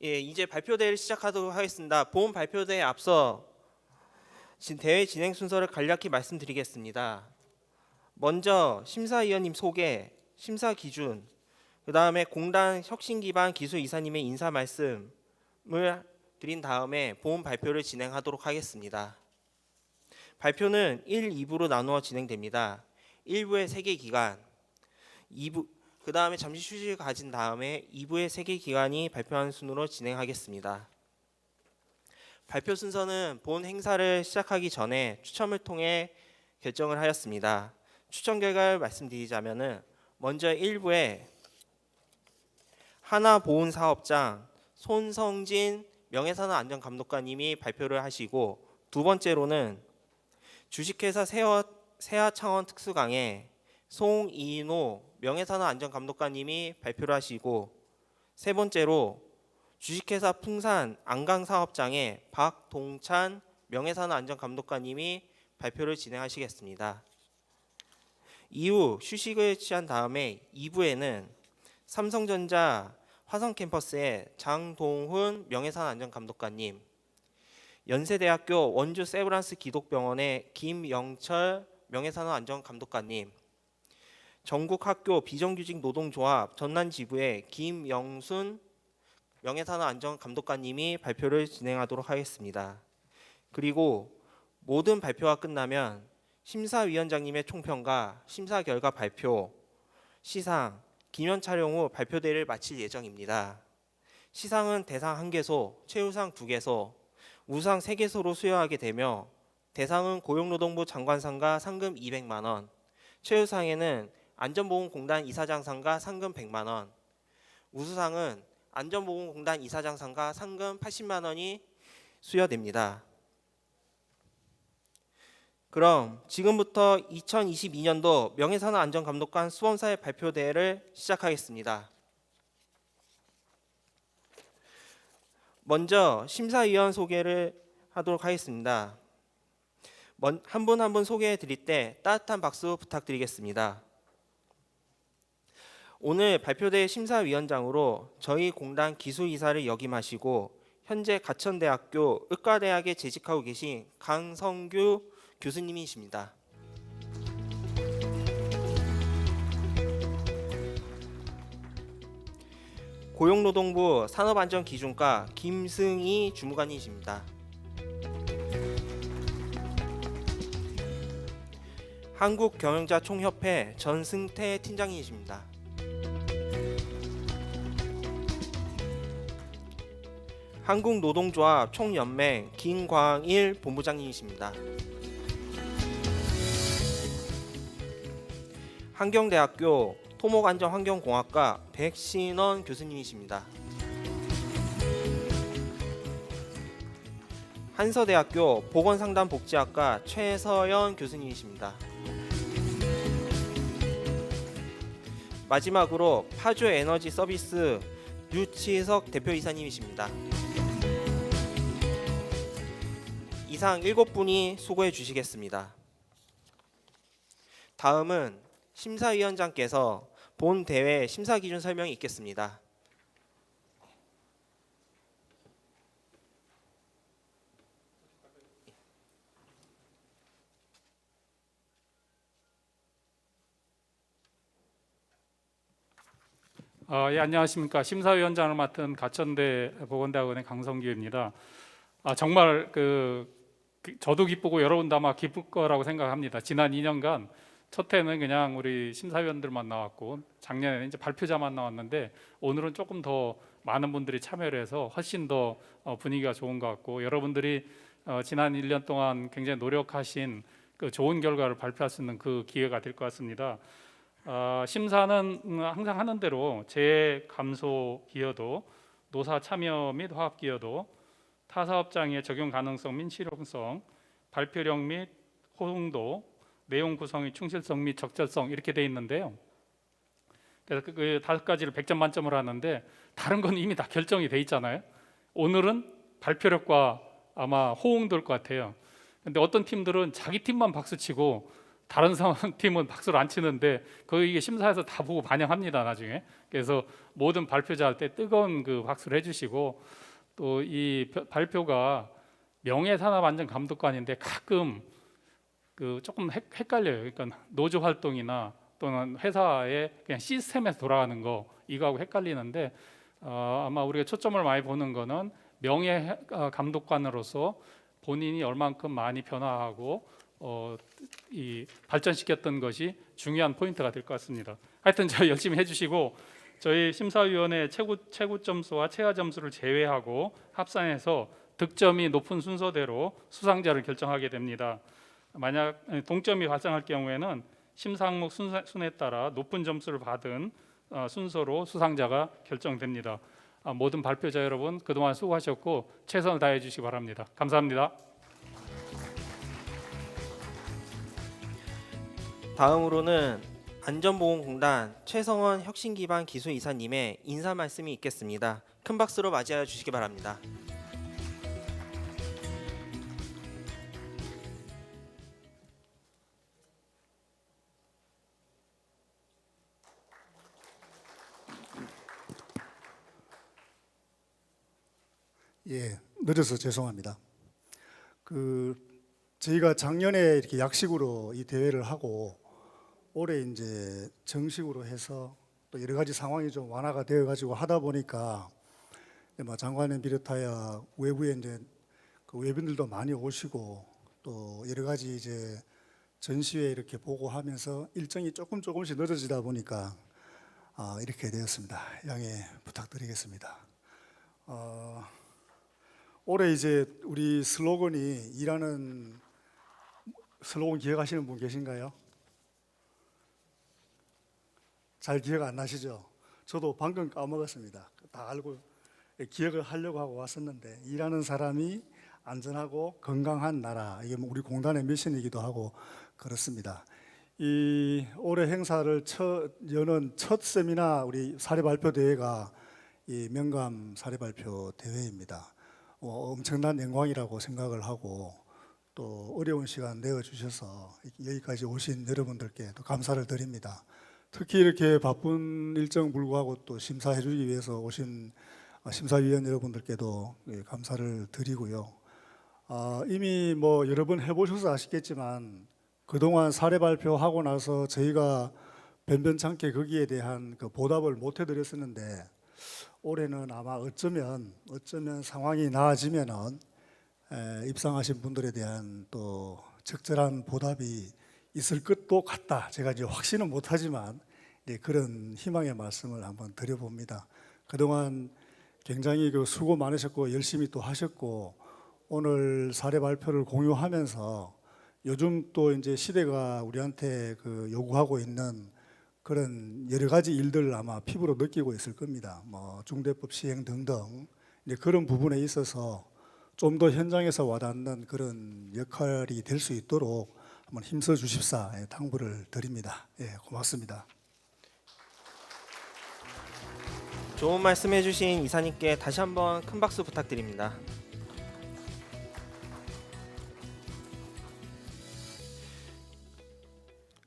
예, 이제 발표대회를 시작하도록 하겠습니다. 본 발표대회에 앞서 대회 진행 순서를 간략히 말씀드리겠습니다. 먼저 심사위원님 소개, 심사 기준, 그 다음에 공단 혁신 기반 기술 이사님의 인사 말씀을 드린 다음에 본 발표를 진행하도록 하겠습니다. 발표는 1, 2부로 나누어 진행됩니다. 1부의 3개 기간, 2부 그 다음에 잠시 휴식을 가진 다음에 2부의 3개 기관이 발표하는 순으로 진행하겠습니다. 발표 순서는 본 행사를 시작하기 전에 추첨을 통해 결정을 하였습니다. 추첨 결과를 말씀드리자면 먼저 1부에 하나보훈사업장 손성진 명예산업안전감독관님이 발표를 하시고, 두 번째로는 주식회사 세아창원 특수강의 송이노 명예산업안전감독관님이 발표를 하시고, 세 번째로 주식회사 풍산 안강사업장의 박동찬 명예산업안전감독관님이 발표를 진행하시겠습니다. 이후 휴식을 취한 다음에 2부에는 삼성전자 화성캠퍼스의 장동훈 명예산업안전감독관님, 연세대학교 원주 세브란스 기독병원의 김영철 명예산업안전감독관님, 전국학교 비정규직노동조합 전남지부의 김영순 명예산업안전감독관님이 발표를 진행하도록 하겠습니다. 그리고 모든 발표가 끝나면 심사위원장님의 총평과 심사 결과 발표, 시상, 기념 촬영 후 발표대회를 마칠 예정입니다. 시상은 대상 1개소, 최우상 2개소, 우상 3개소로 수여하게 되며, 대상은 고용노동부 장관상과 상금 200만 원, 최우상에는 안전보건공단 이사장상과 상금 100만 원, 우수상은 안전보건공단 이사장상과 상금 80만 원이 수여됩니다. 그럼 지금부터 2022년도 명예산업안전감독관 수험사의 발표대회를 시작하겠습니다. 먼저 심사위원 소개를 하도록 하겠습니다. 한 분 한 분 소개해 드릴 때 따뜻한 박수 부탁드리겠습니다. 오늘 발표대회 심사위원장으로 저희 공단 기술이사를 역임하시고 현재 가천대학교 의과대학에 재직하고 계신 강성규 교수님이십니다. 고용노동부 산업안전기준과 김승희 주무관이십니다. 한국경영자총협회 전승태 팀장이십니다. 한국노동조합 총연맹 김광일 본부장님이십니다. 한경대학교 토목안전환경공학과 백신원 교수님이십니다. 한서대학교 보건상담복지학과 최서연 교수님이십니다. 마지막으로 파주에너지서비스 유치석 대표이사님이십니다. 이상 7분이 수고해 주시겠습니다. 다음은 심사위원장께서 본 대회 심사 기준 설명이 있겠습니다. 예, 안녕하십니까. 심사위원장을 맡은 가천대 보건대학원의 강성규입니다. 정말 저도 기쁘고 여러분도 아마 기쁠 거라고 생각합니다. 지난 2년간 첫 해는 그냥 우리 심사위원들만 나왔고, 작년에는 이제 발표자만 나왔는데, 오늘은 조금 더 많은 분들이 참여를 해서 훨씬 더 분위기가 좋은 것 같고, 여러분들이 지난 1년 동안 굉장히 노력하신 그 좋은 결과를 발표할 수 있는 그 기회가 될 것 같습니다. 심사는 항상 하는 대로 재해 감소 기여도, 노사 참여 및 화합 기여도, 타사업장의 적용 가능성 및 실용성, 발표력 및 호응도, 내용 구성의 충실성 및 적절성, 이렇게 돼 있는데요. 그래서 그 5가지를 100점 만점으로 하는데, 다른 건 이미 다 결정이 돼 있잖아요. 오늘은 발표력과 아마 호응도일 것 같아요. 근데 어떤 팀들은 자기 팀만 박수치고 다른 팀은 박수를 안 치는데 이게 심사에서 다 보고 반영합니다 나중에. 그래서 모든 발표자 할 때 뜨거운 그 박수를 해주시고, 또 이 발표가 명예산업안전감독관인데 가끔 그 조금 헷갈려요. 그러니까 노조 활동이나 또는 회사의 그냥 시스템에서 돌아가는 거, 이거하고 헷갈리는데, 아마 우리가 초점을 많이 보는 거는 명예 감독관으로서 본인이 얼만큼 많이 변화하고 이 발전시켰던 것이 중요한 포인트가 될 것 같습니다. 하여튼 저 열심히 해주시고, 저희 심사위원회 최고 점수와 최하 점수를 제외하고 합산해서 득점이 높은 순서대로 수상자를 결정하게 됩니다. 만약 동점이 발생할 경우에는 심사 항목 순에 따라 높은 점수를 받은 순서로 수상자가 결정됩니다. 모든 발표자 여러분 그동안 수고하셨고 최선을 다해 주시기 바랍니다. 감사합니다. 다음으로는 안전보건공단 최성원 혁신기반 기술이사님의 인사 말씀이 있겠습니다. 큰 박수로 맞이하여 주시기 바랍니다. 예, 늦어서 죄송합니다. 저희가 작년에 이렇게 약식으로 이 대회를 하고 올해 이제 정식으로 해서 또 여러 가지 상황이 좀 완화가 되어 가지고 하다 보니까 뭐 장관님 비롯하여 외부에 이제 그 외빈들도 많이 오시고 또 여러 가지 이제 전시회 이렇게 보고 하면서 일정이 조금씩 늦어지다 보니까 이렇게 되었습니다. 양해 부탁드리겠습니다. 올해 이제 우리 슬로건이 일하는 슬로건 기억하시는 분 계신가요? 잘 기억 안 나시죠? 저도 방금 까먹었습니다. 다 알고 기억을 하려고 하고 왔었는데, 일하는 사람이 안전하고 건강한 나라, 이게 우리 공단의 미션이기도 하고 그렇습니다. 이 올해 행사를 여는 첫 세미나 우리 사례 발표 대회가 이 명감 사례 발표 대회입니다. 엄청난 영광이라고 생각을 하고 또 어려운 시간 내어주셔서 여기까지 오신 여러분들께 또 감사를 드립니다. 특히 이렇게 바쁜 일정 불구하고 또 심사해 주기 위해서 오신 심사위원 여러분들께도 감사를 드리고요. 이미 뭐 여러 번 해보셔서 아시겠지만 그동안 사례 발표하고 나서 저희가 변변찮게 거기에 대한 그 보답을 못 해드렸었는데, 올해는 아마 어쩌면 상황이 나아지면은 입상하신 분들에 대한 또 적절한 보답이 있을 것도 같다. 제가 이제 확신은 못하지만 그런 희망의 말씀을 한번 드려봅니다. 그동안 굉장히 그 수고 많으셨고 열심히 또 하셨고, 오늘 사례 발표를 공유하면서 요즘 또 이제 시대가 우리한테 그 요구하고 있는 그런 여러 가지 일들을 아마 피부로 느끼고 있을 겁니다. 뭐 중대법 시행 등등 이제 그런 부분에 있어서 좀 더 현장에서 와닿는 그런 역할이 될 수 있도록 한번 힘써 주십사 당부를 드립니다. 고맙습니다. 좋은 말씀해 주신 이사님께 다시 한번 큰 박수 부탁드립니다.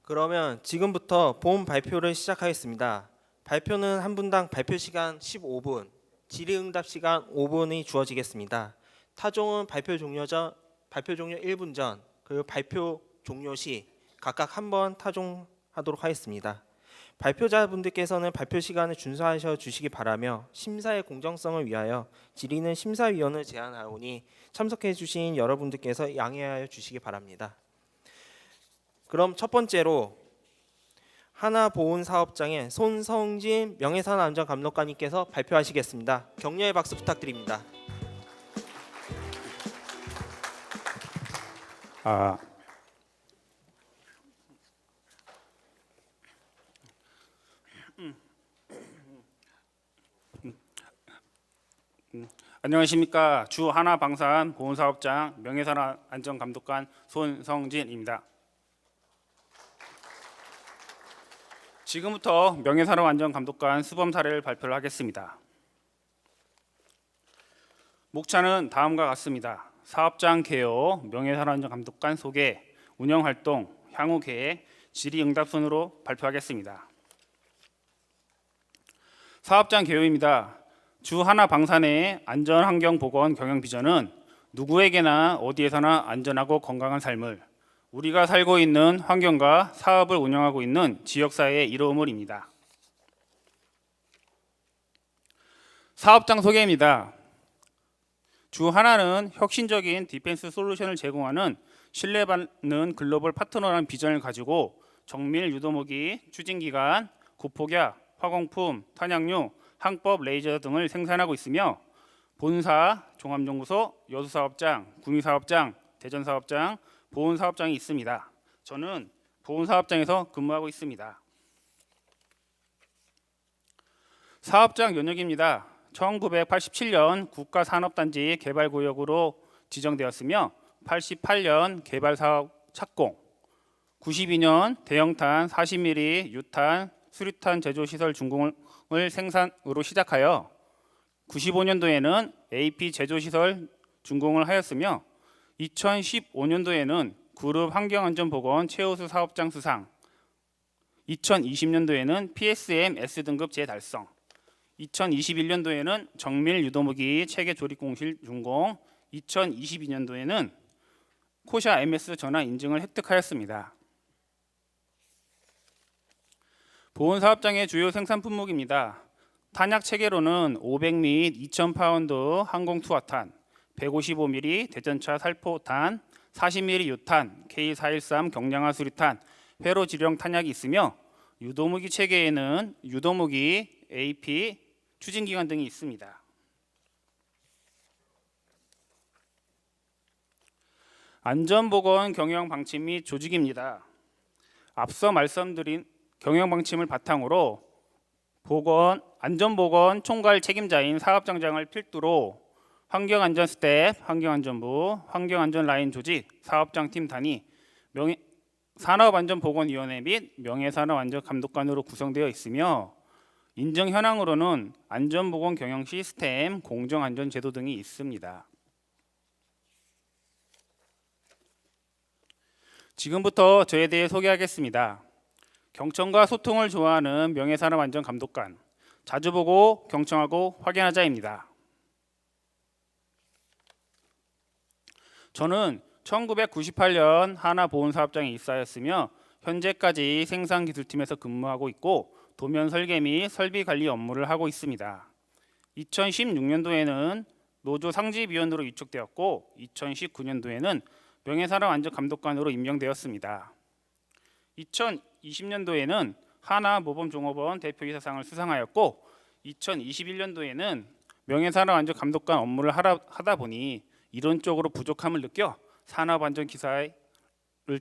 그러면 지금부터 본 발표를 시작하겠습니다. 발표는 한 분당 발표 시간 15분, 질의응답 시간 5분이 주어지겠습니다. 타종은 발표 종료 1분 전, 그리고 발표 종료 시 각각 한 번 타종하도록 하겠습니다. 발표자분들께서는 발표 시간을 준수하셔 주시기 바라며, 심사의 공정성을 위하여 질의는 심사위원을 제안하오니 참석해 주신 여러분들께서 양해하여 주시기 바랍니다. 그럼 첫 번째로 하나보훈사업장의 손성진 명예산업안전감독관님께서 발표하시겠습니다. 격려의 박수 부탁드립니다. 안녕하십니까. 주 하나방산 보훈사업장 명예산업안전감독관 손성진입니다. 지금부터 명예산업안전감독관 수범 사례를 발표를 하겠습니다. 목차는 다음과 같습니다. 사업장 개요, 명예산업안전감독관 소개, 운영활동, 향후 계획, 질의응답순으로 발표하겠습니다. 사업장 개요입니다. 주 하나 방산의 안전환경보건 경영 비전은 누구에게나 어디에서나 안전하고 건강한 삶을, 우리가 살고 있는 환경과 사업을 운영하고 있는 지역사회의 이로움을입니다. 사업장 소개입니다. 주 하나는 혁신적인 디펜스 솔루션을 제공하는 신뢰받는 글로벌 파트너라는 비전을 가지고 정밀 유도무기, 추진기관, 구폭약, 화공품, 탄약류, 항법 레이저 등을 생산하고 있으며 본사, 종합연구소, 여수사업장, 구미사업장, 대전사업장, 보훈사업장이 있습니다. 저는 보훈사업장에서 근무하고 있습니다. 사업장 연역입니다. 1987년 국가산업단지 개발구역으로 지정되었으며 88년 개발사업 착공, 92년 대형탄 40mm 유탄, 수류탄 제조시설 준공을 생산으로 시작하여 95년도에는 AP 제조시설 준공을 하였으며 2015년도에는 그룹 환경안전보건 최우수 사업장 수상, 2020년도에는 PSM S등급 재달성, 2021년도에는 정밀 유도무기 체계 조립 공실 준공, 2022년도에는 코샤 MS 전화 인증을 획득하였습니다. 보훈사업장의 주요 생산 품목입니다. 탄약 체계로는 500및 2000파운드 항공 투하탄, 155mm 대전차 살포탄, 40mm 유탄, K413 경량화 수리탄, 회로 지령 탄약이 있으며 유도무기 체계에는 유도무기, AP, 추진기관 등이 있습니다. 안전보건 경영 방침 및 조직입니다. 앞서 말씀드린 경영 방침을 바탕으로 안전보건 총괄 책임자인 사업장장을 필두로 환경안전 스텝, 환경안전부, 환경안전라인 조직, 사업장팀 단위, 산업안전보건위원회 및 명예산업안전감독관으로 구성되어 있으며 인정 현황으로는 안전보건 경영 시스템, 공정안전제도 등이 있습니다. 지금부터 저에 대해 소개하겠습니다. 경청과 소통을 좋아하는 명예산업안전감독관, 자주 보고 경청하고 확인하자입니다. 저는 1998년 하나보훈사업장에 입사하였으며 현재까지 생산기술팀에서 근무하고 있고 도면 설계 및 설비 관리 업무를 하고 있습니다. 2016년도에는 노조 상집위원으로 위촉되었고 2019년도에는 명예산업안전감독관으로 임명되었습니다. 2020년도에는 하나모범종업원 대표이사상을 수상하였고 2021년도에는 명예산업안전감독관 업무를 하다 보니 이론적으로 부족함을 느껴 산업안전기사를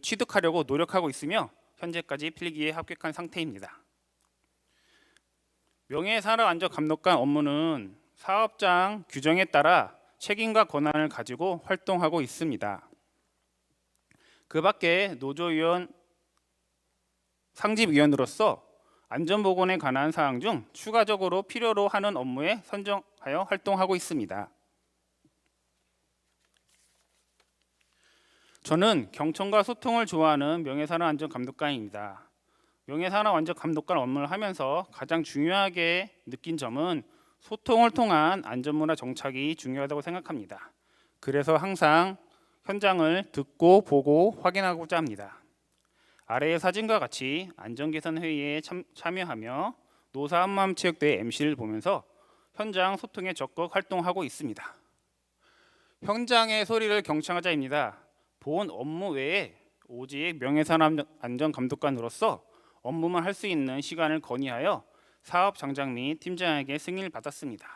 취득하려고 노력하고 있으며 현재까지 필기에 합격한 상태입니다. 명예산업안전감독관 업무는 사업장 규정에 따라 책임과 권한을 가지고 활동하고 있습니다. 그 밖에 노조위원 상집위원으로서 안전보건에 관한 사항 중 추가적으로 필요로 하는 업무에 선정하여 활동하고 있습니다. 저는 경청과 소통을 좋아하는 명예산업안전감독관입니다. 명예산업안전감독관 업무를 하면서 가장 중요하게 느낀 점은 소통을 통한 안전문화 정착이 중요하다고 생각합니다. 그래서 항상 현장을 듣고 보고 확인하고자 합니다. 아래의 사진과 같이 안전개선 회의에 참여하며 노사 한마음체육대회 MC를 보면서 현장 소통에 적극 활동하고 있습니다. 현장의 소리를 경청하자입니다. 본 업무 외에 오직 명예산업안전감독관으로서 업무만 할 수 있는 시간을 건의하여 사업장장 및 팀장에게 승인을 받았습니다.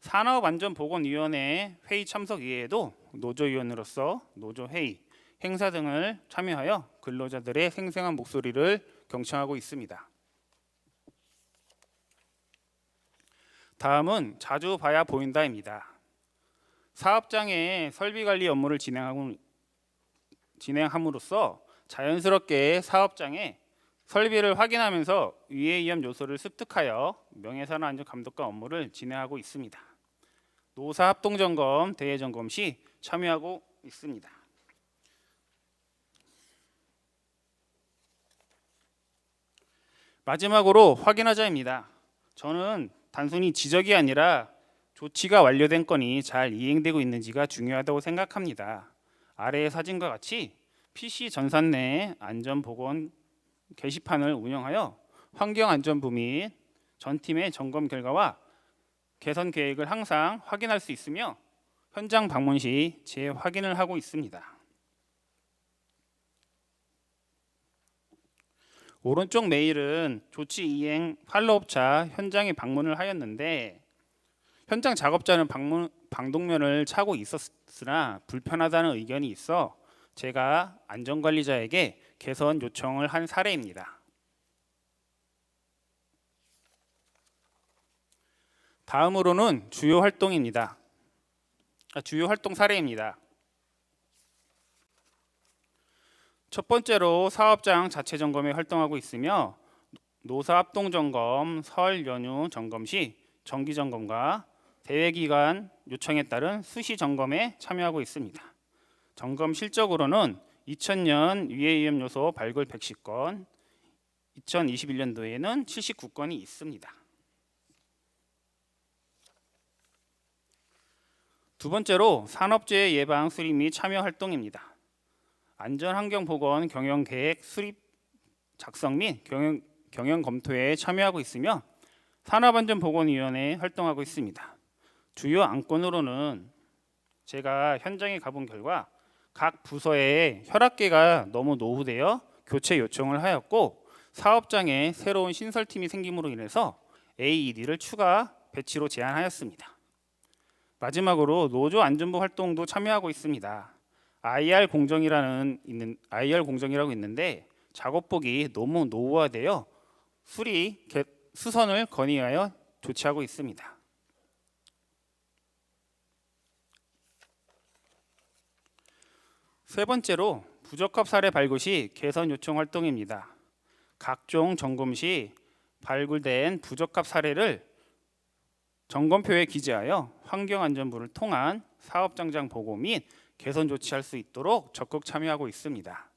산업안전보건위원회 회의 참석 이외에도 노조위원으로서 노조회의, 행사 등을 참여하여 근로자들의 생생한 목소리를 경청하고 있습니다. 다음은 자주 봐야 보인다입니다. 사업장의 설비관리 업무를 진행함으로써 자연스럽게 사업장의 설비를 확인하면서 위해위험 요소를 습득하여 명예산업안전감독관 업무를 진행하고 있습니다. 노사 합동점검, 대회 점검 시 참여하고 있습니다. 마지막으로 확인하자입니다. 저는 단순히 지적이 아니라 조치가 완료된 건이 잘 이행되고 있는지가 중요하다고 생각합니다. 아래의 사진과 같이 PC 전산 내 안전보건 게시판을 운영하여 환경안전부 및 전 팀의 점검 결과와 개선 계획을 항상 확인할 수 있으며 현장 방문 시 재확인을 하고 있습니다. 오른쪽 메일은 조치 이행 팔로업차 현장에 방문을 하였는데 현장 작업자는 방독면을 차고 있었으나 불편하다는 의견이 있어 제가 안전관리자에게 개선 요청을 한 사례입니다. 다음으로는 주요 활동 사례입니다. 첫 번째로 사업장 자체 점검에 활동하고 있으며 노사 합동 점검, 설 연휴 점검 시 정기 점검과 대회 기간 요청에 따른 수시 점검에 참여하고 있습니다. 점검 실적으로는 2000년 유해위험 요소 발굴 110건, 2021년도에는 79건이 있습니다. 두 번째로 산업재해 예방 수립 및 참여 활동입니다. 안전환경보건 경영계획 수립 작성 및 경영 검토에 참여하고 있으며 산업안전보건위원회에 활동하고 있습니다. 주요 안건으로는 제가 현장에 가본 결과 각 부서의 혈압계가 너무 노후되어 교체 요청을 하였고 사업장에 새로운 신설팀이 생김으로 인해서 AED를 추가 배치로 제안하였습니다. 마지막으로 노조 안전부 활동도 참여하고 있습니다. IR 공정이라고 있는데 작업복이 너무 노후화되어 수선을 건의하여 조치하고 있습니다. 세 번째로 부적합 사례 발굴 시 개선 요청 활동입니다. 각종 점검 시 발굴된 부적합 사례를 점검표에 기재하여 환경안전부를 통한 사업장장 보고 및 개선 조치할 수 있도록 적극 참여하고 있습니다.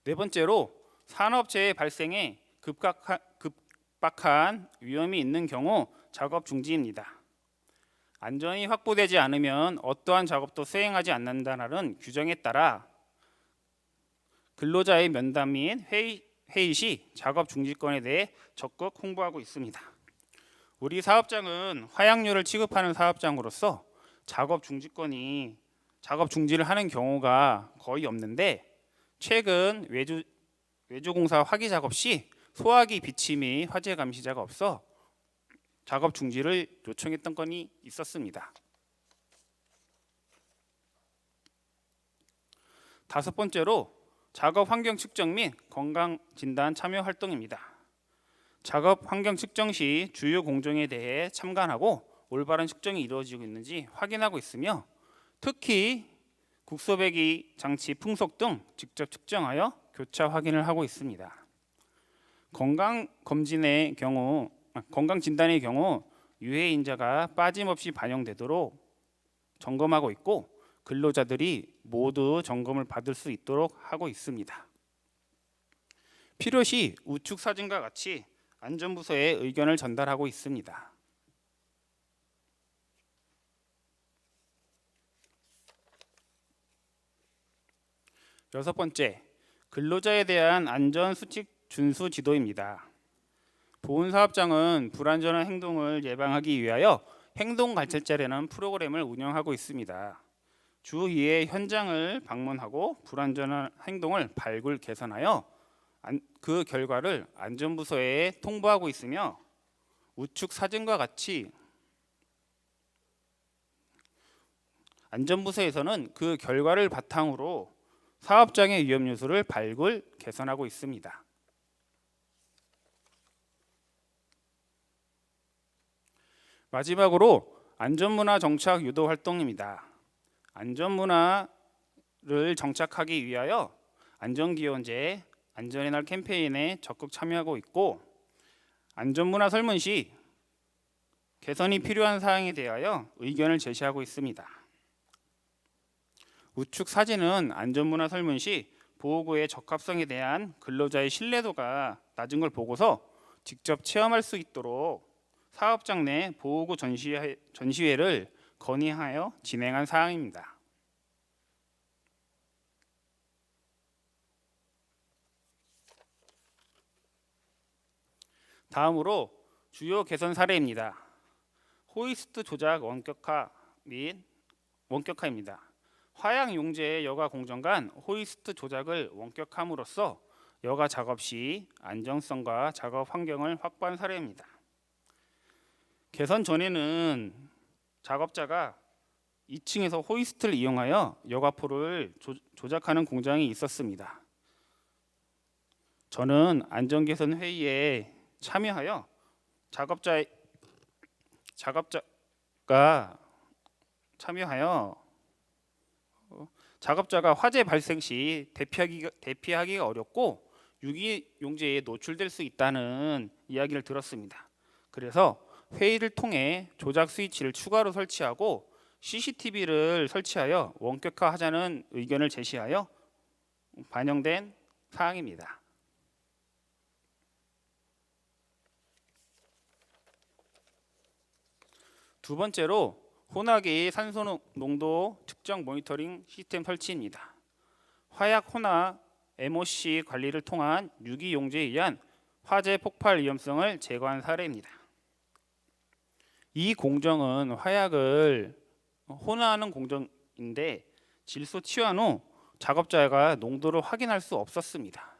네 번째로 산업재해 발생에 급박한 위험이 있는 경우 작업 중지입니다. 안전이 확보되지 않으면 어떠한 작업도 수행하지 않는다는 규정에 따라 근로자의 면담 및 회의 시 작업 중지권에 대해 적극 홍보하고 있습니다. 우리 사업장은 화약류를 취급하는 사업장으로서 작업 중지를 하는 경우가 거의 없는데 최근 외주공사 화기 작업 시 소화기 비치 및 화재 감시자가 없어 작업 중지를 요청했던 건이 있었습니다. 다섯 번째로 작업 환경 측정 및 건강 진단 참여 활동입니다. 작업 환경 측정 시 주요 공정에 대해 참관하고 올바른 측정이 이루어지고 있는지 확인하고 있으며 특히 국소배기 장치 풍속 등 직접 측정하여 교차 확인을 하고 있습니다. 건강 진단의 경우 유해 인자가 빠짐없이 반영되도록 점검하고 있고 근로자들이 모두 점검을 받을 수 있도록 하고 있습니다. 필요시 우측 사진과 같이 안전부서에 의견을 전달하고 있습니다. 여섯 번째, 근로자에 대한 안전수칙 준수 지도입니다. 보훈사업장은 불안전한 행동을 예방하기 위하여 행동관찰자라는 프로그램을 운영하고 있습니다. 주 2회 현장을 방문하고 불안전한 행동을 발굴 개선하여 그 결과를 안전부서에 통보하고 있으며 우측 사진과 같이 안전부서에서는 그 결과를 바탕으로 사업장의 위험 요소를 발굴 개선하고 있습니다. 마지막으로 안전문화 정착 유도 활동입니다. 안전문화를 정착하기 위하여 안전기원제, 안전의 날 캠페인에 적극 참여하고 있고 안전문화 설문 시 개선이 필요한 사항에 대하여 의견을 제시하고 있습니다. 우측 사진은 안전문화 설문 시 보호구의 적합성에 대한 근로자의 신뢰도가 낮은 걸 보고서 직접 체험할 수 있도록 사업장 내 보호구 전시회를 건의하여 진행한 사항입니다. 다음으로 주요 개선 사례입니다. 호이스트 조작 원격화입니다. 화약 용제의 여가 공정 간 호이스트 조작을 원격함으로써 여가 작업 시 안정성과 작업 환경을 확보한 사례입니다. 개선 전에는 작업자가 2층에서 호이스트를 이용하여 여가포를 조작하는 공장이 있었습니다. 저는 안전개선 회의에 참여하여 작업자가 화재 발생 시 대피하기가 어렵고 유기용제에 노출될 수 있다는 이야기를 들었습니다. 그래서 회의를 통해 조작 스위치를 추가로 설치하고 CCTV를 설치하여 원격화하자는 의견을 제시하여 반영된 사항입니다. 두 번째로 혼합의 산소 농도 측정 모니터링 시스템 설치입니다. 화약 혼합 MOC 관리를 통한 유기용제에 의한 화재 폭발 위험성을 제거한 사례입니다. 이 공정은 화약을 혼합하는 공정인데 질소 치환 후 작업자가 농도를 확인할 수 없었습니다.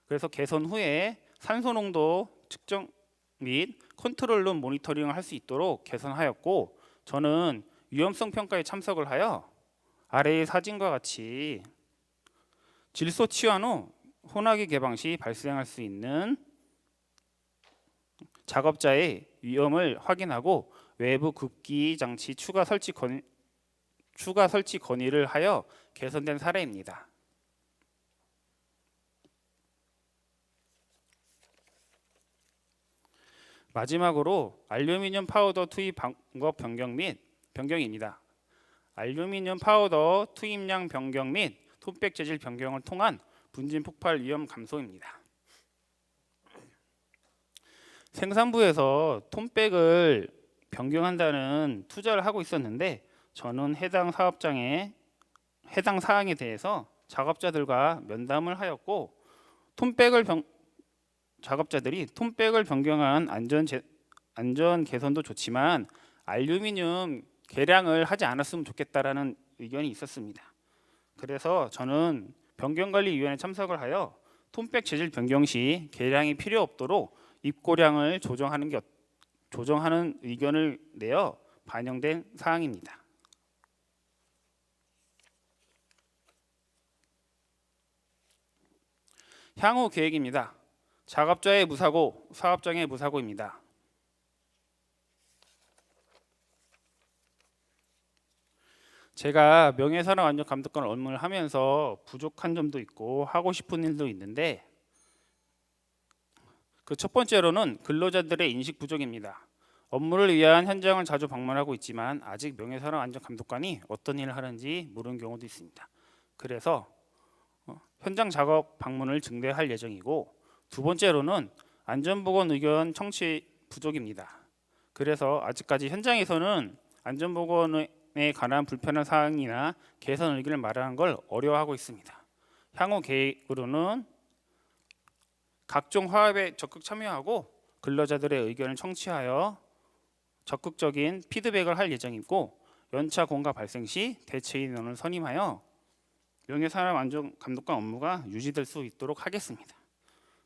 그래서 개선 후에 산소 농도 측정 및 컨트롤룸 모니터링을 할 수 있도록 개선하였고, 저는 위험성 평가에 참석을 하여 아래의 사진과 같이 질소 치환 후 혼합기 개방 시 발생할 수 있는 작업자의 위험을 확인하고 외부 급기 장치 추가 설치 건의를 하여 개선된 사례입니다. 마지막으로 알루미늄 파우더 투입 방법 변경입니다. 알루미늄 파우더 투입량 변경 및 톤백 재질 변경을 통한 분진 폭발 위험 감소입니다. 생산부에서 톤백을 변경한다는 투자를 하고 있었는데, 저는 해당 사항에 대해서 작업자들과 면담을 하였고, 작업자들이 톤백을 변경한 안전 개선도 좋지만 알루미늄 개량을 하지 않았으면 좋겠다라는 의견이 있었습니다. 그래서 저는 변경관리위원회에 참석을 하여 톤백 재질 변경 시 개량이 필요 없도록 입고량을 조정하는 의견을 내어 반영된 사항입니다. 향후 계획입니다. 작업자의 무사고, 사업장의 무사고입니다. 제가 명예산업안전감독관 업무를 하면서 부족한 점도 있고 하고 싶은 일도 있는데, 그 첫 번째로는 근로자들의 인식 부족입니다. 업무를 위한 현장을 자주 방문하고 있지만 아직 명예산업안전감독관이 어떤 일을 하는지 모르는 경우도 있습니다. 그래서 현장 작업 방문을 증대할 예정이고, 두 번째로는 안전보건 의견 청취 부족입니다. 그래서 아직까지 현장에서는 안전보건에 관한 불편한 사항이나 개선 의견을 말하는 걸 어려워하고 있습니다. 향후 계획으로는 각종 화합에 적극 참여하고 근로자들의 의견을 청취하여 적극적인 피드백을 할 예정이고, 연차 공가 발생 시 대체 인원을 선임하여 명예산업안전감독관 업무가 유지될 수 있도록 하겠습니다.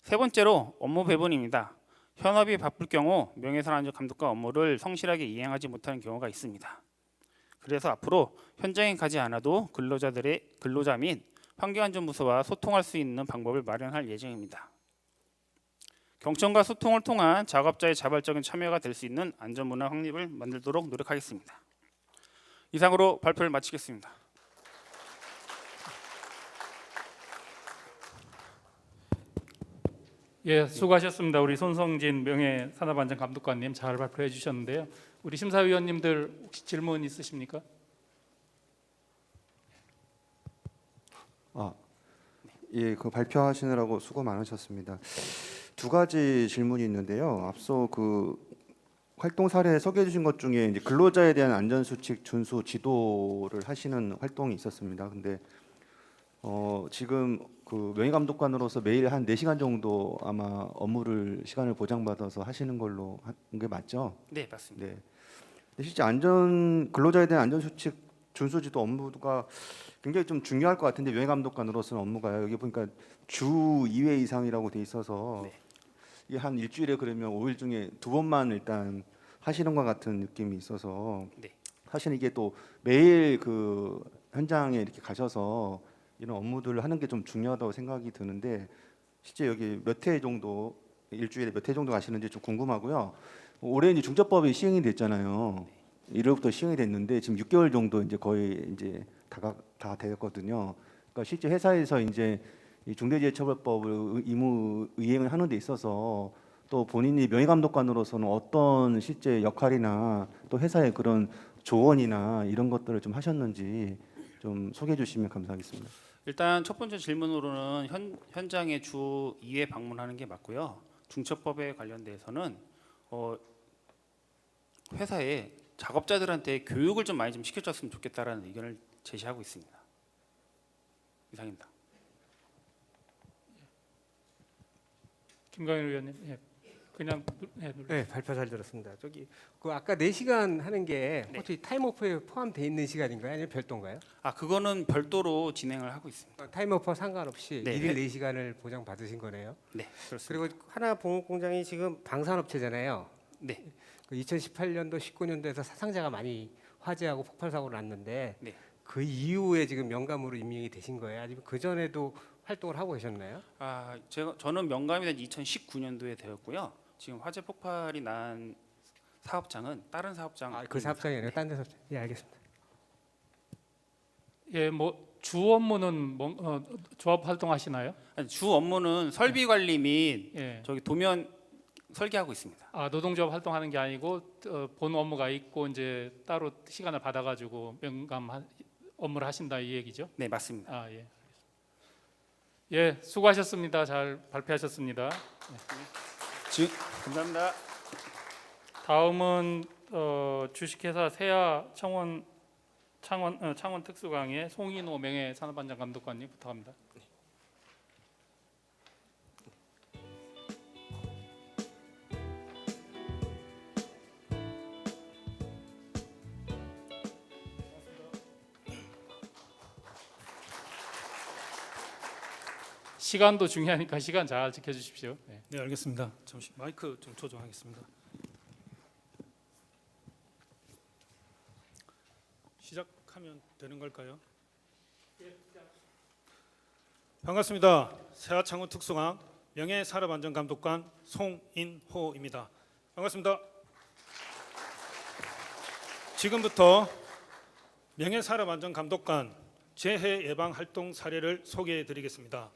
세 번째로 업무 배분입니다. 현업이 바쁠 경우 명예산업안전감독관 업무를 성실하게 이행하지 못하는 경우가 있습니다. 그래서 앞으로 현장에 가지 않아도 근로자 및 환경안전부서와 소통할 수 있는 방법을 마련할 예정입니다. 경청과 소통을 통한 작업자의 자발적인 참여가 될 수 있는 안전문화 확립을 만들도록 노력하겠습니다. 이상으로 발표를 마치겠습니다. 예, 수고하셨습니다. 우리 손성진 명예산업안전감독관님 잘 발표해 주셨는데요. 우리 심사위원님들 혹시 질문 있으십니까? 예, 그 발표하시느라고 수고 많으셨습니다. 두 가지 질문이 있는데요. 앞서 그 활동 사례에 소개해 주신 것 중에 이제 근로자에 대한 안전수칙 준수 지도를 하시는 활동이 있었습니다. 근데 지금 그 명예감독관으로서 매일 한 4시간 정도 아마 업무를 시간을 보장받아서 하시는 걸로 한 게 맞죠? 네, 맞습니다. 네. 근데 실제 근로자에 대한 안전수칙 준수지도 업무가 굉장히 좀 중요할 것 같은데 명예감독관으로서는 업무가요. 여기 보니까 주 2회 이상이라고 돼 있어서 네. 이게 한 일주일에 그러면 5일 중에 2번만 일단 하시는 것 같은 느낌이 있어서 네. 사실 이게 또 매일 그 현장에 이렇게 가셔서 이런 업무들을 하는 게 좀 중요하다고 생각이 드는데 실제 여기 몇 회 정도 일주일에 몇 회 정도 가시는지 좀 궁금하고요. 올해 이제 중첩법이 시행이 됐잖아요. 1월부터 시행이 됐는데 지금 6개월 정도 이제 거의 이제 다 되었거든요. 그러니까 실제 회사에서 이제 이 중대재해처벌법을 의무 이행을 하는 데 있어서 또 본인이 명예감독관으로서는 어떤 실제 역할이나 또 회사의 그런 조언이나 이런 것들을 좀 하셨는지 좀 소개해 주시면 감사하겠습니다. 일단 첫 번째 질문으로는 현장에 주 2회 방문하는 게 맞고요. 중첩법에 관련돼서는 회사에 작업자들한테 교육을 좀 많이 좀 시켜줬으면 좋겠다라는 의견을 제시하고 있습니다. 이상입니다. 김광일 의원님, 예, 그냥 눌러. 네, 발표 잘 들었습니다. 저기 그 아까 4시간 하는 게 네. 혹시 타임오프에 포함되어 있는 시간인가요? 아니면 별도인가요? 그거는 별도로 진행을 하고 있습니다. 타임오프와 상관없이 네. 일일 4시간을 보장 받으신 거네요. 네, 그렇습니다. 그리고 하나봉업공장이 지금 방산업체잖아요. 네, 그 2018년도 19년도에서 사상자가 많이 화재하고 폭발 사고를 났는데 네. 그 이후에 지금 명감으로 임명이 되신 거예요? 아니면 그 전에도 활동을 하고 계셨나요? 저는 명감이 된 2019년도에 되었고요. 지금 화재 폭발이 난 사업장은 다른 사업장. 그 사업장이 아니라 딴 데서. 예, 알겠습니다. 예, 뭐 주 업무는 조합 활동하시나요? 아니, 주 업무는 설비 관리 및 예. 저기 도면 설계하고 있습니다. 노동조합 활동하는 게 아니고 본 업무가 있고 이제 따로 시간을 받아가지고 명감 업무를 하신다 이 얘기죠? 네, 맞습니다. 예. 예, 수고하셨습니다. 잘 발표하셨습니다. 감사합니다. 다음은 주식회사 세아 창원 특수강의 송인호 명예산업안전 감독관님 부탁합니다. 시간도 중요하니까 시간 잘 지켜주십시오. 네. 네, 알겠습니다. 잠시 마이크 좀 조정하겠습니다. 시작하면 되는 걸까요? 반갑습니다. 세아창원 특수강 명예산업안전감독관 송인호입니다. 반갑습니다. 지금부터 명예산업안전감독관 재해 예방 활동 사례를 소개해 드리겠습니다.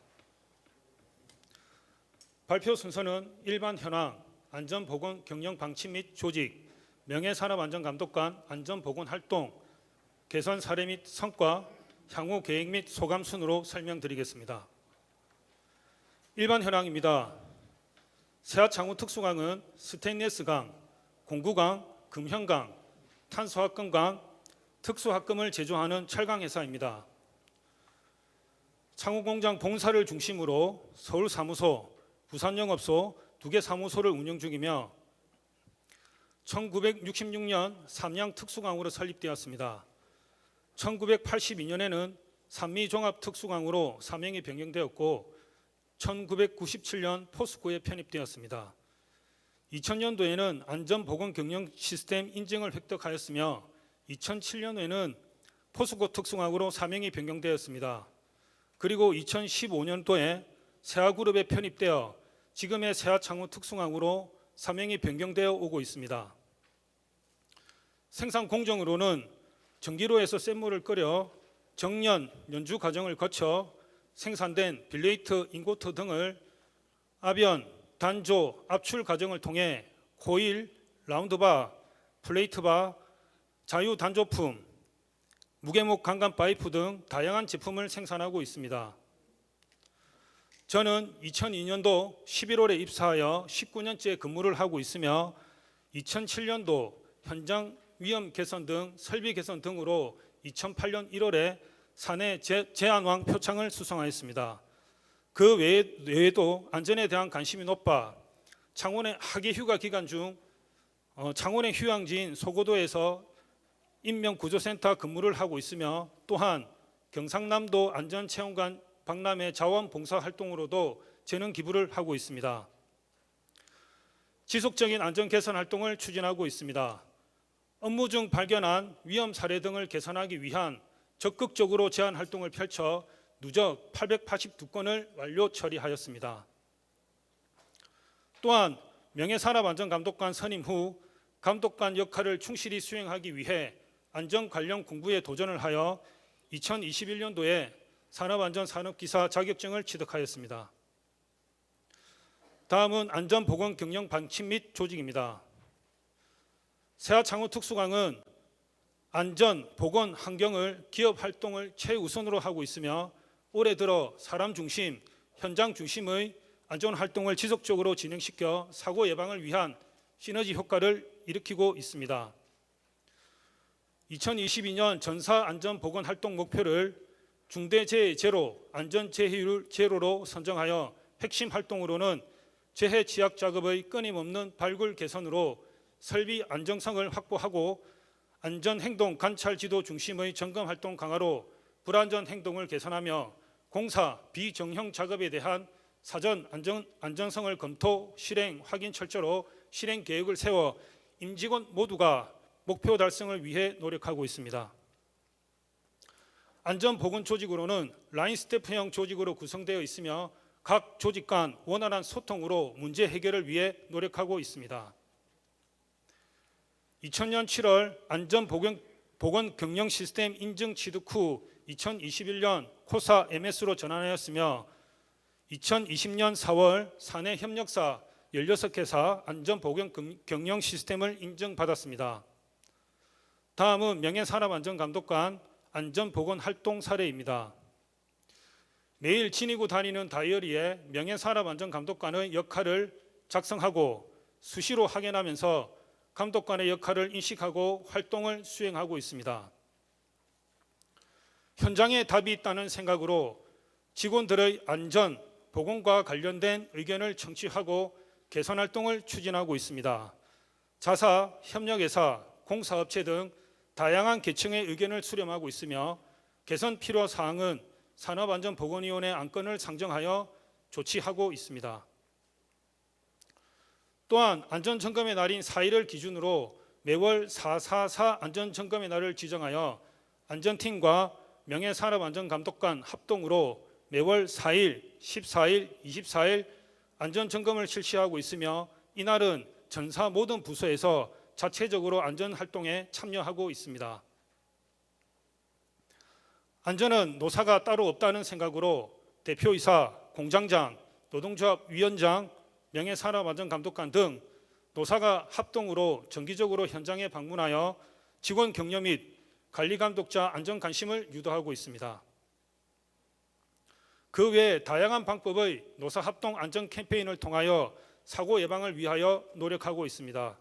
발표 순서는 일반 현황, 안전보건 경영 방침 및 조직, 명예산업안전감독관 안전보건 활동, 개선 사례 및 성과, 향후 계획 및 소감 순으로 설명드리겠습니다. 일반 현황입니다. 세아창원 특수강은 스테인리스강, 공구강, 금형강, 탄소합금강, 특수합금을 제조하는 철강회사입니다. 창원공장 본사를 중심으로 서울 사무소, 부산 영업소 2개 사무소를 운영 중이며 1966년 삼양 특수강으로 설립되었습니다. 1982년에는 산미종합특수강으로 사명이 변경되었고 1997년 포스코에 편입되었습니다. 2000년도에는 안전보건경영 시스템 인증을 획득하였으며 2007년에는 포스코 특수강으로 사명이 변경되었습니다. 그리고 2015년도에 세아그룹에 편입되어 지금의 세아창원 특수강으로 사명이 변경되어 오고 있습니다. 생산 공정으로는 전기로에서 샘물을 끓여 정년, 연주 과정을 거쳐 생산된 빌레이트, 인고트 등을 압연, 단조, 압출 과정을 통해 코일, 라운드바, 플레이트바, 자유 단조품, 무게목 강간 파이프 등 다양한 제품을 생산하고 있습니다. 저는 2002년도 11월에 입사하여 19년째 근무를 하고 있으며 2007년도 현장 위험 개선 등 설비 개선 등으로 2008년 1월에 사내 제안왕 표창을 수상하였습니다. 그 외에도 안전에 대한 관심이 높아 창원의 학예 휴가 기간 중 창원의 휴양지인 소고도에서 인명구조센터 근무를 하고 있으며 또한 경상남도 안전체험관 박람회 자원봉사 활동으로도 재능 기부를 하고 있습니다. 지속적인 안전 개선 활동을 추진하고 있습니다. 업무 중 발견한 위험 사례 등을 개선하기 위한 적극적으로 제안 활동을 펼쳐 누적 882건을 완료 처리하였습니다. 또한 명예산업안전감독관 선임 후 감독관 역할을 충실히 수행하기 위해 안전 관련 공부에 도전을 하여 2021년도에 산업안전산업기사 자격증을 취득하였습니다. 다음은 안전보건경영 방침 및 조직입니다. 세아창원특수강은 안전, 보건, 환경을 기업 활동을 최우선으로 하고 있으며 올해 들어 사람 중심, 현장 중심의 안전 활동을 지속적으로 진행시켜 사고 예방을 위한 시너지 효과를 일으키고 있습니다. 2022년 전사 안전 보건 활동 목표를 중대재해 제로, 안전재해율 제로로 선정하여 핵심 활동으로는 재해 취약 작업의 끊임없는 발굴 개선으로 설비 안정성을 확보하고 안전행동 관찰 지도 중심의 점검 활동 강화로 불안전 행동을 개선하며 공사 비정형 작업에 대한 사전 안전성을 검토, 실행, 확인 철저로 실행 계획을 세워 임직원 모두가 목표 달성을 위해 노력하고 있습니다. 안전보건 조직으로는 라인 스태프형 조직으로 구성되어 있으며 각 조직 간 원활한 소통으로 문제 해결을 위해 노력하고 있습니다. 2000년 7월 안전보건 경영 시스템 인증 취득 후 2021년 코사 MS로 전환하였으며 2020년 4월 사내 협력사 16개사 안전보건 경영 시스템을 인증받았습니다. 다음은 명예산업안전감독관 안전보건 활동 사례입니다. 매일 지니고 다니는 다이어리에 명예산업안전감독관의 역할을 작성하고 수시로 확인하면서 감독관의 역할을 인식하고 활동을 수행하고 있습니다. 현장에 답이 있다는 생각으로 직원들의 안전, 보건과 관련된 의견을 청취하고 개선 활동을 추진하고 있습니다. 자사, 협력회사, 공사업체 등 다양한 계층의 의견을 수렴하고 있으며 개선 필요 사항은 산업안전보건위원회 안건을 상정하여 조치하고 있습니다. 또한 안전점검의 날인 4일을 기준으로 매월 444 안전점검의 날을 지정하여 안전팀과 명예산업안전감독관 합동으로 매월 4일, 14일, 24일 안전점검을 실시하고 있으며 이날은 전사 모든 부서에서 자체적으로 안전활동에 참여하고 있습니다. 안전은 노사가 따로 없다는 생각으로 대표이사, 공장장, 노동조합 위원장, 명예산업안전감독관 등 노사가 합동으로 정기적으로 현장에 방문하여 직원 격려 및 관리감독자 안전관심을 유도하고 있습니다. 그 외에 다양한 방법의 노사 합동 안전 캠페인을 통하여 사고 예방을 위하여 노력하고 있습니다.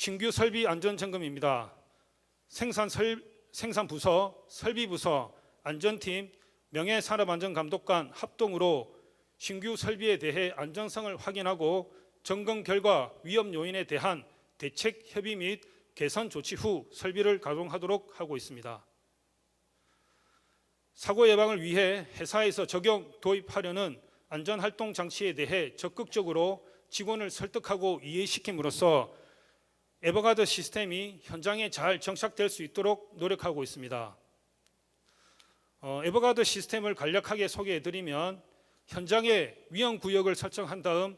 신규 설비 안전 점검입니다. 생산부서, 설비부서, 안전팀, 명예산업안전감독관 합동으로 신규 설비에 대해 안전성을 확인하고 점검 결과 위험 요인에 대한 대책 협의 및 개선 조치 후 설비를 가동하도록 하고 있습니다. 사고 예방을 위해 회사에서 적용 도입하려는 안전활동 장치에 대해 적극적으로 직원을 설득하고 이해시킴으로써 에버가드 시스템이 현장에 잘 정착될 수 있도록 노력하고 있습니다. 에버가드 시스템을 간략하게 소개해드리면 현장에 위험 구역을 설정한 다음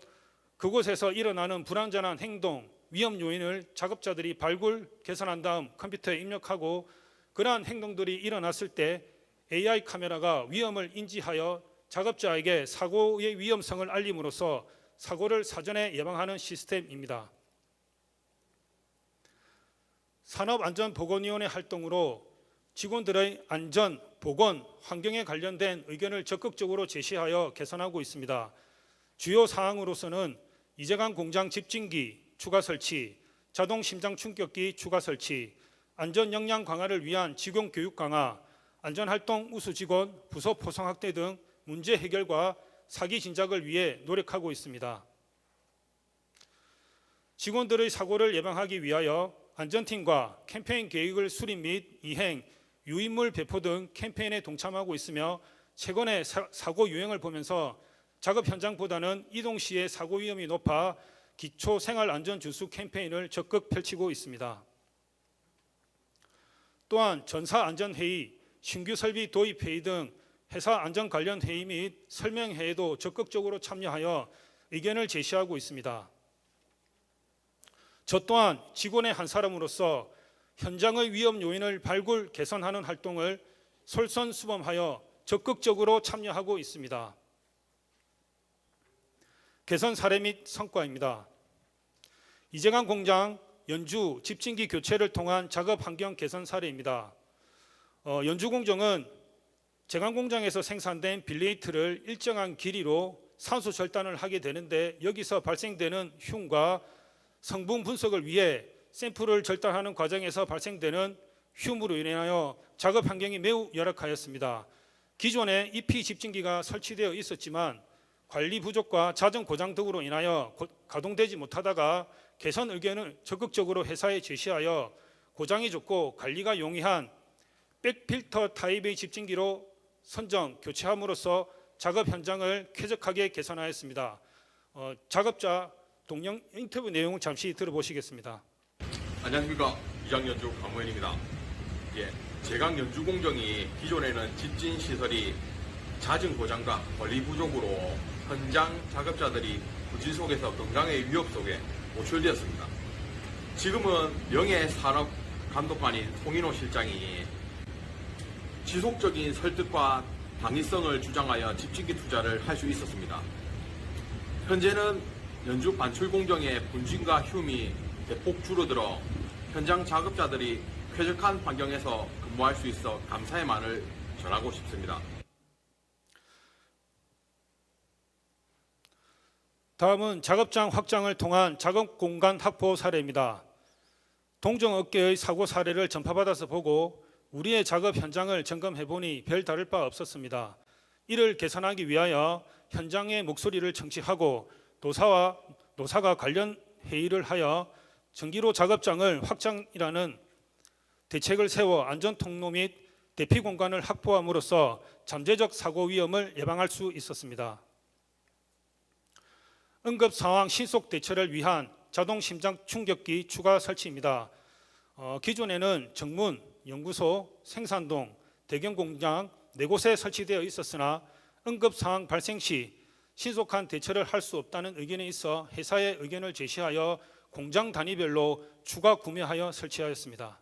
그곳에서 일어나는 불안전한 행동, 위험 요인을 작업자들이 발굴, 개선한 다음 컴퓨터에 입력하고 그러한 행동들이 일어났을 때 AI 카메라가 위험을 인지하여 작업자에게 사고의 위험성을 알림으로써 사고를 사전에 예방하는 시스템입니다. 산업안전보건위원회 활동으로 직원들의 안전, 보건, 환경에 관련된 의견을 적극적으로 제시하여 개선하고 있습니다. 주요 사항으로서는 이재강 공장 집진기 추가 설치, 자동 심장 충격기 추가 설치, 안전 역량 강화를 위한 직원 교육 강화, 안전활동 우수 직원 부서 포상 확대 등 문제 해결과 사기 진작을 위해 노력하고 있습니다. 직원들의 사고를 예방하기 위하여 안전팀과 캠페인 계획을 수립 및 이행, 유인물 배포 등 캠페인에 동참하고 있으며 최근의 사고 유행을 보면서 작업 현장보다는 이동 시에 사고 위험이 높아 기초 생활 안전 주수 캠페인을 적극 펼치고 있습니다. 또한 전사 안전 회의, 신규 설비 도입 회의 등 회사 안전 관련 회의 및 설명회에도 적극적으로 참여하여 의견을 제시하고 있습니다. 저 또한 직원의 한 사람으로서 현장의 위험 요인을 발굴 개선하는 활동을 솔선수범하여 적극적으로 참여하고 있습니다. 개선 사례 및 성과입니다. 이재강 공장 연주 집진기 교체를 통한 작업 환경 개선 사례입니다. 연주 공정은 제강 공장에서 생산된 빌레이트를 일정한 길이로 산소 절단을 하게 되는데 여기서 발생되는 흉과 성분 분석을 위해 샘플을 절단하는 과정에서 발생되는 흉으로 인하여 작업 환경이 매우 열악하였습니다. 기존에 EP 집진기가 설치되어 있었지만 관리 부족과 자정 고장 등으로 인하여 가동되지 못하다가 개선 의견을 적극적으로 회사에 제시하여 고장이 적고 관리가 용이한 백필터 타입의 집진기로 선정, 교체함으로써 작업 현장을 쾌적하게 개선하였습니다. 작업자 동영 인터뷰 내용을 잠시 들어보시겠습니다. 안녕하십니까, 이장연주 강무현입니다. 제강 연주 공정이 기존에는 집진 시설이 잦은 고장과 관리 부족으로 현장 작업자들이 부진 속에서 건강의 위협 속에 노출되었습니다. 지금은 명예산업감독관인 송인호 실장이 지속적인 설득과 당위성을 주장하여 집진기 투자를 할 수 있었습니다. 현재는 연주 반출 공정의 분진과 흉이 대폭 줄어들어 현장 작업자들이 쾌적한 환경에서 근무할 수 있어 감사의 말을 전하고 싶습니다. 다음은 작업장 확장을 통한 작업 공간 확보 사례입니다. 동종업계의 사고 사례를 전파받아서 보고 우리의 작업 현장을 점검해 보니 별 다를 바 없었습니다. 이를 개선하기 위하여 현장의 목소리를 청취하고 노사가 관련 회의를 하여 전기로 작업장을 확장이라는 대책을 세워 안전 통로 및 대피 공간을 확보함으로써 잠재적 사고 위험을 예방할 수 있었습니다. 응급 상황 신속 대처를 위한 자동 심장 충격기 추가 설치입니다. 기존에는 정문, 연구소, 생산동, 대경 공장 4곳에 설치되어 있었으나 응급 상황 발생 시 신속한 대처를 할 수 없다는 의견이 있어 회사의 의견을 제시하여 공장 단위별로 추가 구매하여 설치하였습니다.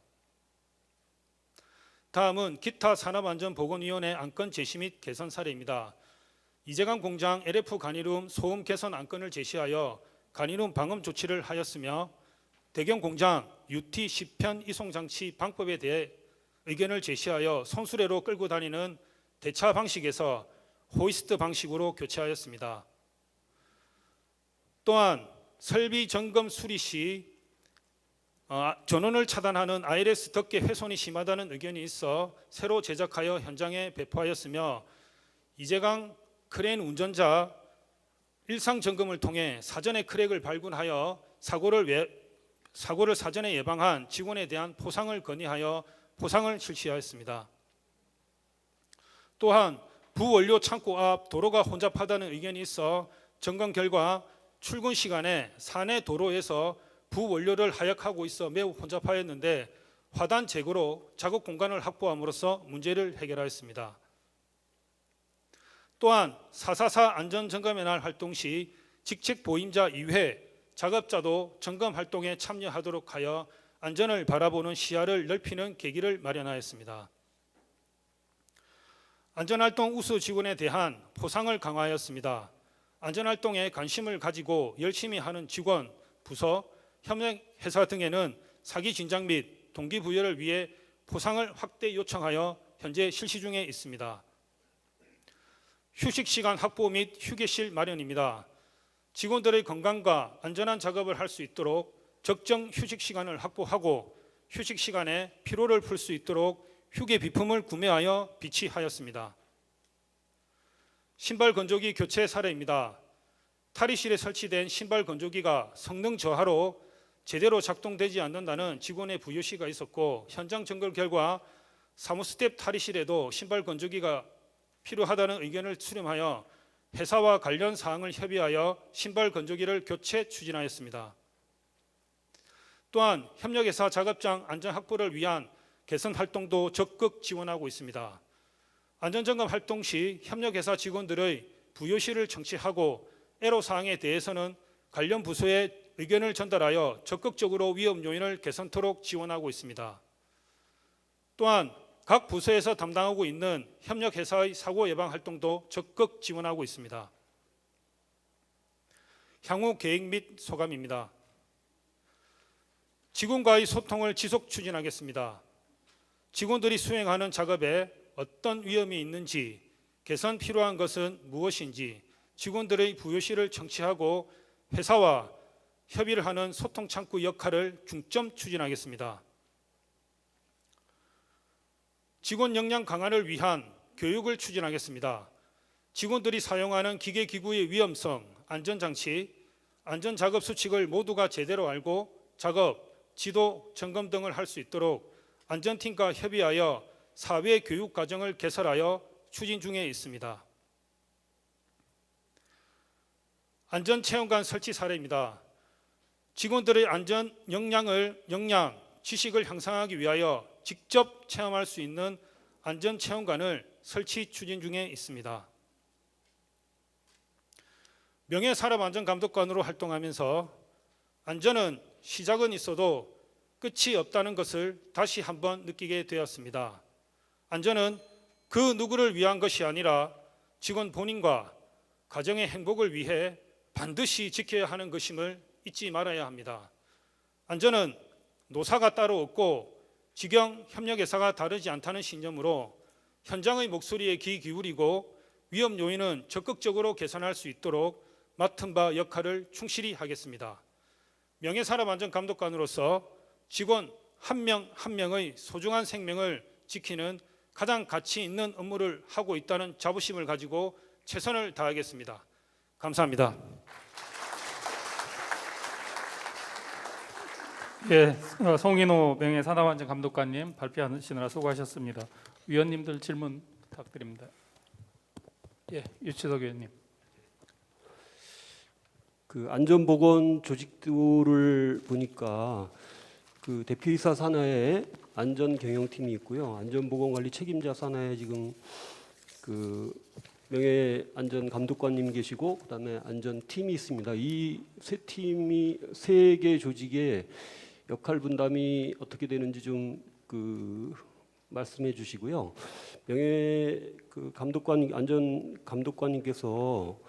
다음은 기타 산업안전보건위원회 안건 제시 및 개선 사례입니다. 이재강 공장 LF 간이룸 소음 개선 안건을 제시하여 간이룸 방음 조치를 하였으며 대경 공장 UT 10편 이송 장치 방법에 대해 의견을 제시하여 손수레로 끌고 다니는 대차 방식에서 호이스트 방식으로 교체하였습니다. 또한 설비 점검 수리 시 전원을 차단하는 ILS 덮개 훼손이 심하다는 의견이 있어 새로 제작하여 현장에 배포하였으며 이재강 크레인 운전자 일상 점검을 통해 사전에 크랙을 발견하여 사고를 사전에 예방한 직원에 대한 포상을 건의하여 포상을 실시하였습니다. 또한 부원료 창고 앞 도로가 혼잡하다는 의견이 있어 점검 결과 출근 시간에 사내 도로에서 부원료를 하역하고 있어 매우 혼잡하였는데 화단 제거로 작업 공간을 확보함으로써 문제를 해결하였습니다. 또한 444 안전점검의 날 활동 시 직책 보임자 이외 작업자도 점검 활동에 참여하도록 하여 안전을 바라보는 시야를 넓히는 계기를 마련하였습니다. 안전활동 우수 직원에 대한 포상을 강화하였습니다. 안전활동에 관심을 가지고 열심히 하는 직원, 부서, 협력회사 등에는 사기 진작 및 동기부여를 위해 포상을 확대 요청하여 현재 실시 중에 있습니다. 휴식 시간 확보 및 휴게실 마련입니다. 직원들의 건강과 안전한 작업을 할 수 있도록 적정 휴식 시간을 확보하고 휴식 시간에 피로를 풀 수 있도록 휴게 비품을 구매하여 비치하였습니다. 신발 건조기 교체 사례입니다. 탈의실에 설치된 신발 건조기가 성능 저하로 제대로 작동되지 않는다는 직원의 부유시가 있었고, 현장 점검 결과 사무 스텝 탈의실에도 신발 건조기가 필요하다는 의견을 수렴하여 회사와 관련 사항을 협의하여 신발 건조기를 교체 추진하였습니다. 또한 협력회사 작업장 안전 확보를 위한 개선 활동도 적극 지원하고 있습니다. 안전점검 활동 시 협력회사 직원들의 부요시를 청취하고 애로사항에 대해서는 관련 부서에 의견을 전달하여 적극적으로 위험 요인을 개선토록 지원하고 있습니다. 또한 각 부서에서 담당하고 있는 협력회사의 사고 예방 활동도 적극 지원하고 있습니다. 향후 계획 및 소감입니다. 직원과의 소통을 지속 추진하겠습니다. 직원들이 수행하는 작업에 어떤 위험이 있는지, 개선 필요한 것은 무엇인지 직원들의 부요시를 청취하고 회사와 협의를 하는 소통 창구 역할을 중점 추진하겠습니다. 직원 역량 강화를 위한 교육을 추진하겠습니다. 직원들이 사용하는 기계 기구의 위험성, 안전장치, 안전작업 수칙을 모두가 제대로 알고 작업, 지도, 점검 등을 할 수 있도록 안전팀과 협의하여 사회 교육 과정을 개설하여 추진 중에 있습니다. 안전체험관 설치 사례입니다. 직원들의 안전 역량, 지식을 향상하기 위하여 직접 체험할 수 있는 안전체험관을 설치 추진 중에 있습니다. 명예산업안전감독관으로 활동하면서 안전은 시작은 있어도 끝이 없다는 것을 다시 한번 느끼게 되었습니다. 안전은 그 누구를 위한 것이 아니라 직원 본인과 가정의 행복을 위해 반드시 지켜야 하는 것임을 잊지 말아야 합니다. 안전은 노사가 따로 없고 직영 협력회사가 다르지 않다는 신념으로 현장의 목소리에 귀 기울이고 위험 요인은 적극적으로 개선할 수 있도록 맡은 바 역할을 충실히 하겠습니다. 명예산업안전감독관으로서 직원 한 명 한 명의 소중한 생명을 지키는 가장 가치 있는 업무를 하고 있다는 자부심을 가지고 최선을 다하겠습니다. 감사합니다. 예, 송인호 명예산업안전감독관님 발표하시느라 수고하셨습니다. 위원님들 질문 부탁드립니다. 예, 유치석 위원님. 그 안전보건 조직들을 보니까 그 대표이사 산하에 안전경영팀이 있고요. 안전보건관리 책임자 산하에 지금 그 명예안전감독관님 계시고 그다음에 안전팀이 있습니다. 이 세 팀이 세 개 조직의 역할 분담이 어떻게 되는지 좀 그 말씀해 주시고요. 명예 그 감독관 안전감독관님께서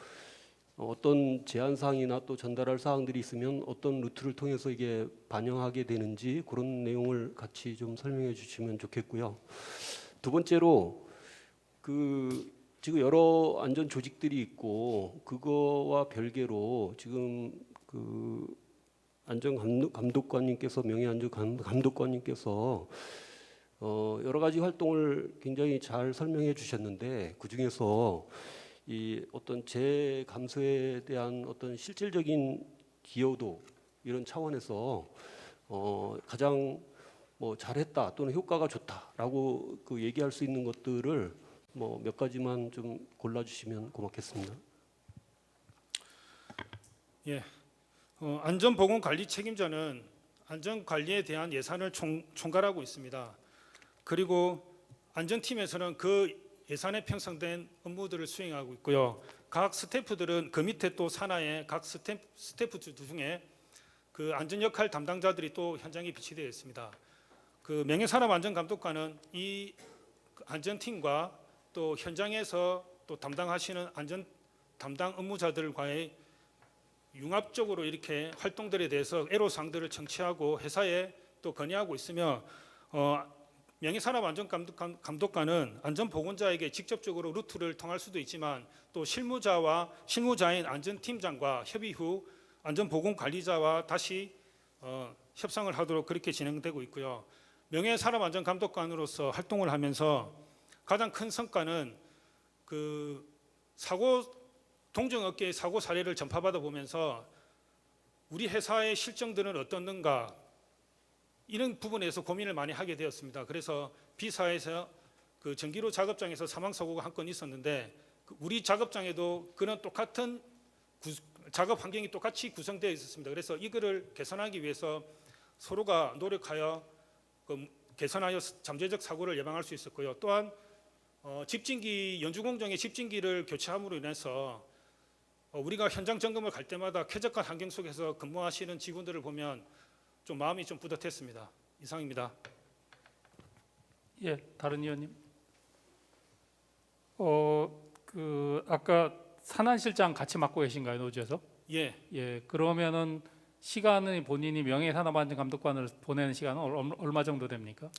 어떤 제안 사항이나 또 전달할 사항들이 있으면 어떤 루트를 통해서 이게 반영하게 되는지 그런 내용을 같이 좀 설명해 주시면 좋겠고요. 두 번째로 그 지금 여러 안전 조직들이 있고 그거와 별개로 지금 그 안전감독관님께서 명예안전감독관님께서 여러 가지 활동을 굉장히 잘 설명해 주셨는데 그 중에서 이 어떤 재감소에 대한 어떤 실질적인 기여도 이런 차원에서 가장 뭐 잘했다 또는 효과가 좋다라고 그 얘기할 수 있는 것들을 뭐 몇 가지만 좀 골라주시면 고맙겠습니다. 예, 안전보건관리 책임자는 안전관리에 대한 예산을 총괄하고 있습니다. 그리고 안전팀에서는 그 예산에 편성된 업무들을 수행하고 있고요. 각 스태프들은 그 밑에 또 산하의 각 스태프 중에 그 안전 역할 담당자들이 또 현장에 비치되어 있습니다. 그 명예산업안전감독관은 이 안전팀과 또 현장에서 또 담당하시는 안전 담당 업무자들과의 융합적으로 이렇게 활동들에 대해서 애로사항들을 청취하고 회사에 또 건의하고 있으며 명예산업안전감독관은 안전보건자에게 직접적으로 루트를 통할 수도 있지만 또 실무자인 안전팀장과 협의 후 안전보건관리자와 다시 협상을 하도록 그렇게 진행되고 있고요. 명예산업안전감독관으로서 활동을 하면서 가장 큰 성과는 그 동종업계의 사고 사례를 전파받아 보면서 우리 회사의 실정들은 어떻는가 이런 부분에서 고민을 많이 하게 되었습니다. 그래서 B사에서 그 전기로 작업장에서 사망 사고가 한 건 있었는데 우리 작업장에도 그런 똑같은 작업 환경이 똑같이 구성되어 있었습니다. 그래서 이거를 개선하기 위해서 서로가 노력하여 개선하여 잠재적 사고를 예방할 수 있었고요. 또한 집진기 연주공정의 집진기를 교체함으로 인해서 우리가 현장 점검을 갈 때마다 쾌적한 환경 속에서 근무하시는 직원들을 보면 좀 마음이 좀 뿌듯했습니다. 이상입니다. 예, 다른 의원님. 아까 산안실장 같이 맡고 계신가요, 노조에서? 예, 예, 그러면은 시간은 본인이 명예산업안전감독관을 보내는 시간은 얼마 정도 됩니까?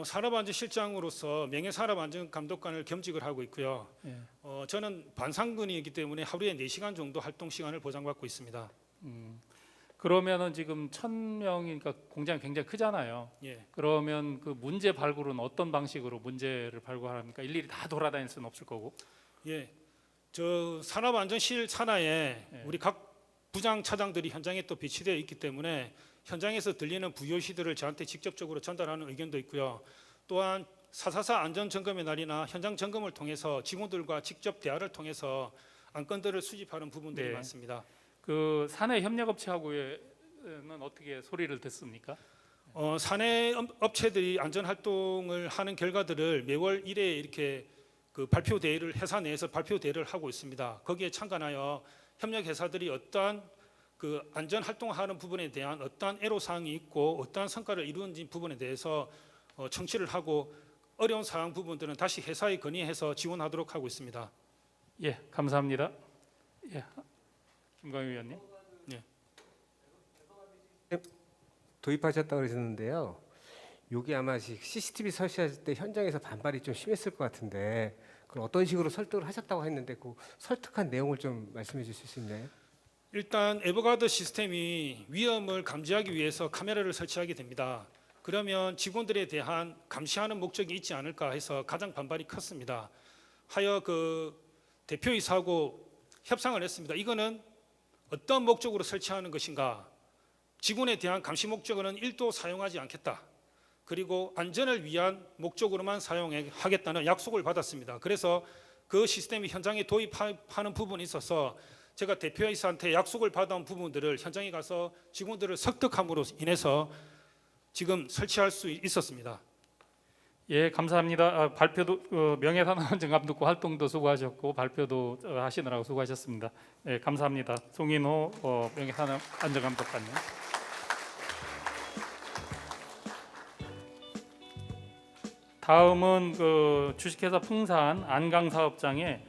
산업안전실장으로서 명예산업안전감독관을 겸직을 하고 있고요. 예. 저는 반상근이기 때문에 하루에 4시간 정도 활동 시간을 보장받고 있습니다. 그러면은 지금 1,000명이니까 공장이 굉장히 크잖아요. 예, 그러면 그 문제 발굴은 어떤 방식으로 문제를 발굴합니까? 일일이 다 돌아다닐 수는 없을 거고. 예. 저 산업안전실 산하에 예. 우리 각 부장 차장들이 현장에 또 배치되어 있기 때문에 현장에서 들리는 부요시들을 저한테 직접적으로 전달하는 의견도 있고요. 또한 4.44 안전점검의 날이나 현장 점검을 통해서 직원들과 직접 대화를 통해서 안건들을 수집하는 부분들이 네. 많습니다. 그 사내 협력업체하고는 어떻게 소리를 듣습니까? 사내 업체들이 안전 활동을 하는 결과들을 매월 1회 이렇게 그 발표 대회를 회사 내에서 발표 대회를 하고 있습니다. 거기에 참관하여 협력 회사들이 어떠한 그 안전 활동하는 부분에 대한 어떠한 애로 사항이 있고 어떠한 성과를 이루는지 부분에 대해서 청취를 하고 어려운 사항 부분들은 다시 회사에 건의해서 지원하도록 하고 있습니다. 예, 감사합니다. 예, 김광희 의원님. 도입하셨다고 그러셨는데요. 여기 아마 CCTV 설치하실 때 현장에서 반발이 좀 심했을 것 같은데 그럼 어떤 식으로 설득을 하셨다고 했는데 그 설득한 내용을 좀 말씀해 주실 수 있나요? 일단 에버가드 시스템이 위험을 감지하기 위해서 카메라를 설치하게 됩니다. 그러면 직원들에 대한 감시하는 목적이 있지 않을까 해서 가장 반발이 컸습니다. 하여 그 대표이사하고 협상을 했습니다. 이거는 어떤 목적으로 설치하는 것인가? 직원에 대한 감시 목적으로는 1도 사용하지 않겠다. 그리고 안전을 위한 목적으로만 사용하겠다는 약속을 받았습니다. 그래서 그 시스템이 현장에 도입하는 부분이 있어서 제가 대표이사한테 약속을 받아온 부분들을 현장에 가서 직원들을 설득함으로 인해서 지금 설치할 수 있었습니다. 예, 감사합니다. 발표도 명예산업안전감독관 활동도 수고하셨고 발표도 하시느라고 수고하셨습니다. 예, 감사합니다. 송인호 명예산업안전감독관님. 다음은 그 주식회사 풍산 안강사업장의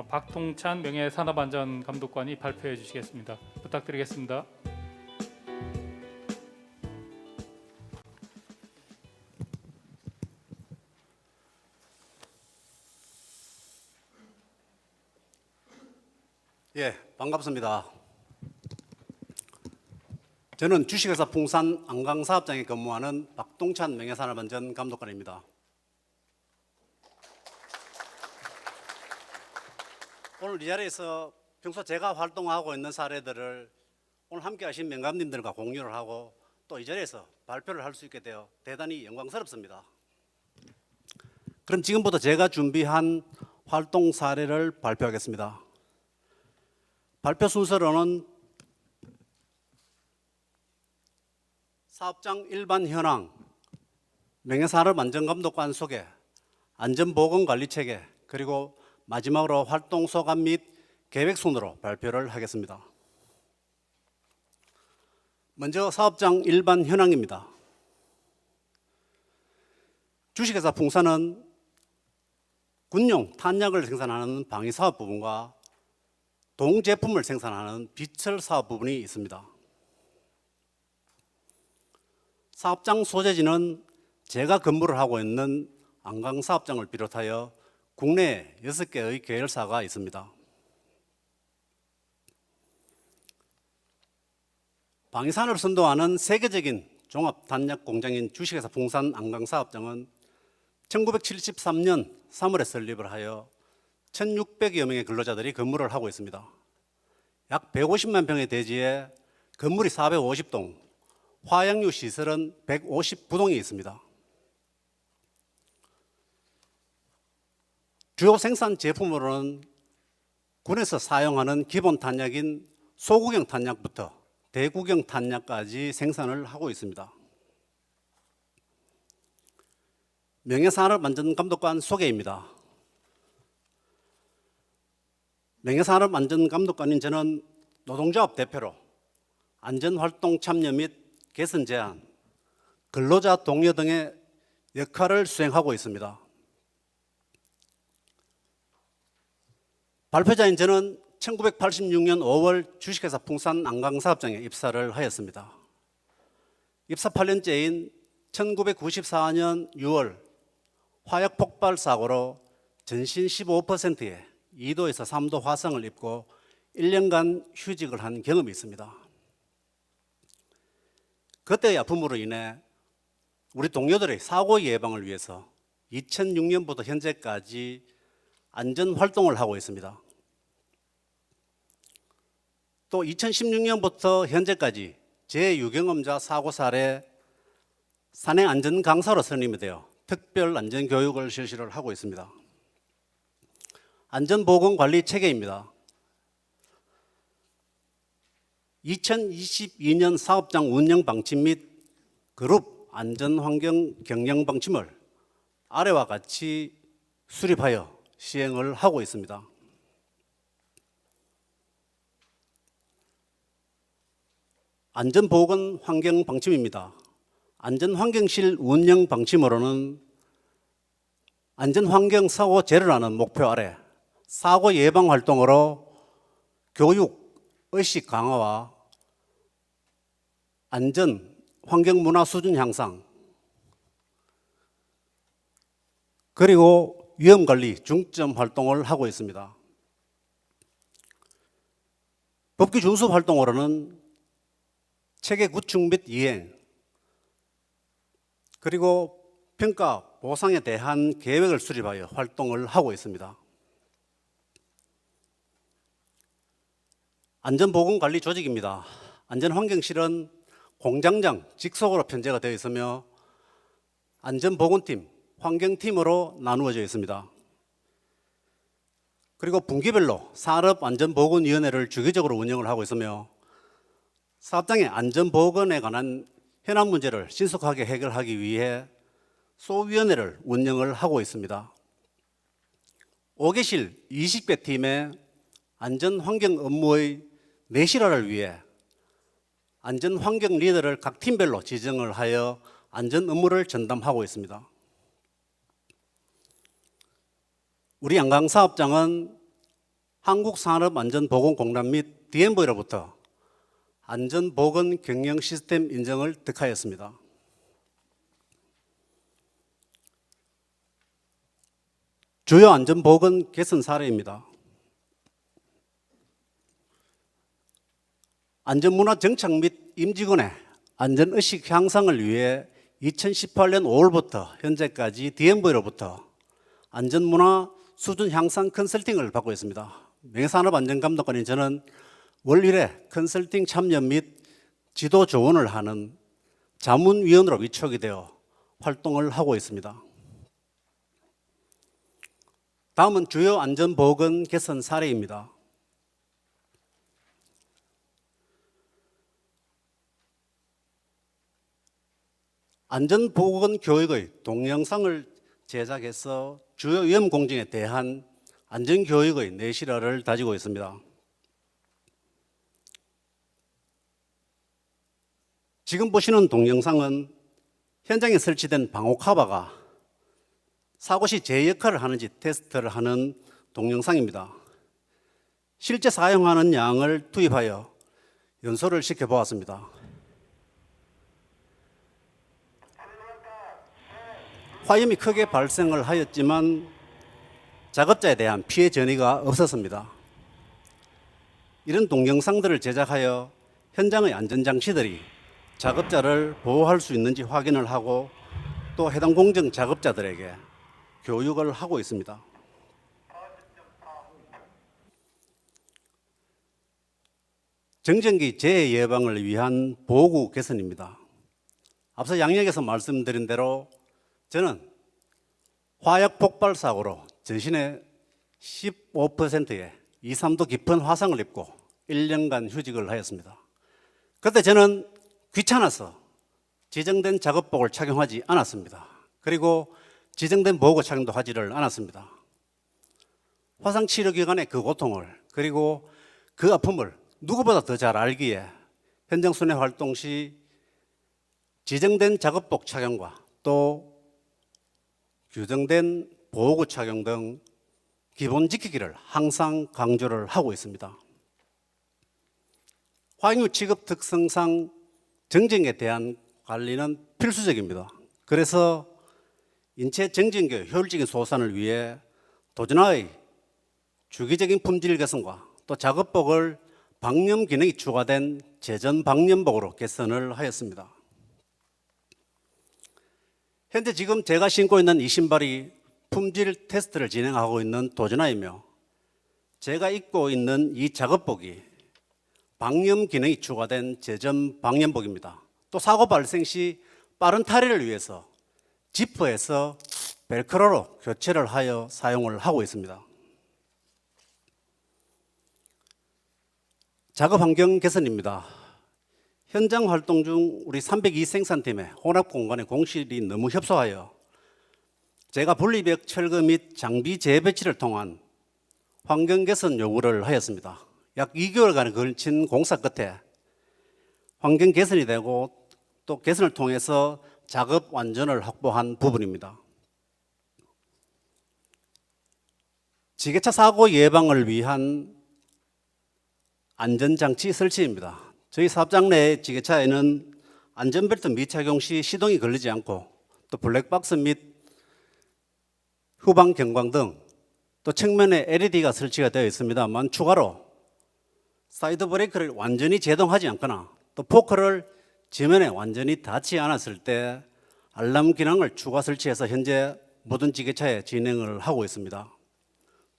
박동찬 명예산업안전감독관이 발표해 주시겠습니다. 부탁드리겠습니다. 예, 반갑습니다. 저는 주식회사 풍산 안강사업장에 근무하는 박동찬 명예산업안전감독관입니다. 오늘 이 자리에서 평소 제가 활동하고 있는 사례들을 오늘 함께 하신 명감님들과 공유를 하고 또 이 자리에서 발표를 할 수 있게 되어 대단히 영광스럽습니다. 그럼 지금부터 제가 준비한 활동 사례를 발표하겠습니다. 발표 순서로는 사업장 일반 현황, 명예산업안전감독관 소개, 안전보건관리체계, 그리고 마지막으로 활동 소감 및 계획 순으로 발표를 하겠습니다. 먼저 사업장 일반 현황입니다. 주식회사 풍산은 군용 탄약을 생산하는 방위사업 부분과 동제품을 생산하는 비철 사업 부분이 있습니다. 사업장 소재지는 제가 근무를 하고 있는 안강사업장을 비롯하여 국내에 6개의 계열사가 있습니다. 방위산업을 선도하는 세계적인 종합단약 공장인 주식회사 풍산 안강사업장은 1973년 3월에 설립을 하여 1,600여 명의 근로자들이 근무를 하고 있습니다. 약 150만 평의 대지에 건물이 450동, 화양유 시설은 159동이 있습니다. 주요 생산 제품으로는 군에서 사용하는 기본 탄약인 소구경 탄약부터 대구경 탄약까지 생산을 하고 있습니다. 명예산업안전감독관 소개입니다. 명예산업안전감독관인 저는 노동조합 대표로 안전활동 참여 및 개선 제안, 근로자 동료 등의 역할을 수행하고 있습니다. 발표자인 저는 1986년 5월 주식회사 풍산 안강사업장에 입사를 하였습니다. 입사 8년째인 1994년 6월 화약 폭발 사고로 전신 15%의 2도에서 3도 화상을 입고 1년간 휴직을 한 경험이 있습니다. 그때의 아픔으로 인해 우리 동료들의 사고 예방을 위해서 2006년부터 현재까지 안전활동을 하고 있습니다. 또 2016년부터 현재까지 재유경험자 사고 사례 산행안전강사로 선임이 되어 특별안전교육을 실시를 하고 있습니다. 안전보건관리 체계입니다. 2022년 사업장 운영 방침 및 그룹 안전환경 경영 방침을 아래와 같이 수립하여 시행을 하고 있습니다. 안전보건 환경 방침입니다. 안전환경실 운영 방침으로는 안전환경 사고 제로라는 목표 아래 사고 예방 활동으로 교육, 의식 강화와 안전 환경 문화 수준 향상, 그리고 위험 관리 중점 활동을 하고 있습니다. 법규 준수 활동으로는 체계 구축 및 이행, 그리고 평가 보상에 대한 계획을 수립하여 활동을 하고 있습니다. 안전보건관리 조직입니다. 안전환경실은 공장장 직속으로 편제가 되어 있으며 안전보건팀, 환경팀으로 나누어져 있습니다. 그리고 분기별로 산업안전보건위원회를 주기적으로 운영을 하고 있으며 사업장의 안전보건에 관한 현안 문제를 신속하게 해결하기 위해 소위원회를 운영을 하고 있습니다. 5개실 20개 팀의 안전환경 업무의 내실화를 위해 안전환경 리더를 각 팀별로 지정을 하여 안전 업무를 전담하고 있습니다. 우리 안강사업장은 한국산업안전보건공단 및 DMV로부터 안전보건 경영 시스템 인정을 득하였습니다. 주요 안전보건 개선 사례입니다. 안전문화 정착 및 임직원의 안전의식 향상을 위해 2018년 5월부터 현재까지 DMV로부터 안전문화 수준 향상 컨설팅을 받고 있습니다. 명예산업안전감독관인 저는 월 1회 컨설팅 참여 및 지도 조언을 하는 자문위원으로 위촉이 되어 활동을 하고 있습니다. 다음은 주요 안전보건 개선 사례입니다. 안전보건 교육의 동영상을 제작해서 주요 위험 공정에 대한 안전교육의 내실화를 다지고 있습니다. 지금 보시는 동영상은 현장에 설치된 방호 카바가 사고 시 제 역할을 하는지 테스트를 하는 동영상입니다. 실제 사용하는 양을 투입하여 연소를 시켜보았습니다. 화염이 크게 발생을 하였지만 작업자에 대한 피해 전이가 없었습니다. 이런 동영상들을 제작하여 현장의 안전장치들이 작업자를 보호할 수 있는지 확인을 하고 또 해당 공정 작업자들에게 교육을 하고 있습니다. 정전기 재해 예방을 위한 보호구 개선입니다. 앞서 양력에서 말씀드린 대로 저는 화약 폭발 사고로 전신에 15%의 2, 3도 깊은 화상을 입고 1년간 휴직을 하였습니다. 그때 저는 귀찮아서 지정된 작업복을 착용하지 않았습니다. 그리고 지정된 보호구 착용도 하지를 않았습니다. 화상 치료 기간의 그 고통을 그리고 그 아픔을 누구보다 더 잘 알기에 현장 순회 활동 시 지정된 작업복 착용과 또 규정된 보호구 착용 등 기본 지키기를 항상 강조를 하고 있습니다. 화학류 취급 특성상 정전에 대한 관리는 필수적입니다. 그래서 인체 정전기의 효율적인 소산을 위해 도전화의 주기적인 품질 개선과 또 작업복을 방염 기능이 추가된 제전 방염복으로 개선을 하였습니다. 현재 지금 제가 신고 있는 이 신발이 품질 테스트를 진행하고 있는 도전화이며 제가 입고 있는 이 작업복이 방염 기능이 추가된 제전 방염복입니다. 또 사고 발생 시 빠른 탈의를 위해서 지퍼에서 벨크로로 교체를 하여 사용을 하고 있습니다. 작업 환경 개선입니다. 현장 활동 중 우리 302 생산팀의 혼합 공간의 공실이 너무 협소하여 제가 분리벽 철거 및 장비 재배치를 통한 환경 개선 요구를 하였습니다. 약 2개월간 걸친 공사 끝에 환경 개선이 되고 또 개선을 통해서 작업 완전을 확보한 부분입니다. 지게차 사고 예방을 위한 안전장치 설치입니다. 저희 사업장 내 지게차에는 안전벨트 미착용 시 시동이 걸리지 않고 또 블랙박스 및 후방 경광 등 또 측면에 LED가 설치가 되어 있습니다만 추가로 사이드 브레이크를 완전히 제동하지 않거나 또 포크를 지면에 완전히 닿지 않았을 때 알람 기능을 추가 설치해서 현재 모든 지게차에 진행을 하고 있습니다.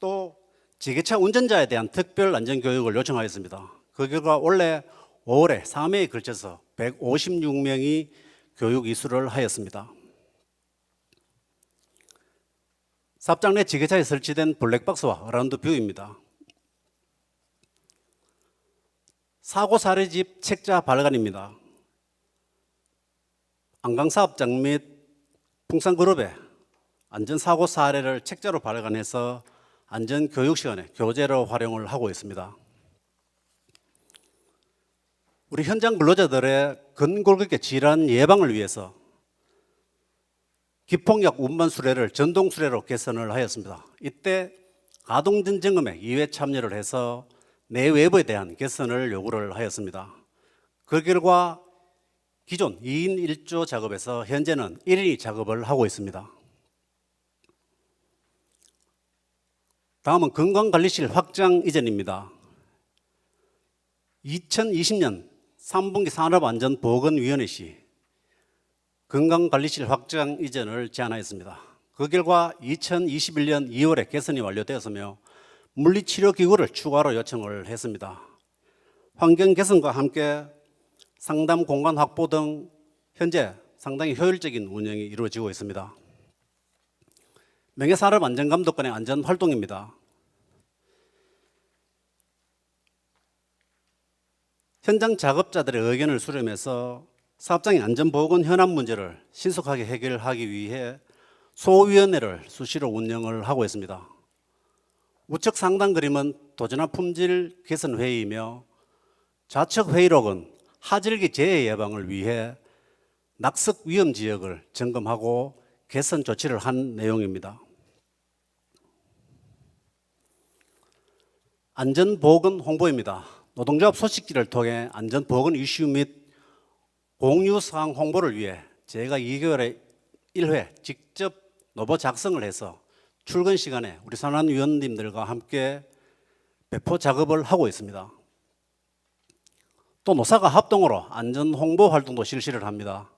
또 지게차 운전자에 대한 특별 안전교육을 요청하였습니다. 그 결과 올해 5월에 3회에 걸쳐서 156명이 교육 이수를 하였습니다. 사업장 내 지게차에 설치된 블랙박스와 어라운드 뷰입니다. 사고 사례집 책자 발간입니다. 안강사업장 및 풍산그룹의 안전사고 사례를 책자로 발간해서 안전교육 시간에 교재로 활용을 하고 있습니다. 우리 현장 근로자들의 근골격계 질환 예방을 위해서 기폭약 운반 수레를 전동 수레로 개선을 하였습니다. 이때 가동전 점검에 2회 참여를 해서 내외부에 대한 개선을 요구를 하였습니다. 그 결과 기존 2인 1조 작업에서 현재는 1인이 작업을 하고 있습니다. 다음은 건강관리실 확장 이전입니다. 2020년 3분기 산업안전보건위원회 시 건강관리실 확장 이전을 제안하였습니다. 그 결과 2021년 2월에 개선이 완료되었으며 물리치료기구를 추가로 요청을 했습니다. 환경 개선과 함께 상담 공간 확보 등 현재 상당히 효율적인 운영이 이루어지고 있습니다. 명예산업안전감독관의 안전활동입니다. 현장 작업자들의 의견을 수렴해서 사업장의 안전보건 현안 문제를 신속하게 해결하기 위해 소위원회를 수시로 운영을 하고 있습니다. 우측 상단 그림은 도전화 품질 개선 회의이며 좌측 회의록은 하절기 재해 예방을 위해 낙석 위험 지역을 점검하고 개선 조치를 한 내용입니다. 안전보건 홍보입니다. 노동조합 소식지를 통해 안전보건 이슈 및 공유사항 홍보를 위해 제가 2개월에 1회 직접 노보 작성을 해서 출근 시간에 우리 산안위원님들과 함께 배포 작업을 하고 있습니다. 또 노사가 합동으로 안전 홍보 활동도 실시를 합니다.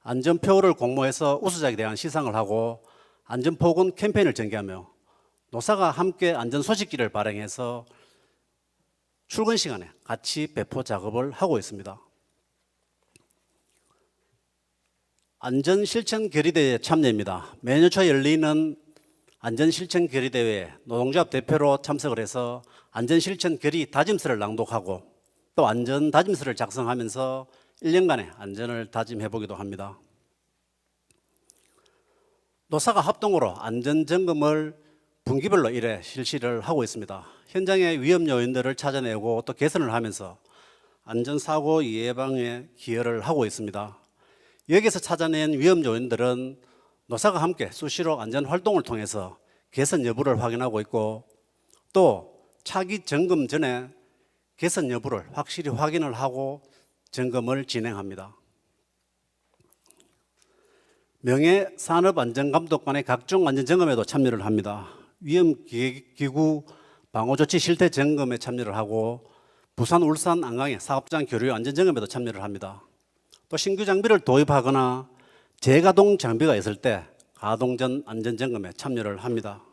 안전표를 공모해서 우수작에 대한 시상을 하고 안전포근 캠페인을 전개하며 노사가 함께 안전소식지를 발행해서 출근 시간에 같이 배포 작업을 하고 있습니다. 안전실천결의대회 참여입니다. 매년 초 열리는 안전실천결의대회에 노동조합 대표로 참석을 해서 안전실천결의 다짐서를 낭독하고 또 안전다짐서를 작성하면서 1년간의 안전을 다짐해보기도 합니다. 노사가 합동으로 안전점검을 분기별로 1회 실시를 하고 있습니다. 현장의 위험 요인들을 찾아내고 또 개선을 하면서 안전사고 예방에 기여를 하고 있습니다. 여기서 찾아낸 위험 요인들은 노사가 함께 수시로 안전활동을 통해서 개선 여부를 확인하고 있고 또 차기 점검 전에 개선 여부를 확실히 확인을 하고 점검을 진행합니다. 명예산업안전감독관의 각종 안전점검에도 참여를 합니다. 위험기구 방호조치 실태 점검에 참여를 하고 부산, 울산, 안강의 사업장 교류 안전점검에도 참여를 합니다. 또 신규 장비를 도입하거나 재가동 장비가 있을 때 가동 전 안전점검에 참여를 합니다.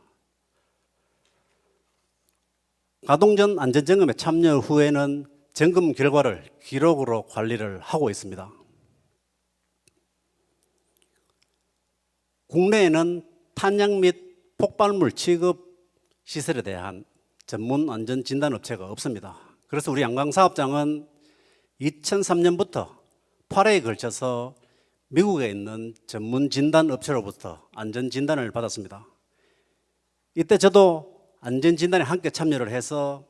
가동 전 안전점검에 참여 후에는 점검 결과를 기록으로 관리를 하고 있습니다. 국내에는 탄약 및 폭발물 취급 시설에 대한 전문 안전 진단 업체가 없습니다. 그래서 우리 양강사업장은 2003년부터 8회에 걸쳐서 미국에 있는 전문 진단 업체로부터 안전 진단을 받았습니다. 이때 저도 안전 진단에 함께 참여를 해서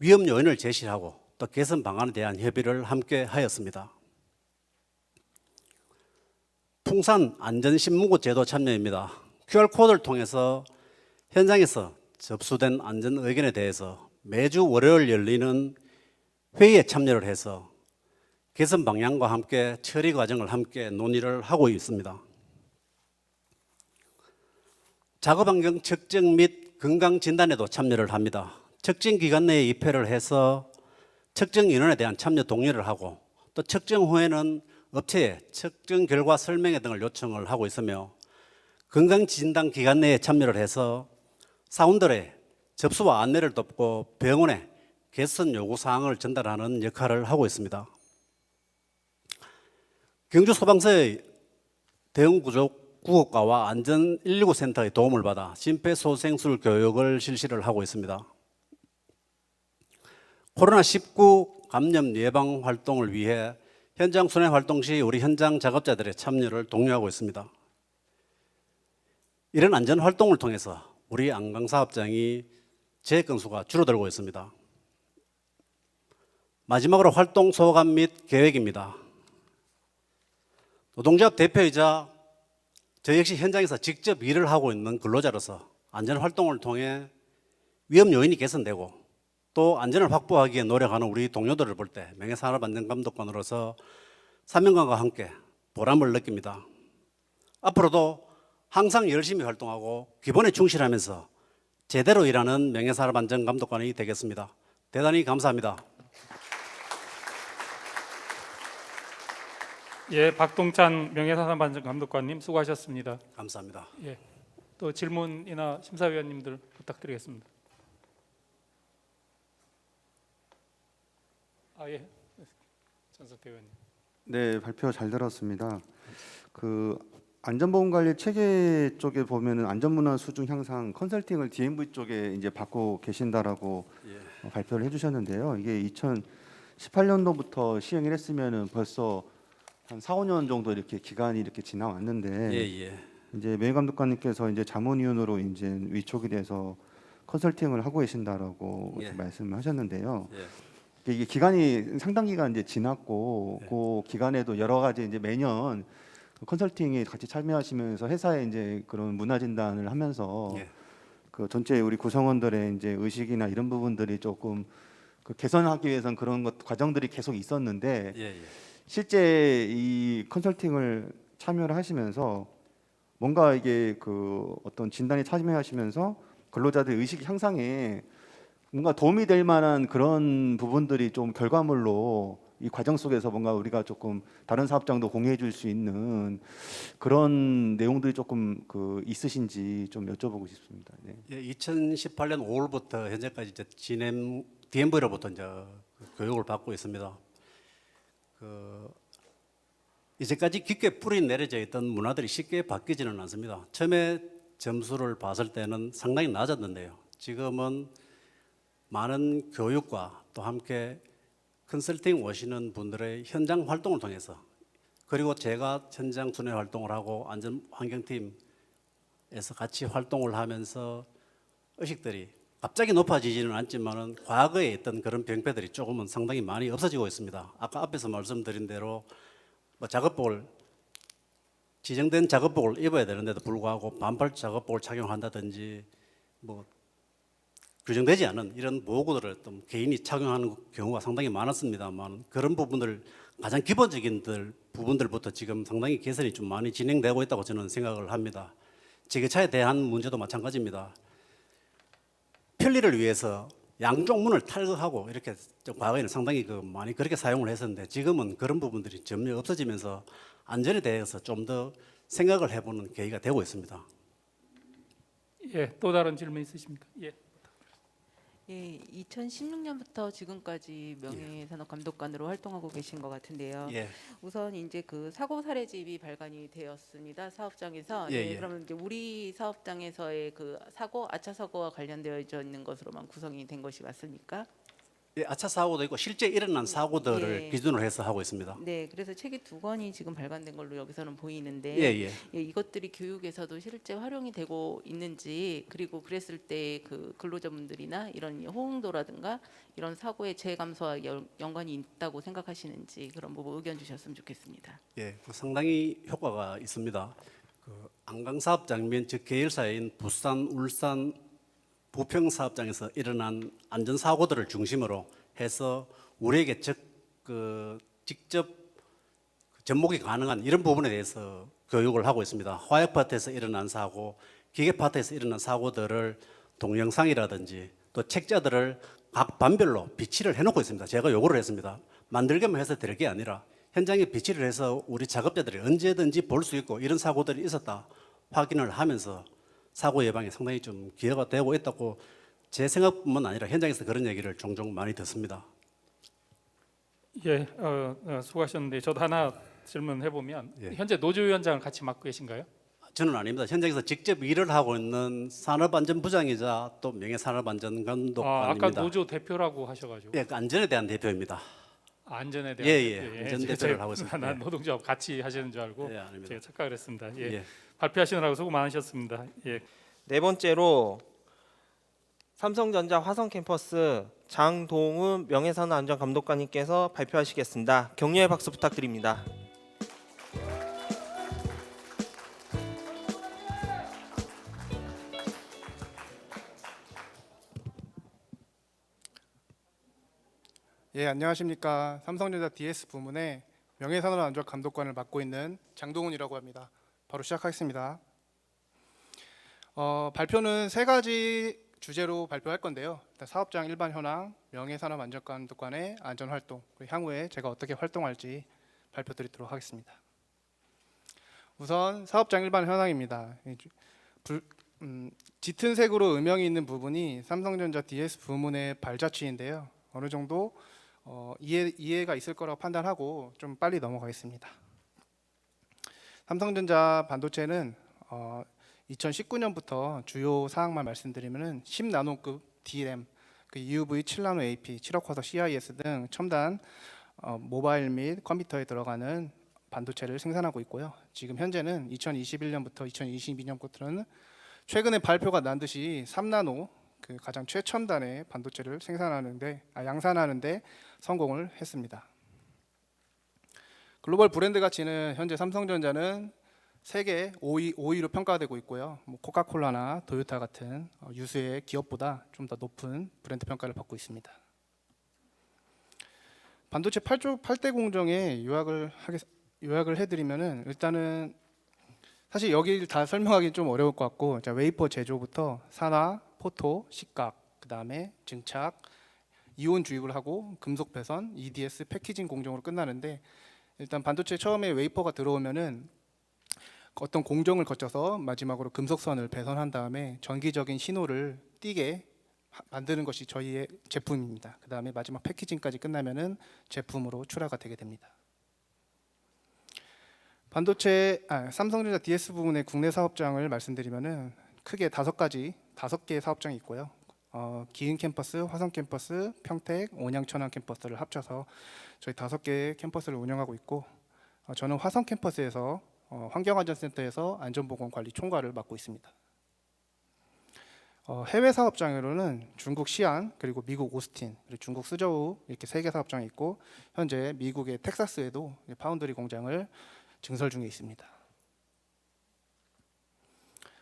위험 요인을 제시하고 또 개선 방안에 대한 협의를 함께 하였습니다. 풍산 안전신문고 제도 참여입니다. QR코드를 통해서 현장에서 접수된 안전 의견에 대해서 매주 월요일 열리는 회의에 참여를 해서 개선 방향과 함께 처리 과정을 함께 논의를 하고 있습니다. 작업 환경 측정 및 건강 진단에도 참여를 합니다. 측정 기간 내에 입회를 해서 측정 인원에 대한 참여 동의를 하고 또 측정 후에는 업체에 측정 결과 설명회 등을 요청을 하고 있으며 건강 진단 기간 내에 참여를 해서 사원들의 접수와 안내를 돕고 병원에 개선 요구 사항을 전달하는 역할을 하고 있습니다. 경주소방서의 대응구조구호과와 안전119센터의 도움을 받아 심폐소생술 교육을 실시를 하고 있습니다. 코로나19 감염 예방 활동을 위해 현장 순회 활동 시 우리 현장 작업자들의 참여를 독려하고 있습니다. 이런 안전 활동을 통해서 우리 안강사업장이 재해 건수가 줄어들고 있습니다. 마지막으로 활동 소감 및 계획입니다. 노동조합 대표이자 저 역시 현장에서 직접 일을 하고 있는 근로자로서 안전 활동을 통해 위험 요인이 개선되고 또 안전을 확보하기 위해 노력하는 우리 동료들을 볼 때 명예산업안전감독관으로서 사명감과 함께 보람을 느낍니다. 앞으로도 항상 열심히 활동하고 기본에 충실하면서 제대로 일하는 명예산업안전감독관이 되겠습니다. 대단히 감사합니다. 예, 박동찬 명예산업안전감독관님 수고하셨습니다. 감사합니다. 예, 또 질문이나 심사위원님들 부탁드리겠습니다. 예, 전석태 의원님. 네, 발표 잘 들었습니다. 그 안전보험관리 체계 쪽에 보면은 안전문화 수준 향상 컨설팅을 DMV 쪽에 이제 받고 계신다라고 발표를 해주셨는데요. 이게 2018년도부터 시행을 했으면은 벌써 한 4, 5년 정도 이렇게 기간이 이렇게 지나왔는데 이제 명예감독관님께서 이제 자문위원으로 이제 위촉이 돼서 컨설팅을 하고 계신다라고 말씀을 하셨는데요. 이게 기간이 상당 기간 이제 지났고 그 기간에도 여러 가지 이제 매년 컨설팅에 같이 참여하시면서 회사에 이제 그런 문화 진단을 하면서 그 전체 우리 구성원들의 이제 의식이나 이런 부분들이 조금 그 개선하기 위해서는 그런 것 과정들이 계속 있었는데 실제 이 컨설팅을 참여를 하시면서 뭔가 이게 그 어떤 진단에 참여하시면서 근로자들 의식 향상에 뭔가 도움이 될 만한 그런 부분들이 좀 결과물로 이 과정 속에서 뭔가 우리가 조금 다른 사업장도 공유해 줄 수 있는 그런 내용들이 조금 그 있으신지 좀 여쭤보고 싶습니다. 네. 예, 2018년 5월부터 현재까지 이제 진행 DMV로부터 이제 그 교육을 받고 있습니다. 이제까지 깊게 뿌리 내려져 있던 문화들이 쉽게 바뀌지는 않습니다. 처음에 점수를 봤을 때는 상당히 낮았는데요. 지금은 많은 교육과 또 함께 컨설팅 오시는 분들의 현장 활동을 통해서, 그리고 제가 현장 순회 활동을 하고 안전환경팀에서 같이 활동을 하면서 의식들이 갑자기 높아지지는 않지만은 과거에 있던 그런 병폐들이 조금은 상당히 많이 없어지고 있습니다. 아까 앞에서 말씀드린 대로 뭐 작업복을, 지정된 작업복을 입어야 되는데도 불구하고 반팔 작업복을 착용한다든지 뭐 규정되지 않은 이런 보호구들을 좀 개인이 착용하는 경우가 상당히 많았습니다만, 그런 부분들, 가장 기본적인 부분들부터 지금 상당히 개선이 좀 많이 진행되고 있다고 저는 생각을 합니다. 지게차에 대한 문제도 마찬가지입니다. 편리를 위해서 양쪽 문을 탈거하고 이렇게 좀 과거에는 상당히 많이 그렇게 사용을 했었는데, 지금은 그런 부분들이 점점 없어지면서 안전에 대해서 좀 더 생각을 해보는 계기가 되고 있습니다. 예, 또 다른 질문 있으십니까? 예. 예, 2016년부터 지금까지 명예산업감독관으로 활동하고 계신 것 같은데요. 예. 우선 이제 그 사고 사례집이 발간이 되었습니다. 사업장에서. 예, 네, 예. 그러면 이제 우리 사업장에서의 그 사고, 아차 사고와 관련되어 있는 것으로만 구성이 된 것이 맞습니까? 예, 아차 사고도 있고 실제 일어난 사고들을 예. 기준으로 해서 하고 있습니다. 네, 그래서 책이 2권이 지금 발간된 걸로 여기서는 보이는데, 예, 예. 예, 이것들이 교육에서도 실제 활용이 되고 있는지, 그리고 그랬을 때 그 근로자분들이나 이런 호응도라든가 이런 사고의 재감소와 연관이 있다고 생각하시는지 그런 부분 의견 주셨으면 좋겠습니다. 예, 상당히 효과가 있습니다. 안강 사업장 및 즉 계열사인 부산, 울산, 부평 사업장에서 일어난 안전 사고들을 중심으로 해서 우리에게 직접 접목이 가능한 이런 부분에 대해서 교육을 하고 있습니다. 화약 파트에서 일어난 사고, 기계 파트에서 일어난 사고들을 동영상이라든지 또 책자들을 각 반별로 비치를 해놓고 있습니다. 제가 요구를 했습니다. 만들기만 해서 될 게 아니라 현장에 비치를 해서 우리 작업자들이 언제든지 볼 수 있고 이런 사고들이 있었다 확인을 하면서 사고 예방에 상당히 좀 기여가 되고 있다고 제 생각뿐만 아니라 현장에서 그런 얘기를 종종 많이 듣습니다. 예, 수고하셨는데 저도 하나 질문해 보면 예. 현재 노조위원장을 같이 맡고 계신가요? 저는 아닙니다. 현장에서 직접 일을 하고 있는 산업안전부장이자 또 명예산업안전감독관입니다. 아까 노조 대표라고 하셔가지고 예, 그 안전에 대한 대표입니다. 안전에 대한 예, 대표. 안전 대표를 하고 있습니다. 난 예. 노동조합 같이 하시는 줄 알고 예, 아닙니다. 제가 착각을 했습니다. 예. 예. 발표하시느라고 수고 많으셨습니다. 예. 네 번째로 삼성전자 화성 캠퍼스 장동훈 명예산업안전감독관님께서 발표하시겠습니다. 격려의 박수 부탁드립니다. 예, 안녕하십니까. 삼성전자 DS 부문의 명예산업안전감독관을 맡고 있는 장동훈이라고 합니다. 바로 시작하겠습니다. 발표는 3가지 주제로 발표할 건데요. 일단 사업장 일반 현황, 명예산업안전감독관의 안전활동, 그리고 향후에 제가 어떻게 활동할지 발표드리도록 하겠습니다. 우선 사업장 일반 현황입니다. 짙은 색으로 음영이 있는 부분이 삼성전자 DS 부문의 발자취인데요. 어느 정도 이해가 있을 거라고 판단하고 좀 빨리 넘어가겠습니다. 삼성전자 반도체는 2019년부터 주요 사항만 말씀드리면은 10나노급 DRAM, EUV 7나노 AP, 7억 화소 CIS 등 첨단 모바일 및 컴퓨터에 들어가는 반도체를 생산하고 있고요. 지금 현재는 2021년부터 2022년부터는 최근에 발표가 난 듯이 3나노 가장 최첨단의 반도체를 양산하는데 성공을 했습니다. 글로벌 브랜드 가치는 현재 삼성전자는 세계 5위로 평가되고 있고요. 코카콜라나 도요타 같은 유수의 기업보다 좀 더 높은 브랜드 평가를 받고 있습니다. 반도체 8대 공정에 요약을 해드리면은 일단은 사실 여기를 다 설명하기 좀 어려울 것 같고, 자, 웨이퍼 제조부터 산화, 포토, 식각, 그 다음에 증착, 이온 주입을 하고 금속 배선, EDS 패키징 공정으로 끝나는데, 일단 반도체 처음에 웨이퍼가 들어오면은 어떤 공정을 거쳐서 마지막으로 금속선을 배선한 다음에 전기적인 신호를 띄게 만드는 것이 저희의 제품입니다. 그 다음에 마지막 패키징까지 끝나면은 제품으로 출하가 되게 됩니다. 삼성전자 DS 부분의 국내 사업장을 말씀드리면은 크게 5개의 사업장이 있고요. 기흥 캠퍼스, 화성 캠퍼스, 평택, 온양, 천안 캠퍼스를 합쳐서 저희 5개의 캠퍼스를 운영하고 있고, 저는 화성 캠퍼스에서 환경안전센터에서 안전보건관리 총괄을 맡고 있습니다. 해외 사업장으로는 중국 시안, 그리고 미국 오스틴, 그리고 중국 수저우 이렇게 3개 사업장이 있고, 현재 미국의 텍사스에도 파운드리 공장을 증설 중에 있습니다.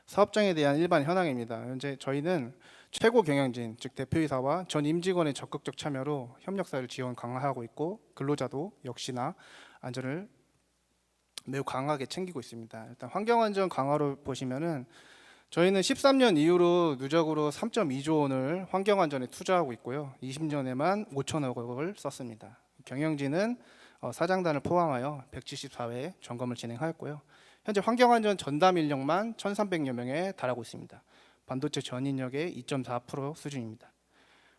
사업장에 대한 일반 현황입니다. 현재 저희는 최고 경영진, 즉 대표이사와 전 임직원의 적극적 참여로 협력사를 지원 강화하고 있고, 근로자도 역시나 안전을 매우 강하게 챙기고 있습니다. 일단 환경안전 강화로 보시면은 저희는 13년 이후로 누적으로 3.2조 원을 환경안전에 투자하고 있고요. 20년에만 5천억 원을 썼습니다. 경영진은 사장단을 포함하여 174회 점검을 진행하였고요. 현재 환경안전 전담 인력만 1,300여 명에 달하고 있습니다. 반도체 전 인력의 2.4% 수준입니다.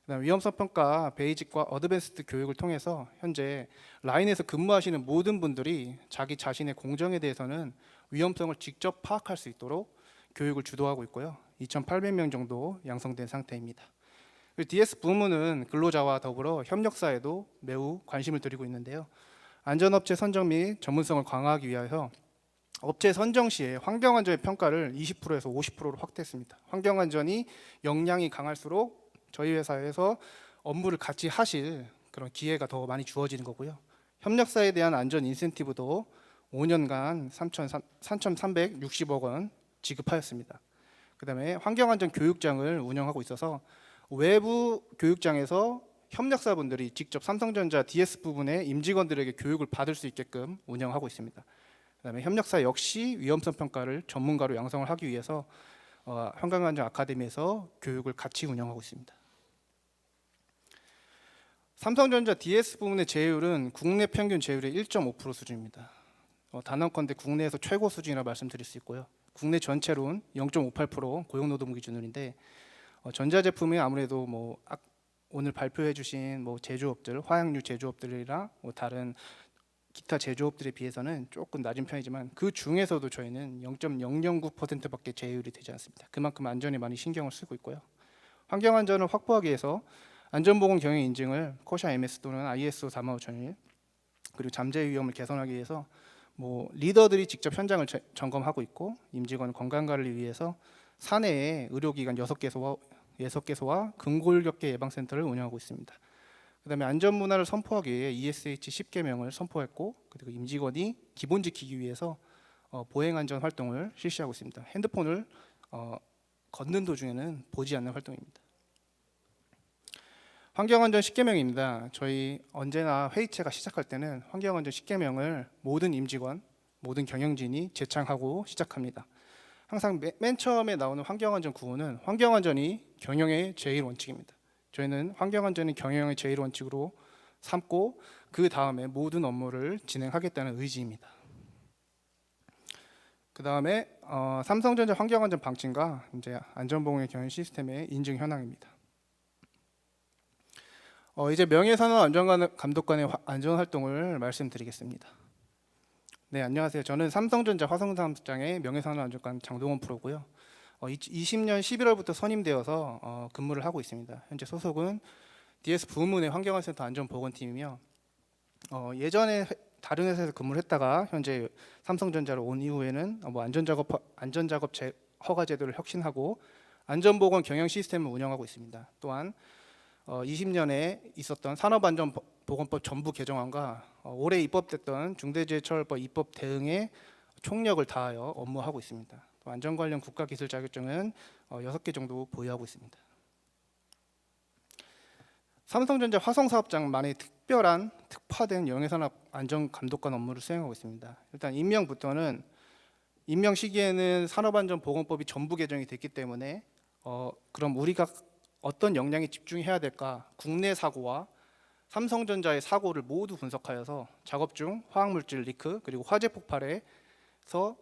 그다음 위험성 평가 베이직과 어드밴스드 교육을 통해서 현재 라인에서 근무하시는 모든 분들이 자기 자신의 공정에 대해서는 위험성을 직접 파악할 수 있도록 교육을 주도하고 있고요. 2,800명 정도 양성된 상태입니다. DS 부문은 근로자와 더불어 협력사에도 매우 관심을 들이고 있는데요. 안전업체 선정 및 전문성을 강화하기 위하여 업체 선정 시에 환경안전의 평가를 20%에서 50%로 확대했습니다. 환경안전이 역량이 강할수록 저희 회사에서 업무를 같이 하실 그런 기회가 더 많이 주어지는 거고요. 협력사에 대한 안전 인센티브도 5년간 3,360억 원 지급하였습니다. 그다음에 환경안전 교육장을 운영하고 있어서 외부 교육장에서 협력사분들이 직접 삼성전자 DS 부분의 임직원들에게 교육을 받을 수 있게끔 운영하고 있습니다. 그다음에 협력사 역시 위험성 평가를 전문가로 양성을 하기 위해서 환경안전 아카데미에서 교육을 같이 운영하고 있습니다. 삼성전자 DS 부문의 제휴율은 국내 평균 제휴율의 1.5% 수준입니다. 단언컨대 국내에서 최고 수준이라 말씀드릴 수 있고요. 국내 전체로는 0.58% 고용노동부 기준율인데, 전자제품이 아무래도 오늘 발표해 주신 제조업들, 화학류 제조업들이나 다른 기타 제조업들에 비해서는 조금 낮은 편이지만 그 중에서도 저희는 0.009%밖에 제휴율이 되지 않습니다. 그만큼 안전에 많이 신경을 쓰고 있고요. 환경 안전을 확보하기 위해서 안전보건 경영 인증을 코샤 MS 또는 ISO 45001, 그리고 잠재 위험을 개선하기 위해서 리더들이 직접 현장을 점검하고 있고, 임직원 건강관리를 위해서 사내에 의료기관 6개소와 근골격계 예방센터를 운영하고 있습니다. 그다음에 안전문화를 선포하기 위해 ESH 10개명을 선포했고, 그리고 임직원이 기본 지키기 위해서 보행안전 활동을 실시하고 있습니다. 핸드폰을 걷는 도중에는 보지 않는 활동입니다. 환경안전 10개명입니다. 저희 언제나 회의체가 시작할 때는 환경안전 10개명을 모든 임직원, 모든 경영진이 제창하고 시작합니다. 항상 맨 처음에 나오는 환경안전 구호는 환경안전이 경영의 제1원칙입니다. 저희는 환경안전이 경영의 제1원칙으로 삼고 그 다음에 모든 업무를 진행하겠다는 의지입니다. 그 다음에 삼성전자 환경안전 방침과 이제 안전보건 경영 시스템의 인증 현황입니다. 이제 명예산업안전감독관의 안전활동을 말씀드리겠습니다. 네, 안녕하세요. 저는 삼성전자 화성사업장의 명예산업안전관 장동원 프로고요. 20년 11월부터 선임되어서 근무를 하고 있습니다. 현재 소속은 DS 부문의 환경안전센터 안전보건팀이며, 예전에 다른 회사에서 근무를 했다가 현재 삼성전자로 온 이후에는 안전작업 허가 제도를 혁신하고 안전보건 경영 시스템을 운영하고 있습니다. 또한 20년에 있었던 산업안전보건법 전부 개정안과 올해 입법됐던 중대재해처벌법 입법 대응에 총력을 다하여 업무하고 있습니다. 또 안전 관련 국가기술 자격증은 6개 정도 보유하고 있습니다. 삼성전자 화성사업장만의 특화된 영해산업 안전감독관 업무를 수행하고 있습니다. 일단 임명부터는 임명 시기에는 산업안전보건법이 전부 개정이 됐기 때문에 그럼 우리가 어떤 역량에 집중해야 될까? 국내 사고와 삼성전자의 사고를 모두 분석하여서 작업 중 화학물질 리크 그리고 화재 폭발에서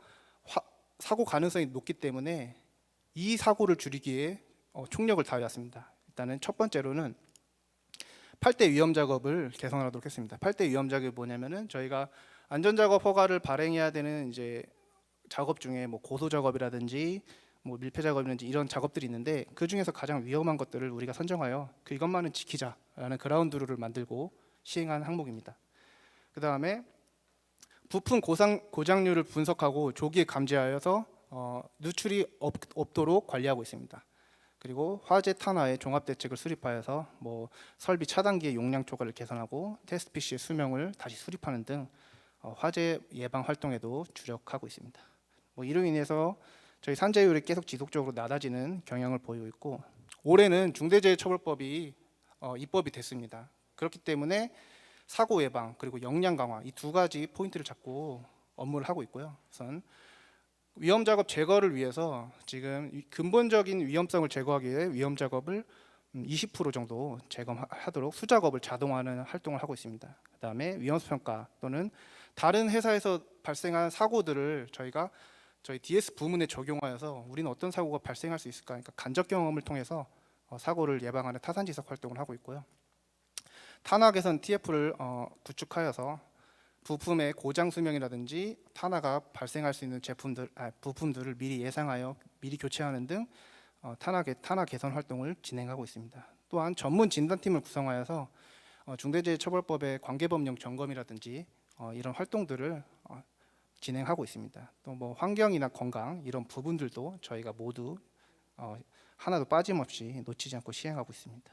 사고 가능성이 높기 때문에 이 사고를 줄이기 위해 총력을 다해왔습니다. 일단은 첫 번째로는 8대 위험 작업을 개선하도록 했습니다. 8대 위험 작업이 뭐냐면은 저희가 안전작업 허가를 발행해야 되는 이제 작업 중에 뭐 고소 작업이라든지 뭐 밀폐 작업이라든지 이런 작업들이 있는데 그 중에서 가장 위험한 것들을 우리가 선정하여 이것만은 지키자라는 그라운드 룰을 만들고 시행한 항목입니다. 그 다음에 부품 고장률을 분석하고 조기에 감지하여서 누출이 없도록 관리하고 있습니다. 그리고 화재 탄화의 종합 대책을 수립하여서 뭐 설비 차단기의 용량 초과를 개선하고 테스트 PC의 수명을 다시 수립하는 등 화재 예방 활동에도 주력하고 있습니다. 뭐 이로 인해서 저희 산재율이 계속 지속적으로 낮아지는 경향을 보이고 있고 올해는 중대재해처벌법이 입법이 됐습니다. 그렇기 때문에 사고 예방 그리고 역량 강화 이 두 가지 포인트를 잡고 업무를 하고 있고요. 우선 위험 작업 제거를 위해서 지금 근본적인 위험성을 제거하기 위해 위험 작업을 20% 정도 제거하도록 수작업을 자동화하는 활동을 하고 있습니다. 그다음에 위험성 평가 또는 다른 회사에서 발생한 사고들을 저희가 저희 DS 부문에 적용하여서 우리는 어떤 사고가 발생할 수 있을까? 그러니까 간접 경험을 통해서 사고를 예방하는 타산지석 활동을 하고 있고요. 탄화 개선 TF를 구축하여서 부품의 고장 수명이라든지 탄화가 발생할 수 있는 부품들을 미리 예상하여 미리 교체하는 등 탄화 개선 활동을 진행하고 있습니다. 또한 전문 진단팀을 구성하여서 중대재해처벌법의 관계법령 점검이라든지 이런 활동들을 진행하고 있습니다. 또 뭐 환경이나 건강 이런 부분들도 저희가 모두 하나도 빠짐없이 놓치지 않고 시행하고 있습니다.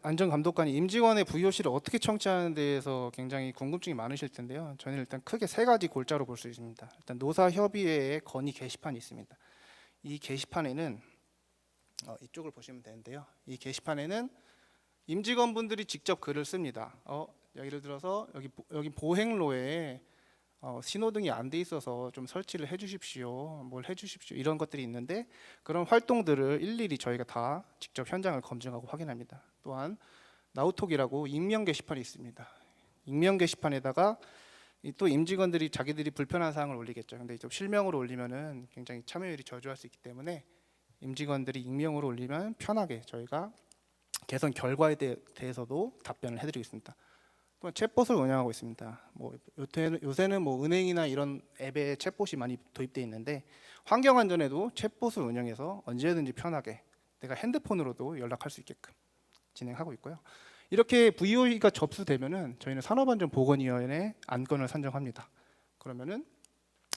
안전감독관이 임직원의 VOC를 어떻게 청취하는 데에서 굉장히 궁금증이 많으실 텐데요. 저는 일단 크게 세 가지 골자로 볼 수 있습니다. 일단 노사협의회의 건의 게시판이 있습니다. 이 게시판에는 이쪽을 보시면 되는데요. 이 게시판에는 임직원분들이 직접 글을 씁니다. 예를 들어서 여기 보행로에 신호등이 안 돼 있어서 좀 설치를 해주십시오. 뭘 해주십시오. 이런 것들이 있는데 그런 활동들을 일일이 저희가 다 직접 현장을 검증하고 확인합니다. 또한 나우톡이라고 익명 게시판이 있습니다. 익명 게시판에다가 또 임직원들이 자기들이 불편한 사항을 올리겠죠. 근데 좀 실명으로 올리면은 굉장히 참여율이 저조할 수 있기 때문에 임직원들이 익명으로 올리면 편하게 저희가 개선 결과에 대해서도 답변을 해드리고 있습니다. 또 챗봇을 운영하고 있습니다. 뭐 요새는 뭐 은행이나 이런 앱에 챗봇이 많이 도입되어 있는데 환경 안전에도 챗봇을 운영해서 언제든지 편하게 내가 핸드폰으로도 연락할 수 있게끔 진행하고 있고요. 이렇게 VOE가 접수되면은 저희는 산업안전보건위원회 안건을 산정합니다. 그러면은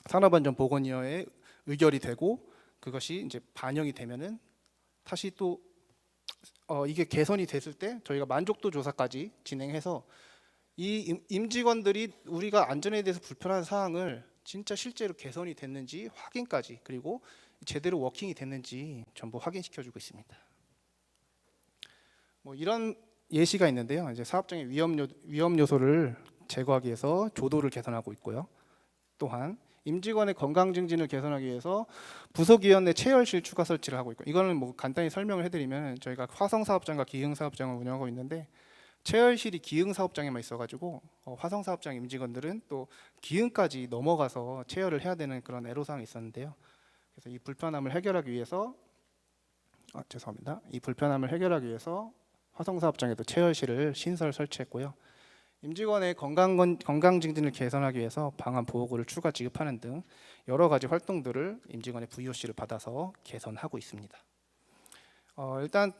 산업안전보건위원회 의결이 되고 그것이 이제 반영이 되면은 다시 또 이게 개선이 됐을 때 저희가 만족도 조사까지 진행해서 이 임직원들이 우리가 안전에 대해서 불편한 사항을 진짜 실제로 개선이 됐는지 확인까지 그리고 제대로 워킹이 됐는지 전부 확인시켜주고 있습니다. 뭐 이런 예시가 있는데요. 이제 사업장의 위험 요소를 제거하기 위해서 조도를 개선하고 있고요. 또한 임직원의 건강 증진을 개선하기 위해서 부속위원회 체열실 추가 설치를 하고 있고 이거는 뭐 간단히 설명을 해드리면 저희가 화성 사업장과 기흥 사업장을 운영하고 있는데 체열실이 기흥 사업장에만 있어가지고 화성 사업장 임직원들은 또 기흥까지 넘어가서 체열을 해야 되는 그런 애로사항이 있었는데요. 그래서 이 불편함을 해결하기 위해서 이 불편함을 해결하기 위해서 화성 사업장에도 체열실을 신설 설치했고요. 임직원의 건강 증진을 개선하기 위해서 방한 보호구를 추가 지급하는 등 여러 가지 활동들을 임직원의 VOC를 받아서 개선하고 있습니다. 일단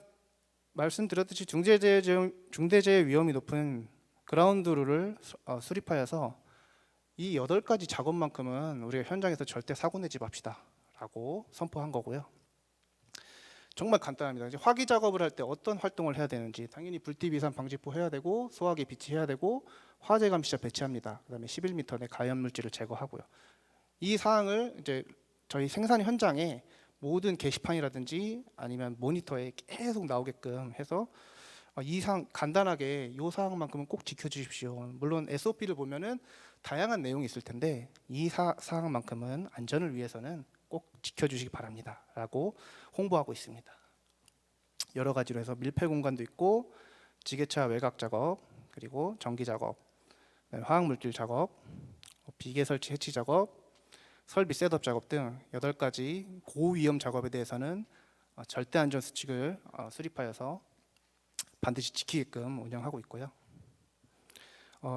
말씀드렸듯이 중대재해 위험이 높은 그라운드 룰을 수립하여서 이 8가지 작업만큼은 우리가 현장에서 절대 사고 내지 맙시다라고 선포한 거고요. 정말 간단합니다. 이제 화기 작업을 할 때 어떤 활동을 해야 되는지 당연히 불띠 비산 방지포 해야 되고 소화기 비치해야 되고 화재 감시자 배치합니다. 그다음에 11m 내 가연 물질을 제거하고요. 이 사항을 이제 저희 생산 현장에 모든 게시판이라든지 아니면 모니터에 계속 나오게끔 해서 이 사항 간단하게 이 사항만큼은 꼭 지켜주십시오. 물론 SOP를 보면은 다양한 내용이 있을 텐데 이 사항만큼은 안전을 위해서는 꼭 지켜주시기 바랍니다.라고 홍보하고 있습니다. 여러 가지로 해서 밀폐 공간도 있고 지게차 외곽 작업, 그리고 전기 작업, 화학 물질 작업, 비계 설치 해치 작업, 설비 셋업 작업 등 8가지 고위험 작업에 대해서는 절대 안전 수칙을 수립하여서 반드시 지키게끔 운영하고 있고요.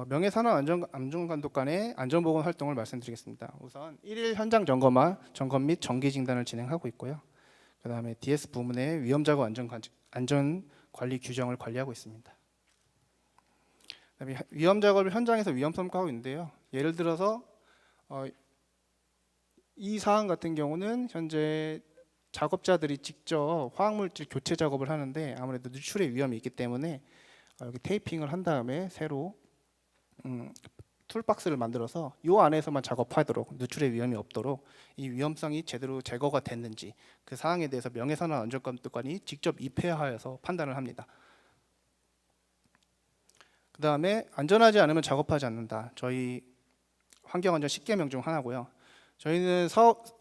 명예산업안전감독관의 안전보건 활동을 말씀드리겠습니다. 우선 1일 현장 점검 및 정기 진단을 진행하고 있고요. 그다음에 DS 부문의 위험작업 안전관리 규정을 관리하고 있습니다. 그다음에 위험작업을 현장에서 위험평가하고 있는데요. 예를 들어서 이 사항 같은 경우는 현재 작업자들이 직접 화학물질 교체 작업을 하는데 아무래도 누출의 위험이 있기 때문에 여기 테이핑을 한 다음에 새로 툴박스를 만들어서 이 안에서만 작업하도록, 누출의 위험이 없도록 이 위험성이 제대로 제거가 됐는지 그 사항에 대해서 명예산업안전감독관이 직접 입회하여서 판단을 합니다. 그 다음에 안전하지 않으면 작업하지 않는다. 저희 환경안전 10계명 중 하나고요. 저희는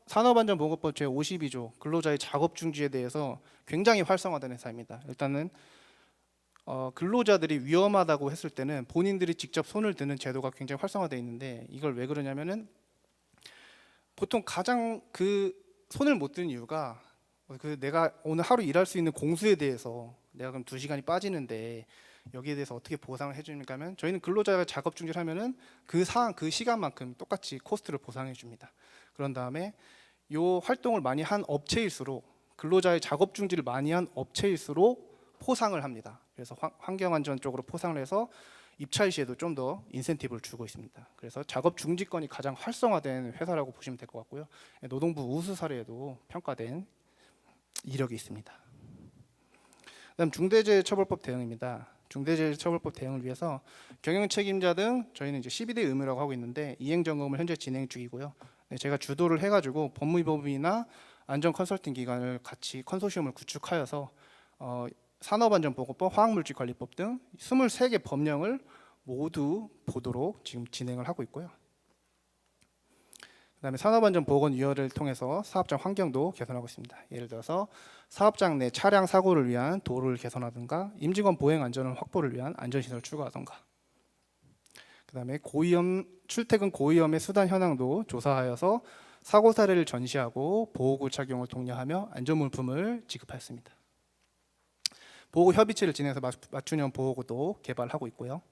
산업안전보건법 제52조 근로자의 작업 중지에 대해서 굉장히 활성화된 회사입니다. 일단은 근로자들이 위험하다고 했을 때는 본인들이 직접 손을 드는 제도가 굉장히 활성화되어 있는데 이걸 왜 그러냐면은 보통 가장 그 손을 못 드는 이유가 내가 오늘 하루 일할 수 있는 공수에 대해서 내가 그럼 2시간이 빠지는데 여기에 대해서 어떻게 보상을 해줍니까 하면 저희는 근로자가 작업 중지를 하면은 그 시간만큼 똑같이 코스트를 보상해 줍니다. 그런 다음에 이 활동을 많이 한 업체일수록 근로자의 작업 중지를 많이 한 업체일수록 포상을 합니다. 그래서 환경안전 쪽으로 포상을 해서 입찰 시에도 좀 더 인센티브를 주고 있습니다. 그래서 작업 중지권이 가장 활성화된 회사라고 보시면 될 것 같고요. 노동부 우수 사례에도 평가된 이력이 있습니다. 그다음 중대재해처벌법 대응입니다. 중대재해처벌법 대응을 위해서 경영 책임자 등 저희는 이제 12대 의무라고 하고 있는데 이행 점검을 현재 진행 중이고요. 제가 주도를 해가지고 법무법인이나 안전 컨설팅 기관을 같이 컨소시엄을 구축하여서 산업안전보건법, 화학물질관리법 등 23개 법령을 모두 보도록 지금 진행을 하고 있고요. 그다음에 산업안전보건위원회를 통해서 사업장 환경도 개선하고 있습니다. 예를 들어서 사업장 내 차량 사고를 위한 도로를 개선하든가 임직원 보행 안전을 확보를 위한 안전시설을 추가하든가 그다음에 출퇴근 고위험의 수단 현황도 조사하여서 사고 사례를 전시하고 보호구 착용을 독려하며 안전물품을 지급하였습니다. 보호구 협의체를 진행해서 맞춤형 보호구도 개발하고 있고요.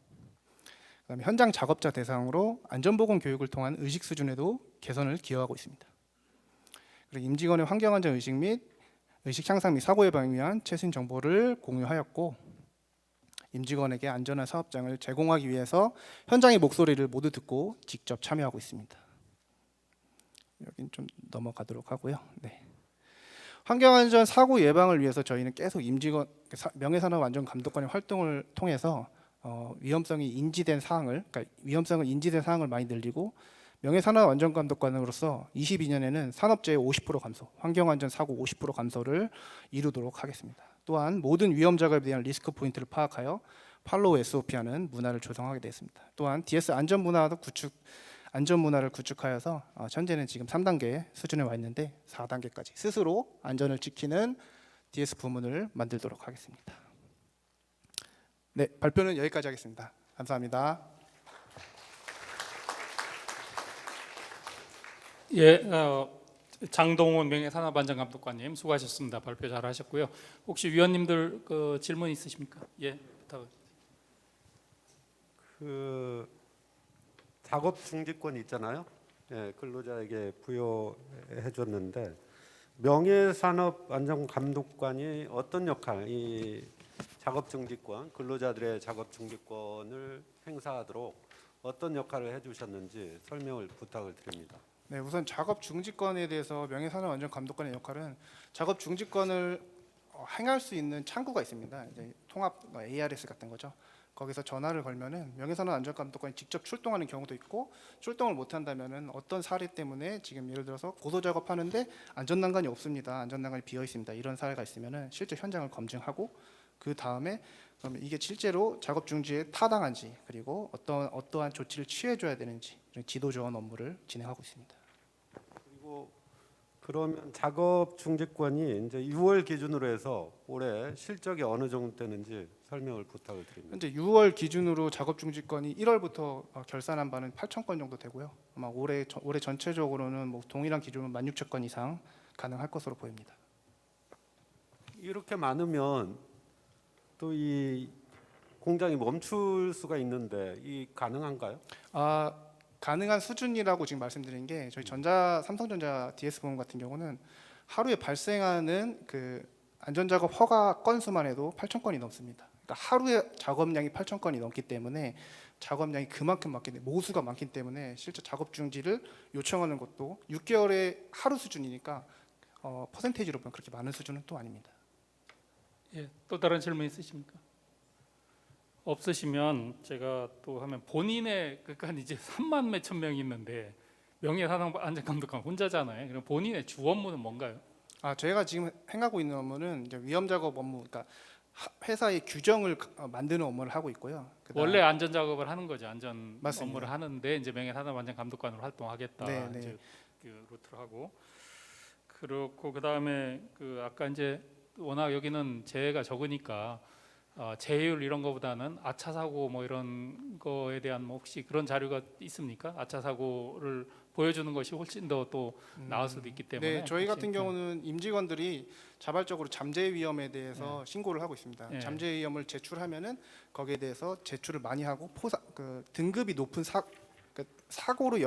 그다음에 현장 작업자 대상으로 안전보건 교육을 통한 의식 수준에도 개선을 기여하고 있습니다. 그리고 임직원의 환경안전 의식 및 의식 향상 및 사고 예방을 위한 최신 정보를 공유하였고 임직원에게 안전한 사업장을 제공하기 위해서 현장의 목소리를 모두 듣고 직접 참여하고 있습니다. 여긴 좀 넘어가도록 하고요. 네. 환경안전 사고 예방을 위해서 저희는 계속 명예산업안전감독관의 활동을 통해서 위험성을 인지된 사항을 많이 늘리고 명예산업안전감독관으로서 22년에는 산업재해 50% 감소, 환경안전 사고 50% 감소를 이루도록 하겠습니다. 또한 모든 위험 작업에 대한 리스크 포인트를 파악하여 팔로우 SOP하는 문화를 조성하게 되었습니다. 또한 DS 안전 문화를 구축하여서 현재는 지금 3단계 수준에 와 있는데 4단계까지 스스로 안전을 지키는 DS 부문을 만들도록 하겠습니다. 네, 발표는 여기까지 하겠습니다. 감사합니다. 예, 장동훈 명예산업안전감독관님 수고하셨습니다. 발표 잘하셨고요. 혹시 위원님들 질문 있으십니까? 예, 부탁드립니다. 작업 중지권 있잖아요. 예, 근로자에게 부여해 줬는데 명예산업안전감독관이 어떤 역할, 이 작업 중지권, 근로자들의 작업 중지권을 행사하도록 어떤 역할을 해주셨는지 설명을 부탁을 드립니다. 네, 우선 작업 중지권에 대해서 명예산업안전감독관의 역할은 작업 중지권을 행할 수 있는 창구가 있습니다. 이제 통합 ARS 같은 거죠. 거기서 전화를 걸면은 명예산업안전감독관이 직접 출동하는 경우도 있고, 출동을 못 한다면은 어떤 사례 때문에 지금 예를 들어서 고소 작업하는데 안전난간이 없습니다, 안전난간이 비어 있습니다, 이런 사례가 있으면은 실제 현장을 검증하고 그 다음에 그러면 이게 실제로 작업 중지에 타당한지, 그리고 어떠한 조치를 취해줘야 되는지 이런 지도 조언 업무를 진행하고 있습니다. 그리고 그러면 작업 중지권이 이제 6월 기준으로 해서 올해 실적이 어느 정도 되는지 설명을 부탁을 드립니다. 현재 6월 기준으로 작업 중지권이 1월부터 결산한 바는 8,000건 정도 되고요. 아마 올해 전체적으로는 뭐 동일한 기준은 16,000건 이상 가능할 것으로 보입니다. 이렇게 많으면 또 이 공장이 멈출 수가 있는데 이 가능한가요? 가능한 수준이라고 지금 말씀드린 게, 저희 삼성전자 DS 부분 같은 경우는 하루에 발생하는 그 안전작업 허가 건수만 해도 8,000건이 넘습니다. 그러니까 하루에 작업량이 8,000건이 넘기 때문에 작업량이 그만큼 많기 때문에, 모수가 많기 때문에 실제 작업 중지를 요청하는 것도 6개월의 하루 수준이니까 퍼센테이지로 보면 그렇게 많은 수준은 또 아닙니다. 예, 또 다른 질문 있으십니까? 없으시면 제가 또 하면, 본인의 그러니까 이제 3만 몇천 명이 있는데 명예산업안전감독관 혼자잖아요. 그럼 본인의 주 업무는 뭔가요? 저희가 지금 행하고 있는 업무는 이제 위험 작업 업무, 그러니까 회사의 규정을 만드는 업무를 하고 있고요. 원래 안전 작업을 하는 거죠. 안전 맞습니다. 업무를 하는데 이제 명예산업안전감독관으로 활동하겠다. 네, 네. 이제 그 루트를 하고, 그렇고 그다음에 그 아까 이제 워낙 여기는 재해가 적으니까 재해율 이런 거보다는 아차 사고 뭐 이런 거에 대한 뭐 혹시 그런 자료가 있습니까? 아차 사고를 보여주는 것이 훨씬 더 또 나을 수도 있기 때문에. 네, 저희 혹시, 같은 경우는 임직원들이 자발적으로 잠재 위험에 대해서 신고를 하고 있습니다. 네. 잠재 위험을 제출하면은 거기에 대해서 제출을 많이 하고 등급이 높은 사고로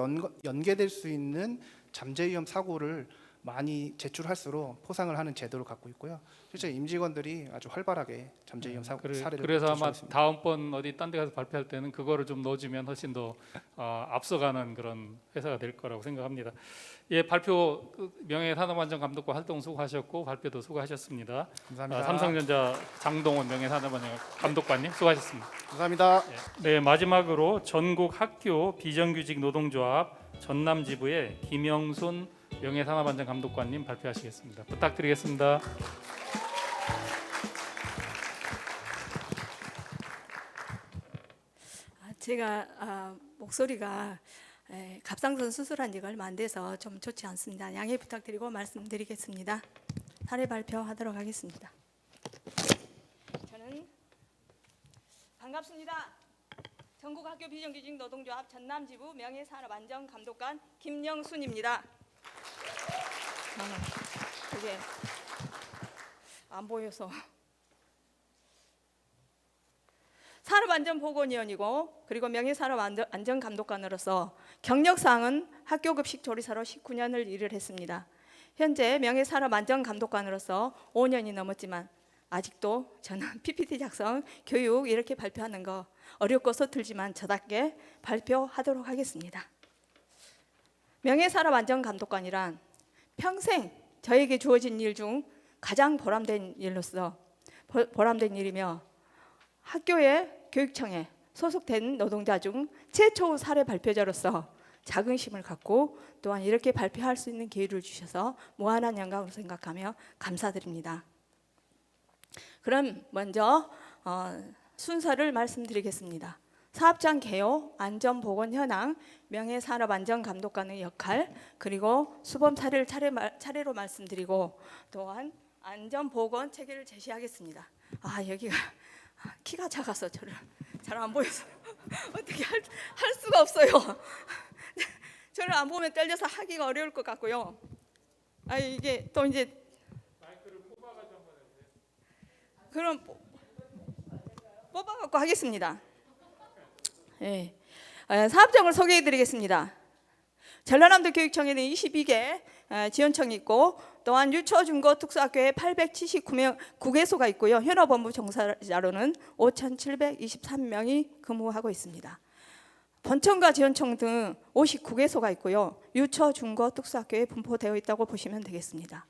연계될 수 있는 잠재 위험 사고를 많이 제출할수록 포상을 하는 제도를 갖고 있고요. 실제 임직원들이 아주 활발하게 잠재 위험 사례를 그래서 아마 제출했습니다. 다음번 어디 딴 데 가서 발표할 때는 그거를 좀 넣어주면 훨씬 더 앞서가는 그런 회사가 될 거라고 생각합니다. 예, 발표 명예산업안전감독관 활동 수고하셨고 발표도 수고하셨습니다. 감사합니다. 삼성전자 장동원 명예산업안전감독관님 수고하셨습니다. 감사합니다. 네, 마지막으로 전국 학교 비정규직 노동조합 전남지부의 김영순 명예산업안전감독관님 발표하시겠습니다. 부탁드리겠습니다. 제가 목소리가 갑상선 수술한 지가 얼마 안 돼서 좀 좋지 않습니다. 양해 부탁드리고 말씀드리겠습니다. 사례 발표하도록 하겠습니다. 저는 반갑습니다. 전국학교 비정규직 노동조합 전남지부 명예산업안전감독관 김영순입니다. 이게 안 보여서. 산업안전보건위원이고 그리고 명예산업안전감독관으로서 경력사항은 학교급식 조리사로 19년을 일을 했습니다. 현재 명예산업안전감독관으로서 5년이 넘었지만 아직도 저는 PPT 작성, 교육 이렇게 발표하는 거 어렵고 서툴지만 저답게 발표하도록 하겠습니다. 명예산업안전감독관이란 평생 저에게 주어진 일 중 가장 보람된 일이며 학교의 교육청에 소속된 노동자 중 최초 사례 발표자로서 자긍심을 갖고 또한 이렇게 발표할 수 있는 기회를 주셔서 무한한 영광으로 생각하며 감사드립니다. 그럼 먼저 순서를 말씀드리겠습니다. 사업장 개요, 안전보건 현황, 명예산업안전감독관의 역할, 그리고 수범 사례를 차례로 말씀드리고 또한 안전보건 체계를 제시하겠습니다. 여기가 키가 작아서 저를 잘 안 보여서 어떻게 할 수가 없어요. 저를 안 보면 떨려서 하기가 어려울 것 같고요. 이게 또 이제 마이크를 뽑아가지고 한번 해주세요. 그럼 뽑아갖고 하겠습니다. 네. 사업장을 소개해드리겠습니다. 전라남도 교육청에는 22개 지원청이 있고 또한 유초중고 특수학교에 879개소가 있고요. 현업본부 종사자로는 5,723명이 근무하고 있습니다. 본청과 지원청 등 59개소가 있고요. 유초중고 특수학교에 분포되어 있다고 보시면 되겠습니다.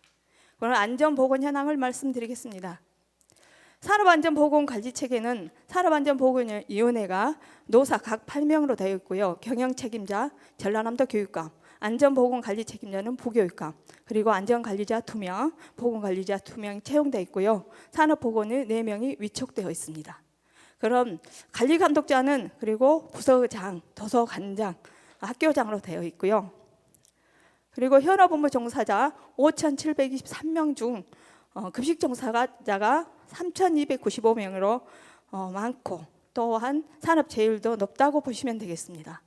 그럼 안전보건 현황을 말씀드리겠습니다. 산업안전보건관리체계는 산업안전보건위원회가 노사 각 8명으로 되어 있고요. 경영책임자, 전라남도 교육감, 안전보건관리책임자는 부교육감, 그리고 안전관리자 2명, 보건관리자 2명 채용되어 있고요. 산업보건의 4명이 위촉되어 있습니다. 그럼 관리감독자는 그리고 부서장, 도서관장, 학교장으로 되어 있고요. 그리고 현업업무 종사자 5,723명 중 급식 종사자가 3,295명으로 많고 또한 산업 제휴율도 높다고 보시면 되겠습니다.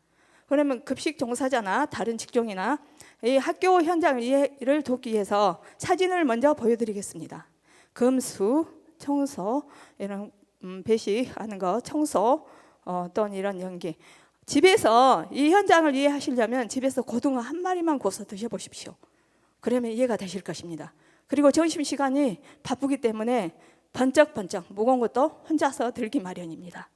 그러면 급식 종사자나 다른 직종이나 이 학교 현장 이해를 돕기 위해서 사진을 먼저 보여드리겠습니다. 금수, 청소, 이런 배식하는 거, 청소, 또는 이런 연기. 집에서 이 현장을 이해하시려면 집에서 고등어 한 마리만 구워서 드셔보십시오. 그러면 이해가 되실 것입니다. 그리고 점심시간이 바쁘기 때문에 번쩍번쩍 무거운 것도 혼자서 들기 마련입니다.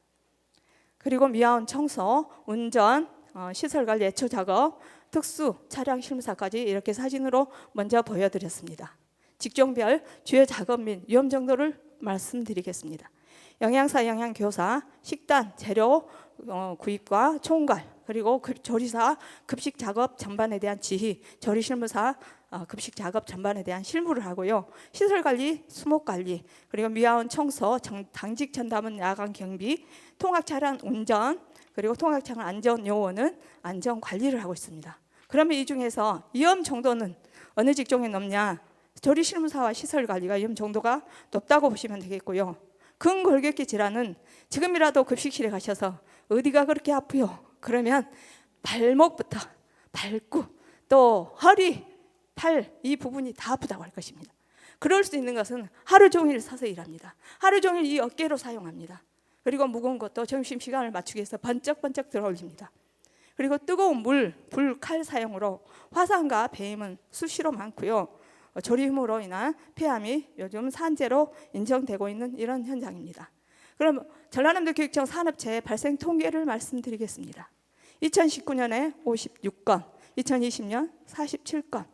그리고 미화원 청소, 운전, 시설관리 예초 작업, 특수 차량 실무사까지 이렇게 사진으로 먼저 보여드렸습니다. 직종별 주요 작업 및 위험 정도를 말씀드리겠습니다. 영양사, 영양교사, 식단, 재료 구입과 총괄, 그리고 조리사 급식 작업 전반에 대한 지휘, 조리실무사 급식 작업 전반에 대한 실무를 하고요. 시설관리, 수목관리, 그리고 미화원 청소, 당직 전담은 야간 경비, 통학차량 운전, 그리고 통학차량 안전요원은 안전관리를 하고 있습니다. 그러면 이 중에서 위험 정도는 어느 직종에 높냐? 조리실무사와 시설관리가 위험 정도가 높다고 보시면 되겠고요. 근골격계 질환은 지금이라도 급식실에 가셔서 어디가 그렇게 아프요? 그러면 발목부터 발굽 또 허리, 팔 이 부분이 다 아프다고 할 것입니다. 그럴 수 있는 것은 하루 종일 서서 일합니다. 하루 종일 이 어깨로 사용합니다. 그리고 무거운 것도 점심시간을 맞추기 위해서 번쩍번쩍 들어 올립니다. 그리고 뜨거운 물, 불, 칼 사용으로 화상과 배임은 수시로 많고요. 조림으로 인한 폐암이 요즘 산재로 인정되고 있는 이런 현장입니다. 그럼 전라남도 교육청 산업재해 발생 통계를 말씀드리겠습니다. 2019년에 56건, 2020년 47건,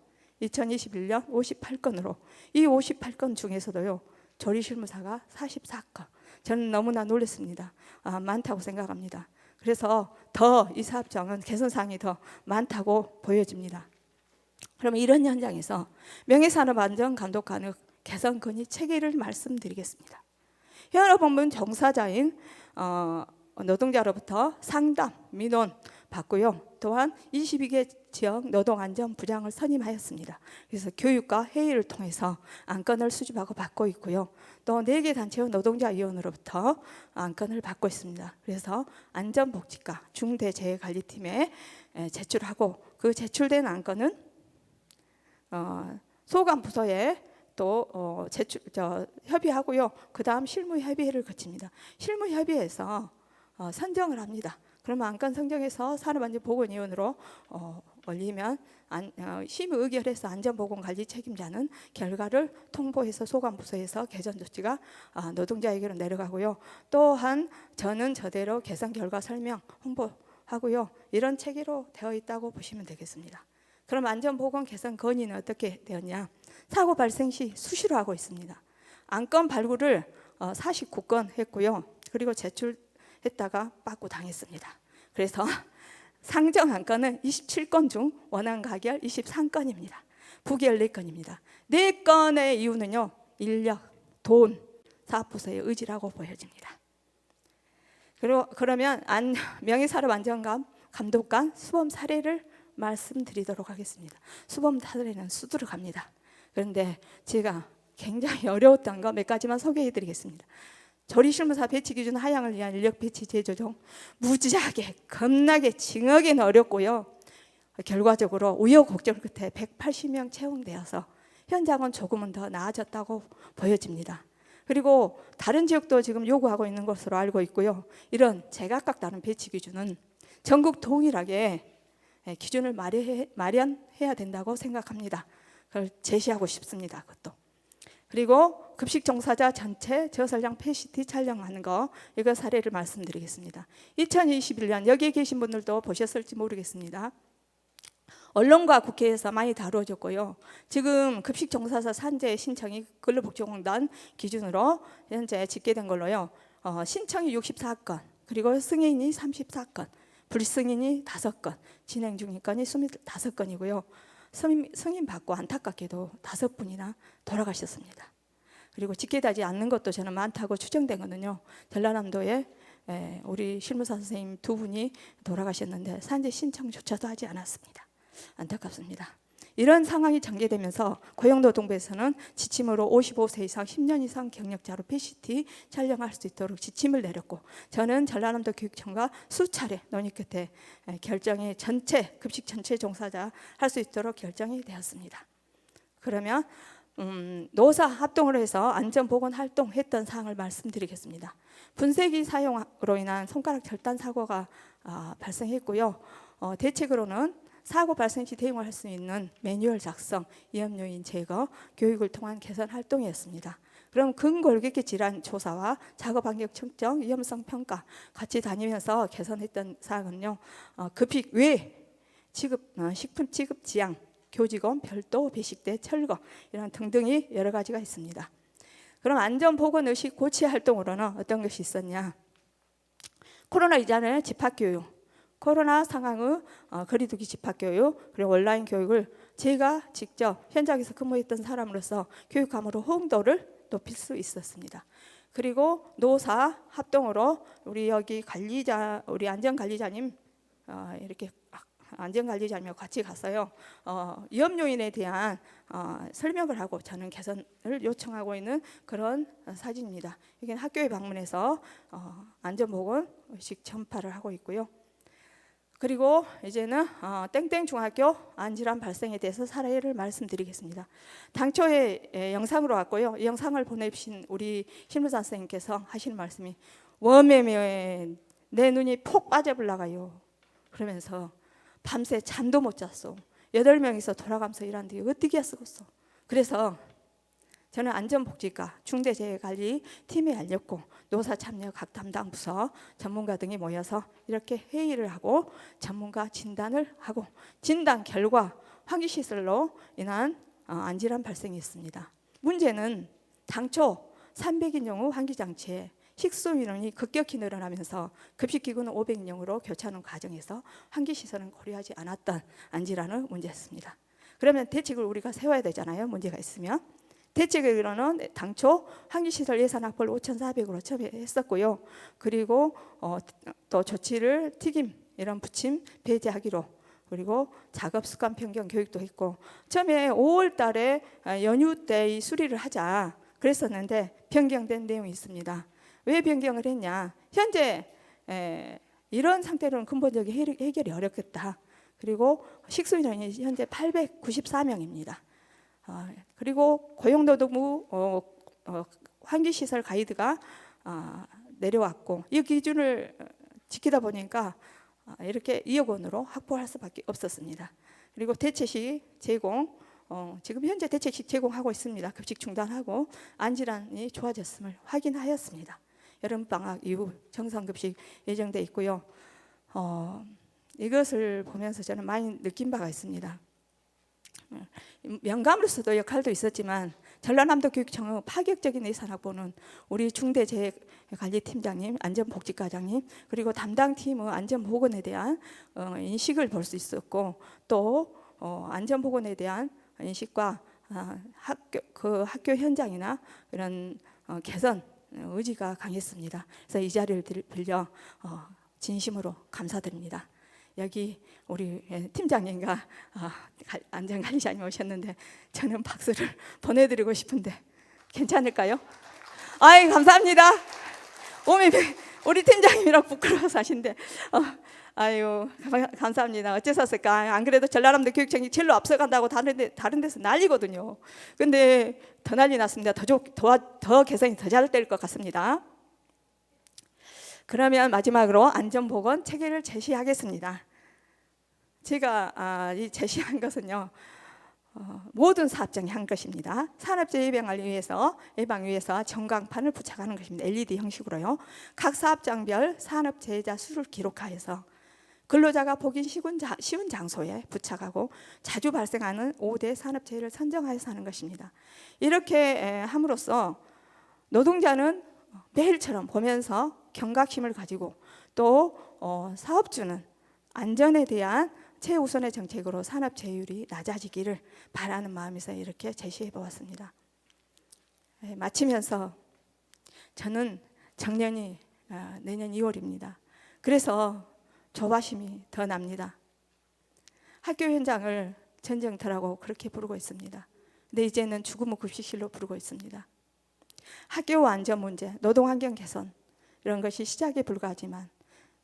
2021년 58건으로 이 58건 중에서도요 조리실무사가 44건. 저는 너무나 놀랐습니다. 많다고 생각합니다. 그래서 더 이 사업장은 개선사항이 더 많다고 보여집니다. 그러면 이런 현장에서 명예산업안전감독관의 개선 건의 체계를 말씀드리겠습니다. 현업업무 종사자인 노동자로부터 상담, 민원 받고요. 또한 22개 지역 노동안전부장을 선임하였습니다. 그래서 교육과 회의를 통해서 안건을 수집하고 받고 있고요. 또 4개 단체의 노동자위원으로부터 안건을 받고 있습니다. 그래서 안전복지과 중대재해관리팀에 제출하고 그 제출된 안건은 소관부서에 또 협의하고요. 그 다음 실무협의회를 거칩니다. 실무협의회에서 선정을 합니다. 그러면 안건 선정해서 산업안전보건위원으로 올리면 심의 의결해서 안전보건관리 책임자는 결과를 통보해서 소관부서에서 개선 조치가 노동자에게로 내려가고요. 또한 저는 저대로 개선 결과 설명 홍보하고요. 이런 체계로 되어 있다고 보시면 되겠습니다. 그럼 안전보건 개선 건의는 어떻게 되었냐? 사고 발생 시 수시로 하고 있습니다. 안건 발굴을 49건 했고요. 그리고 제출했다가 빠꾸 당했습니다. 그래서 상정 안건은 27건 중 원안 가결 23건입니다. 부결 4건입니다. 4건의 이유는요. 인력, 돈, 사업부서의 의지라고 보여집니다. 그리고 그러면 명예산업안전감독관 수범 사례를 말씀드리도록 하겠습니다. 수범 사례는 수두룩 갑니다. 그런데 제가 굉장히 어려웠던 거 몇 가지만 소개해드리겠습니다. 조리실무사 배치 기준 하향을 위한 인력 배치 재조정 무지하게 겁나게 징하게는 어렵고요. 결과적으로 우여곡절 끝에 180명 채용되어서 현장은 조금은 더 나아졌다고 보여집니다. 그리고 다른 지역도 지금 요구하고 있는 것으로 알고 있고요. 이런 제각각 다른 배치 기준은 전국 동일하게 기준을 마련해야 된다고 생각합니다. 그걸 제시하고 싶습니다. 그것도. 그리고 급식 종사자 전체 저설량 PCT 촬영하는 거 이거 사례를 말씀드리겠습니다. 2021년 여기에 계신 분들도 보셨을지 모르겠습니다. 언론과 국회에서 많이 다루어졌고요. 지금 급식 종사자 산재 신청이 근로복지공단 기준으로 현재 집계된 걸로요. 신청이 64건, 그리고 승인이 34건, 불승인이 5건, 진행 중인 건이 25건이고요. 승인 받고 안타깝게도 5분이나 돌아가셨습니다. 그리고 집계되지 않는 것도 저는 많다고 추정된 거는요. 전라남도에 우리 실무사 선생님 2분이 돌아가셨는데 산재 신청조차도 하지 않았습니다. 안타깝습니다. 이런 상황이 전개되면서 고용노동부에서는 지침으로 55세 이상 10년 이상 경력자로 PCT 촬영할 수 있도록 지침을 내렸고, 저는 전라남도 교육청과 수차례 논의 끝에 결정이 급식 전체 종사자 할 수 있도록 결정이 되었습니다. 그러면 노사 합동으로 해서 안전보건 활동했던 사항을 말씀드리겠습니다. 분쇄기 사용으로 인한 손가락 절단 사고가 발생했고요. 대책으로는 사고 발생 시 대응할 수 있는 매뉴얼 작성, 위험 요인 제거, 교육을 통한 개선 활동이었습니다. 그럼 근골격계 질환 조사와 작업 환경 측정, 위험성 평가 같이 다니면서 개선했던 사항은요. 급식 외 식품 취급 지양, 교직원 별도 배식대 철거 이런 등등이 여러 가지가 있습니다. 그럼 안전보건의식 고취 활동으로는 어떤 것이 있었냐? 코로나 이전에 집합교육, 코로나 상황의 거리두기 집합교육, 그리고 온라인 교육을 제가 직접 현장에서 근무했던 사람으로서 교육감으로 호응도를 높일 수 있었습니다. 그리고 노사 합동으로 우리 여기 우리 안전관리자님 이렇게 안전관리자님과 같이 갔어요. 위험 요인에 대한 설명을 하고 저는 개선을 요청하고 있는 그런 사진입니다. 이게 학교에 방문해서 안전보건 의식 전파를 하고 있고요. 그리고 이제는 땡땡 중학교 안질환 발생에 대해서 사례를 말씀드리겠습니다. 당초에 영상으로 왔고요. 이 영상을 보내주신 우리 실무사 선생님께서 하시는 말씀이 웜에 내 눈이 폭 빠져버려가요. 그러면서 밤새 잠도 못 잤어. 8명이서 돌아가면서 일하는데 어떻게 했었어. 그래서 저는 안전복지과 중대재해관리 팀에 알렸고 노사 참여 각 담당 부서 전문가 등이 모여서 이렇게 회의를 하고 전문가 진단을 하고 진단 결과 환기시설로 인한 안질환 발생이 있습니다. 문제는 당초 300인용 환기장치에 식수 인원이 급격히 늘어나면서 급식기구는 500인용으로 교체하는 과정에서 환기시설은 고려하지 않았던 안질환의 문제였습니다. 그러면 대책을 우리가 세워야 되잖아요. 문제가 있으면. 대책으로는 당초 환기시설 예산 확보를 5,400으로 처음에 했었고요. 그리고 또 조치를 튀김 이런 부침 배제하기로, 그리고 작업 습관 변경 교육도 했고, 처음에 5월 달에 연휴 때 이 수리를 하자 그랬었는데 변경된 내용이 있습니다. 왜 변경을 했냐? 현재 이런 상태로는 근본적인 해결이 어렵겠다. 그리고 식수인원이 현재 894명입니다. 그리고 고용노동부 환기시설 가이드가 내려왔고 이 기준을 지키다 보니까 이렇게 2억 원으로 확보할 수밖에 없었습니다. 그리고 대체식 제공, 지금 현재 대체식 제공하고 있습니다. 급식 중단하고 안질환이 좋아졌음을 확인하였습니다. 여름방학 이후 정상급식 예정돼 있고요. 이것을 보면서 저는 많이 느낀 바가 있습니다. 명감으로서도 역할도 있었지만 전라남도 교육청의 파격적인 예산 확보는 우리 중대재해관리팀장님, 안전복지과장님, 그리고 담당팀의 안전보건에 대한 인식을 볼 수 있었고, 또 안전보건에 대한 인식과 학교 현장이나 이런 개선 의지가 강했습니다. 그래서 이 자리를 빌려 진심으로 감사드립니다. 여기 우리 팀장님과 안전관리자님 오셨는데 저는 박수를 보내드리고 싶은데 괜찮을까요? 아이 감사합니다. 우리 팀장님이랑 부끄러워서 하신데 아유 감사합니다. 어째서였을까? 안 그래도 전라남도 교육청이 제일로 앞서간다고 다른 데서 난리거든요. 근데 더 난리 났습니다. 더 개선이 더 잘 될 것 같습니다. 그러면 마지막으로 안전보건 체계를 제시하겠습니다. 제가 이 제시한 것은요, 모든 사업장이 한 것입니다. 산업재해 예방을 위해서 전광판을 부착하는 것입니다. LED 형식으로요. 각 사업장별 산업재해자 수를 기록하여서 근로자가 보기 쉬운 장소에 부착하고 자주 발생하는 5대 산업재해를 선정하여서 하는 것입니다. 이렇게 함으로써 노동자는 매일처럼 보면서 경각심을 가지고 또 사업주는 안전에 대한 최우선의 정책으로 산업재해율이 낮아지기를 바라는 마음에서 이렇게 제시해 보았습니다. 마치면서 저는 정년이 내년 2월입니다. 그래서 조바심이 더 납니다. 학교 현장을 전쟁터라고 그렇게 부르고 있습니다. 근데 이제는 죽음의 급식실로 부르고 있습니다. 학교 안전 문제, 노동환경 개선 이런 것이 시작에 불과하지만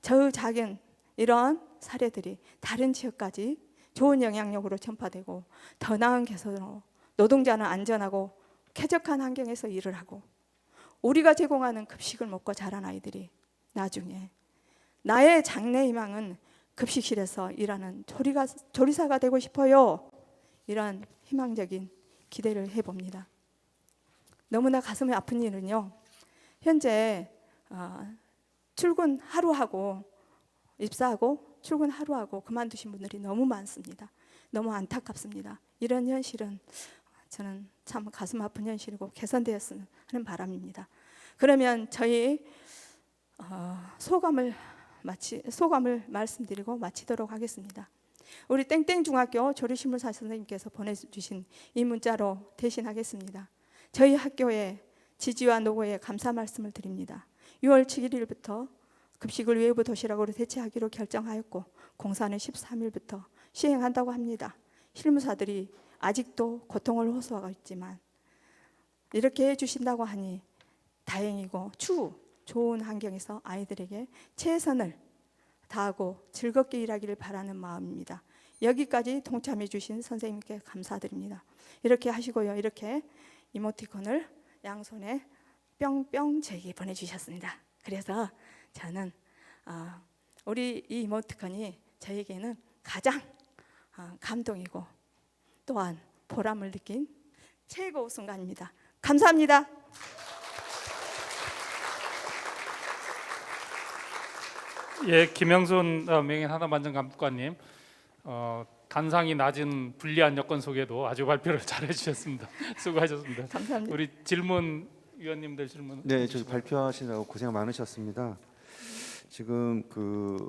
저 작은 이런 사례들이 다른 지역까지 좋은 영향력으로 전파되고 더 나은 개선으로 노동자는 안전하고 쾌적한 환경에서 일을 하고 우리가 제공하는 급식을 먹고 자란 아이들이 나중에 나의 장래 희망은 급식실에서 일하는 조리사가 되고 싶어요. 이런 희망적인 기대를 해봅니다. 너무나 가슴이 아픈 일은요. 현재 출근 하루 하고 입사하고 출근 하루 하고 그만두신 분들이 너무 많습니다. 너무 안타깝습니다. 이런 현실은 저는 참 가슴 아픈 현실이고 개선되었으면 하는 바람입니다. 그러면 저희 소감을 말씀드리고 마치도록 하겠습니다. 우리 땡땡중학교 조리신문사 선생님께서 보내주신 이 문자로 대신하겠습니다. 저희 학교에 지지와 노고에 감사 말씀을 드립니다. 6월 7일부터 급식을 외부 도시락으로 대체하기로 결정하였고 공사는 13일부터 시행한다고 합니다. 실무사들이 아직도 고통을 호소하고 있지만 이렇게 해주신다고 하니 다행이고 좋은 환경에서 아이들에게 최선을 다하고 즐겁게 일하기를 바라는 마음입니다. 여기까지 동참해 주신 선생님께 감사드립니다. 이렇게 하시고요. 이렇게 이모티콘을 양손에 뿅뿅 저에게 보내주셨습니다. 그래서 저는 우리 이 이모티콘이 저에게는 가장 감동이고 또한 보람을 느낀 최고 순간입니다. 감사합니다. 예, 김영순 명예산업안전감독관님, 단상이 낮은 불리한 여건 속에도 아주 발표를 잘 해주셨습니다. 수고하셨습니다. 감사합니다. 우리 질문 위원님들 질문. 네, 저 발표하시느라고 고생 많으셨습니다. 지금 그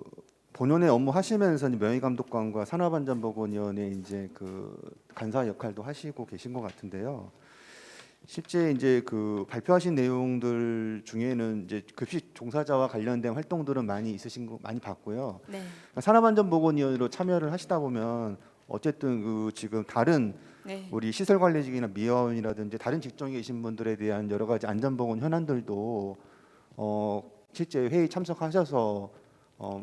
본연의 업무 하시면서 명예감독관과 산업안전보건위원회 이제 그 간사 역할도 하시고 계신 것 같은데요. 실제 이제 그 발표하신 내용들 중에는 이제 급식 종사자와 관련된 활동들은 많이 있으신 거 많이 봤고요. 네. 산업안전보건위원회로 참여를 하시다 보면 어쨌든 그 지금 다른 네. 우리 시설관리직이나 미화원이라든지 다른 직종에 계신 분들에 대한 여러 가지 안전보건 현안들도 실제 회의 참석하셔서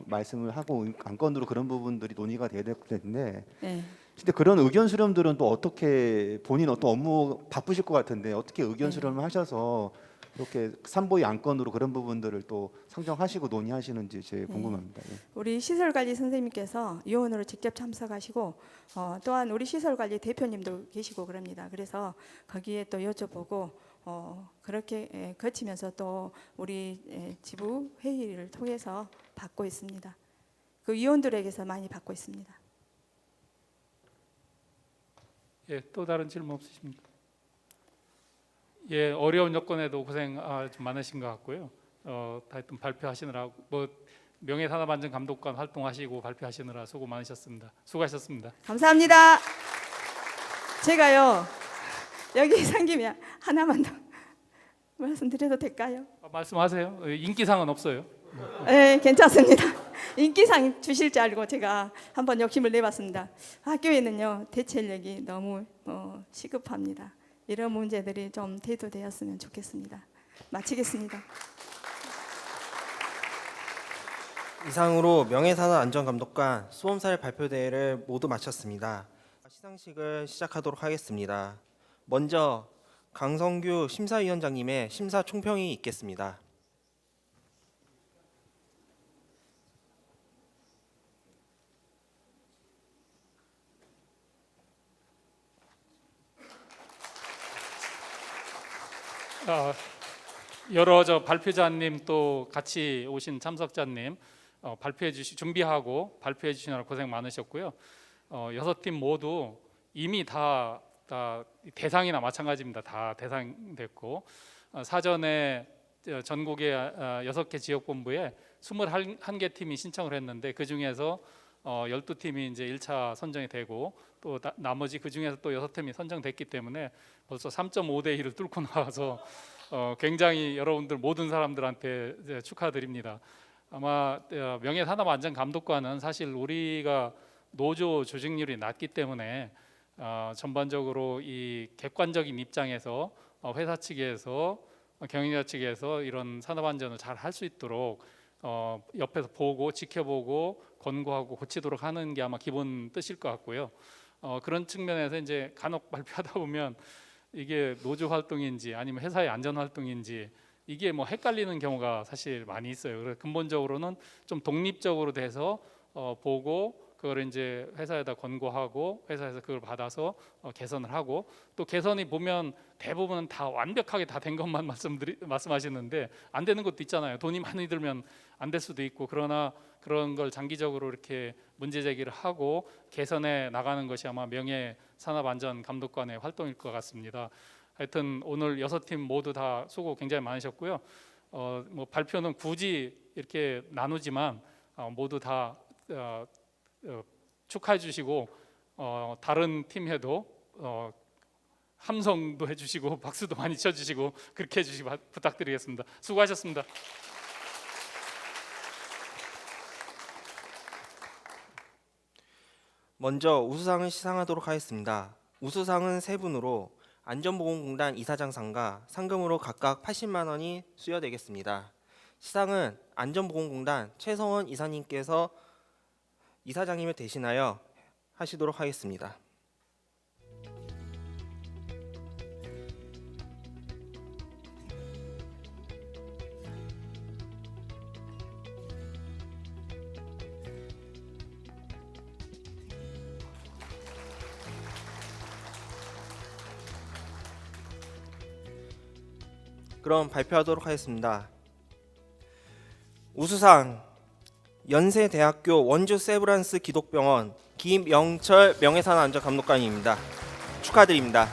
말씀을 하고 안건으로 그런 부분들이 논의가 돼야 될 텐데. 네. 근데 그런 의견 수렴들은 또 어떻게 본인 어떤 업무 바쁘실 것 같은데 어떻게 의견 수렴을 하셔서 이렇게 산보의 안건으로 그런 부분들을 또 상정하시고 논의하시는지 제일 궁금합니다. 예. 우리 시설관리 선생님께서 위원으로 직접 참석하시고 또한 우리 시설관리 대표님도 계시고 그럽니다. 그래서 거기에 또 여쭤보고 그렇게 거치면서 또 우리 지부 회의를 통해서 받고 있습니다. 그 위원들에게서 많이 받고 있습니다. 예, 또 다른 질문 없으십니까? 예, 어려운 여건에도 고생 좀 많으신 것 같고요. 하여튼 발표하시느라 뭐 명예산업안전감독관 활동하시고 발표하시느라 수고 많으셨습니다. 수고하셨습니다. 감사합니다. 제가요 여기 생기면 하나만 더 말씀드려도 될까요? 말씀하세요. 인기상은 없어요. 네, 괜찮습니다. 인기상 주실 줄 알고 제가 한번 욕심을 내봤습니다. 학교에는요 대체 인력이 너무 시급합니다. 이런 문제들이 좀 대두되었으면 좋겠습니다. 마치겠습니다. 이상으로 명예산업안전감독관 수험사례 발표대회를 모두 마쳤습니다. 시상식을 시작하도록 하겠습니다. 먼저 강성규 심사위원장님의 심사 총평이 있겠습니다. 여러 발표자님 또 같이 오신 참석자님 준비하고 발표해 주시느라 고생 많으셨고요. 6팀 모두 이미 다 대상이나 마찬가지입니다. 다 대상됐고 사전에 전국의 6개 지역본부에 21개 팀이 신청을 했는데 그 중에서 12팀이 이제 1차 선정이 되고 또 나머지 그 중에서 또 6팀이 선정됐기 때문에 벌써 3.5대 1을 뚫고 나와서 굉장히 여러분들 모든 사람들한테 이제 축하드립니다. 아마 명예산업안전감독관은 사실 우리가 노조 조직률이 낮기 때문에 전반적으로 이 객관적인 입장에서 회사 측에서 경영자 측에서 이런 산업안전을 잘 할 수 있도록 옆에서 보고 지켜보고 권고하고 고치도록 하는 게 아마 기본 뜻일 것 같고요. 그런 측면에서 이제 간혹 발표하다 보면 이게 노조 활동인지 아니면 회사의 안전 활동인지 이게 뭐 헷갈리는 경우가 사실 많이 있어요. 그래서 근본적으로는 좀 독립적으로 돼서 보고 그걸 이제 회사에다 권고하고 회사에서 그걸 받아서 개선을 하고 또 개선이 보면 대부분은 다 완벽하게 다 된 것만 말씀하시는데 안 되는 것도 있잖아요. 돈이 많이 들면 안 될 수도 있고 그러나 그런 걸 장기적으로 이렇게 문제 제기를 하고 개선해 나가는 것이 아마 명예산업안전감독관의 활동일 것 같습니다. 하여튼 오늘 6팀 모두 다 수고 굉장히 많으셨고요. 뭐 발표는 굳이 이렇게 나누지만 모두 다 축하해 주시고 다른 팀 해도 함성도 해주시고 박수도 많이 쳐주시고 그렇게 해주시기 부탁드리겠습니다. 수고하셨습니다. 먼저 우수상을 시상하도록 하겠습니다. 우수상은 세 분으로 안전보건공단 이사장상과 상금으로 각각 80만 원이 수여되겠습니다. 시상은 안전보건공단 최성원 이사님께서 이사장님을 대신하여 하시도록 하겠습니다. 그럼 발표하도록 하겠습니다. 우수상 연세대학교 원주 세브란스 기독병원 김영철 명예산업안전감독관입니다. 축하드립니다.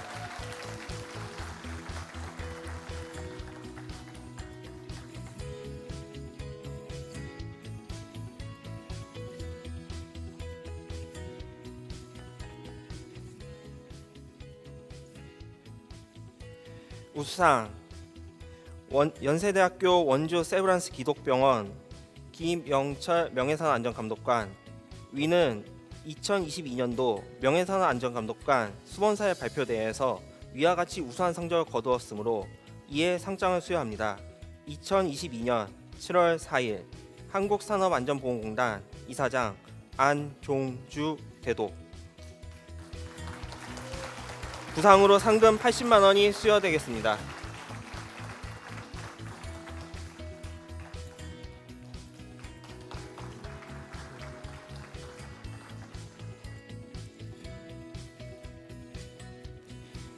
우수상 연세대학교 원주 세브란스 기독병원 김영철 명예산업안전감독관. 위는 2022년도 명예산업안전감독관 수본사회 발표대회에서 위와 같이 우수한 성적을 거두었으므로 이에 상장을 수여합니다. 2022년 7월 4일 한국산업안전보건공단 이사장 안종주 대도. 부상으로 상금 80만 원이 수여되겠습니다.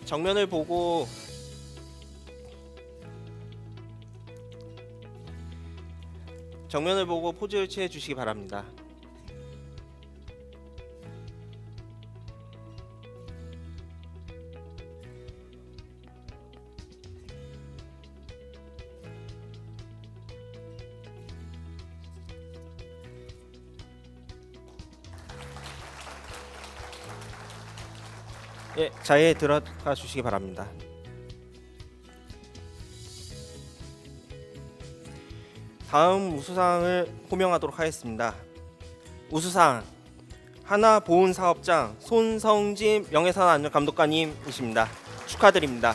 정면을 보고 포즈를 취해 주시기 바랍니다. 예, 자리에 들어가 주시기 바랍니다. 다음 우수상을 호명하도록 하겠습니다. 우수상 하나보훈사업장 손성진 명예산업안전감독관님이십니다. 축하드립니다.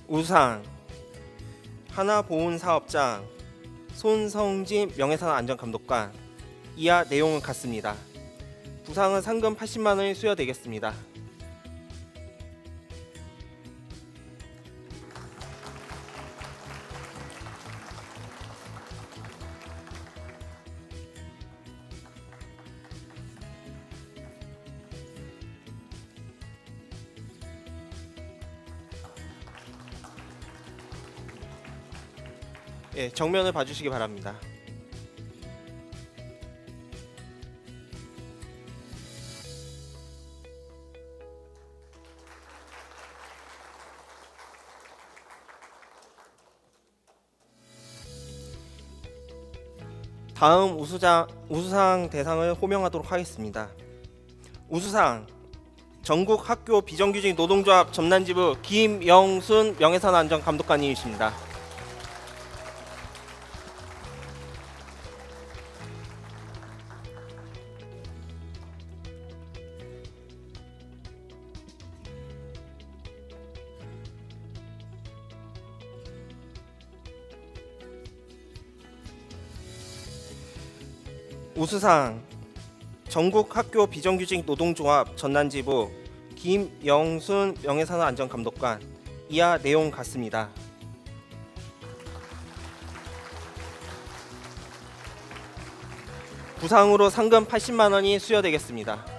우수상 하나보훈사업장 손성진 명예산업안전감독관. 이하 내용은 같습니다. 부상은 상금 80만 원이 수여되겠습니다. 예, 정면을 봐주시기 바랍니다. 다음 우수상 대상을 호명하도록 하겠습니다. 우수상 전국 학교 비정규직 노동조합 전남지부 김영순 명예산업안전감독관님이십니다. 우수상 전국 학교 비정규직 노동조합 전남지부 김영순 명예산업안전감독관. 이하 내용 같습니다. 부상으로 상금 80만 원이 수여되겠습니다.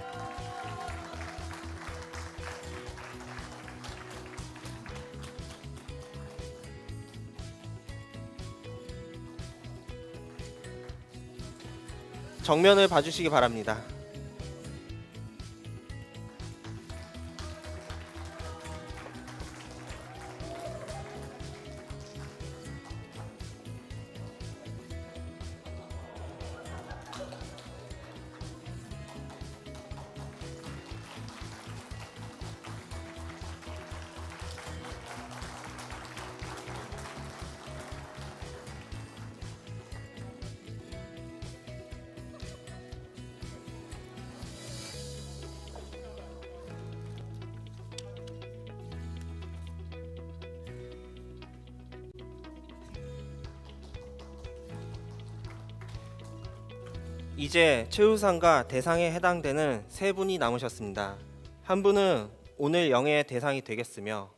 정면을 봐주시기 바랍니다. 이제 최우상과 대상에 해당되는 세 분이 남으셨습니다. 한 분은 오늘 영예의 대상이 되겠으며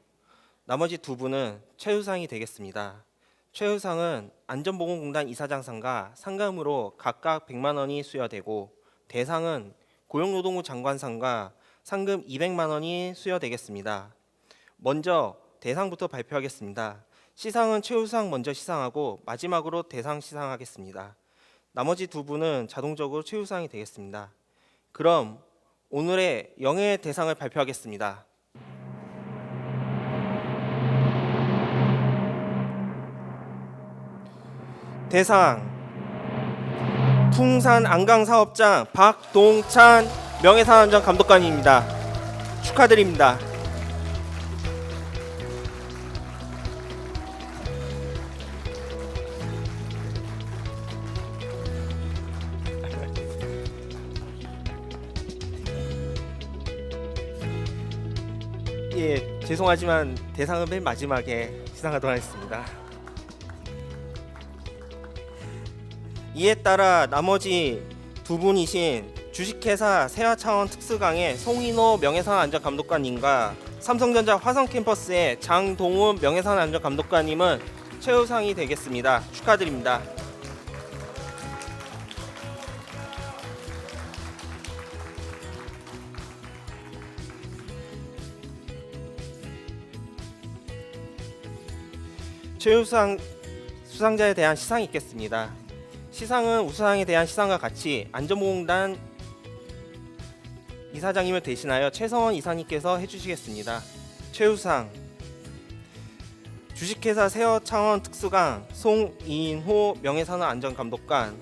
나머지 두 분은 최우상이 되겠습니다. 최우상은 안전보건공단 이사장상과 상금으로 각각 100만 원이 수여되고 대상은 고용노동부 장관상과 상금 200만 원이 수여되겠습니다. 먼저 대상부터 발표하겠습니다. 시상은 최우상 먼저 시상하고 마지막으로 대상 시상하겠습니다. 나머지 두 분은 자동적으로 최우상이 되겠습니다. 그럼 오늘의 영예의 대상을 발표하겠습니다. 대상 풍산 안강사업장 박동찬 명예산업안전감독관입니다. 축하드립니다. 예, 죄송하지만 대상은 맨 마지막에 시상하도록 하겠습니다. 이에 따라 나머지 두 분이신 주식회사 세화차원 특수강의 송인호 명예산업안전감독관님과 삼성전자 화성캠퍼스의 장동훈 명예산업안전감독관님은 최우상이 되겠습니다. 축하드립니다. 최우상 수상자에 대한 시상이 있겠습니다. 시상은 우수상에 대한 시상과 같이 안전보건공단 이사장님을 대신하여 최성원 이사님께서 해주시겠습니다. 최우상 주식회사 세화차원 특수강 송인호 명예산업안전감독관.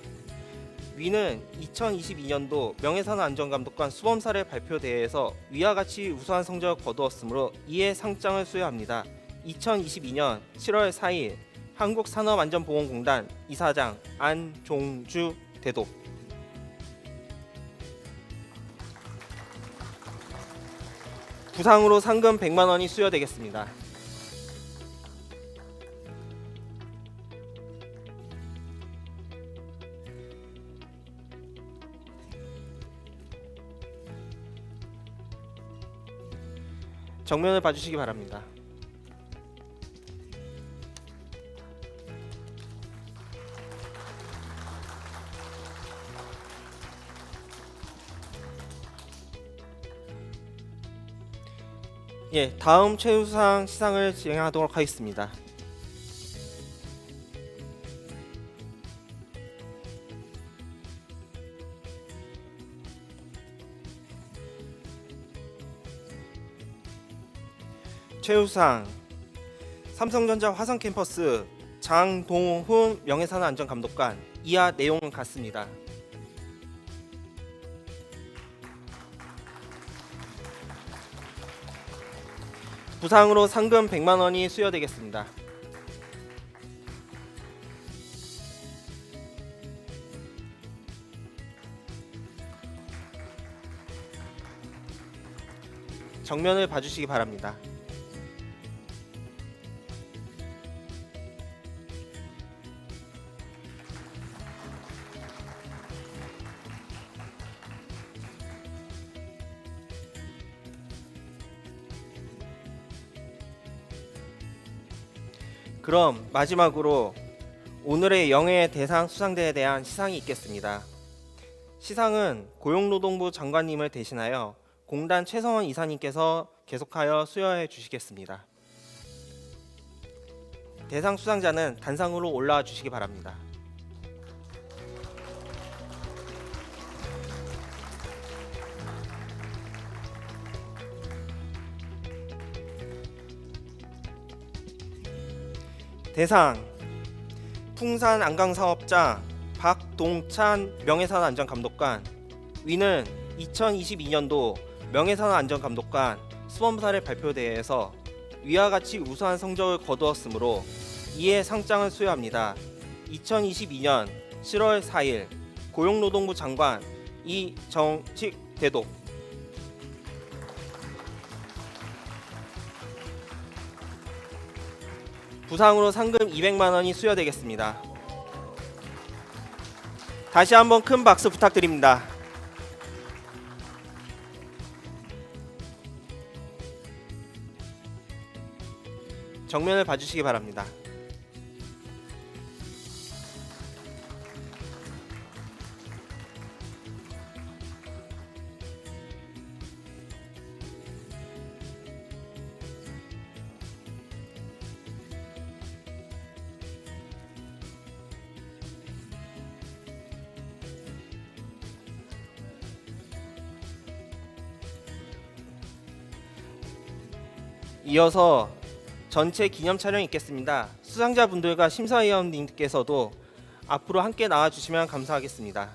위는 2022년도 명예산업안전감독관 수범사례 발표대회에서 위와 같이 우수한 성적을 거두었으므로 이에 상장을 수여합니다. 2022년 7월 4일 한국산업안전보건공단 이사장 안종주 대독. 부상으로 상금 100만 원이 수여되겠습니다. 정면을 봐주시기 바랍니다. 예, 다음 최우상 시상을 진행하도록 하겠습니다. 최우상, 삼성전자 화성캠퍼스 장동훈 명예산업안전감독관. 이하 내용은 같습니다. 부상으로 상금 100만 원이 수여되겠습니다. 정면을 봐주시기 바랍니다. 그럼 마지막으로 오늘의 영예의 대상 수상대에 대한 시상이 있겠습니다. 시상은 고용노동부 장관님을 대신하여 공단 최성원 이사님께서 계속하여 수여해 주시겠습니다. 대상 수상자는 단상으로 올라와 주시기 바랍니다. 대상 풍산 안강사업자 박동찬 명예산업안전감독관. 위는 2022년도 명예산업안전감독관 수험사례 발표대회에서 위와 같이 우수한 성적을 거두었으므로 이에 상장을 수여합니다. 2022년 7월 4일 고용노동부 장관 이정식 대독. 부상으로 상금 200만 원이 수여되겠습니다. 다시 한번 큰 박수 부탁드립니다. 정면을 봐주시기 바랍니다. 이어서 전체 기념 촬영이 있겠습니다. 수상자분들과 심사위원님께서도 앞으로 함께 나와주시면 감사하겠습니다.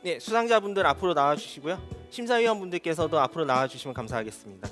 네, 수상자분들 앞으로 나와주시고요. 심사위원분들께서도 앞으로 나와주시면 감사하겠습니다.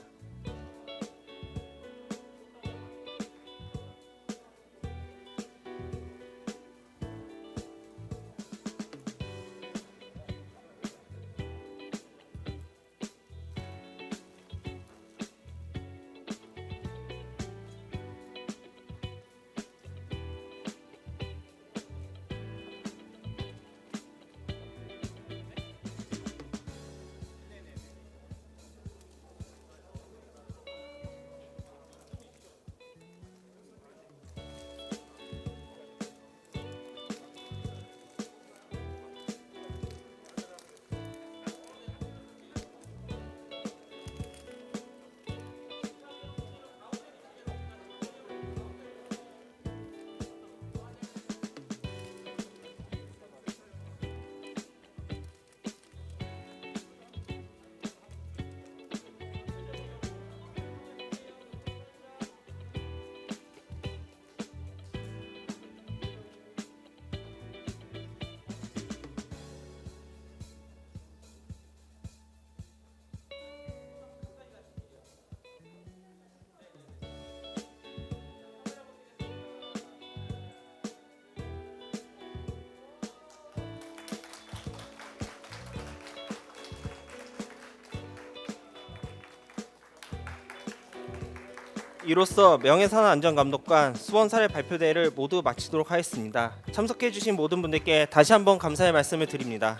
이로써 명예산업안전감독관 수원사례 발표대회를 모두 마치도록 하겠습니다. 참석해주신 모든 분들께 다시 한번 감사의 말씀을 드립니다.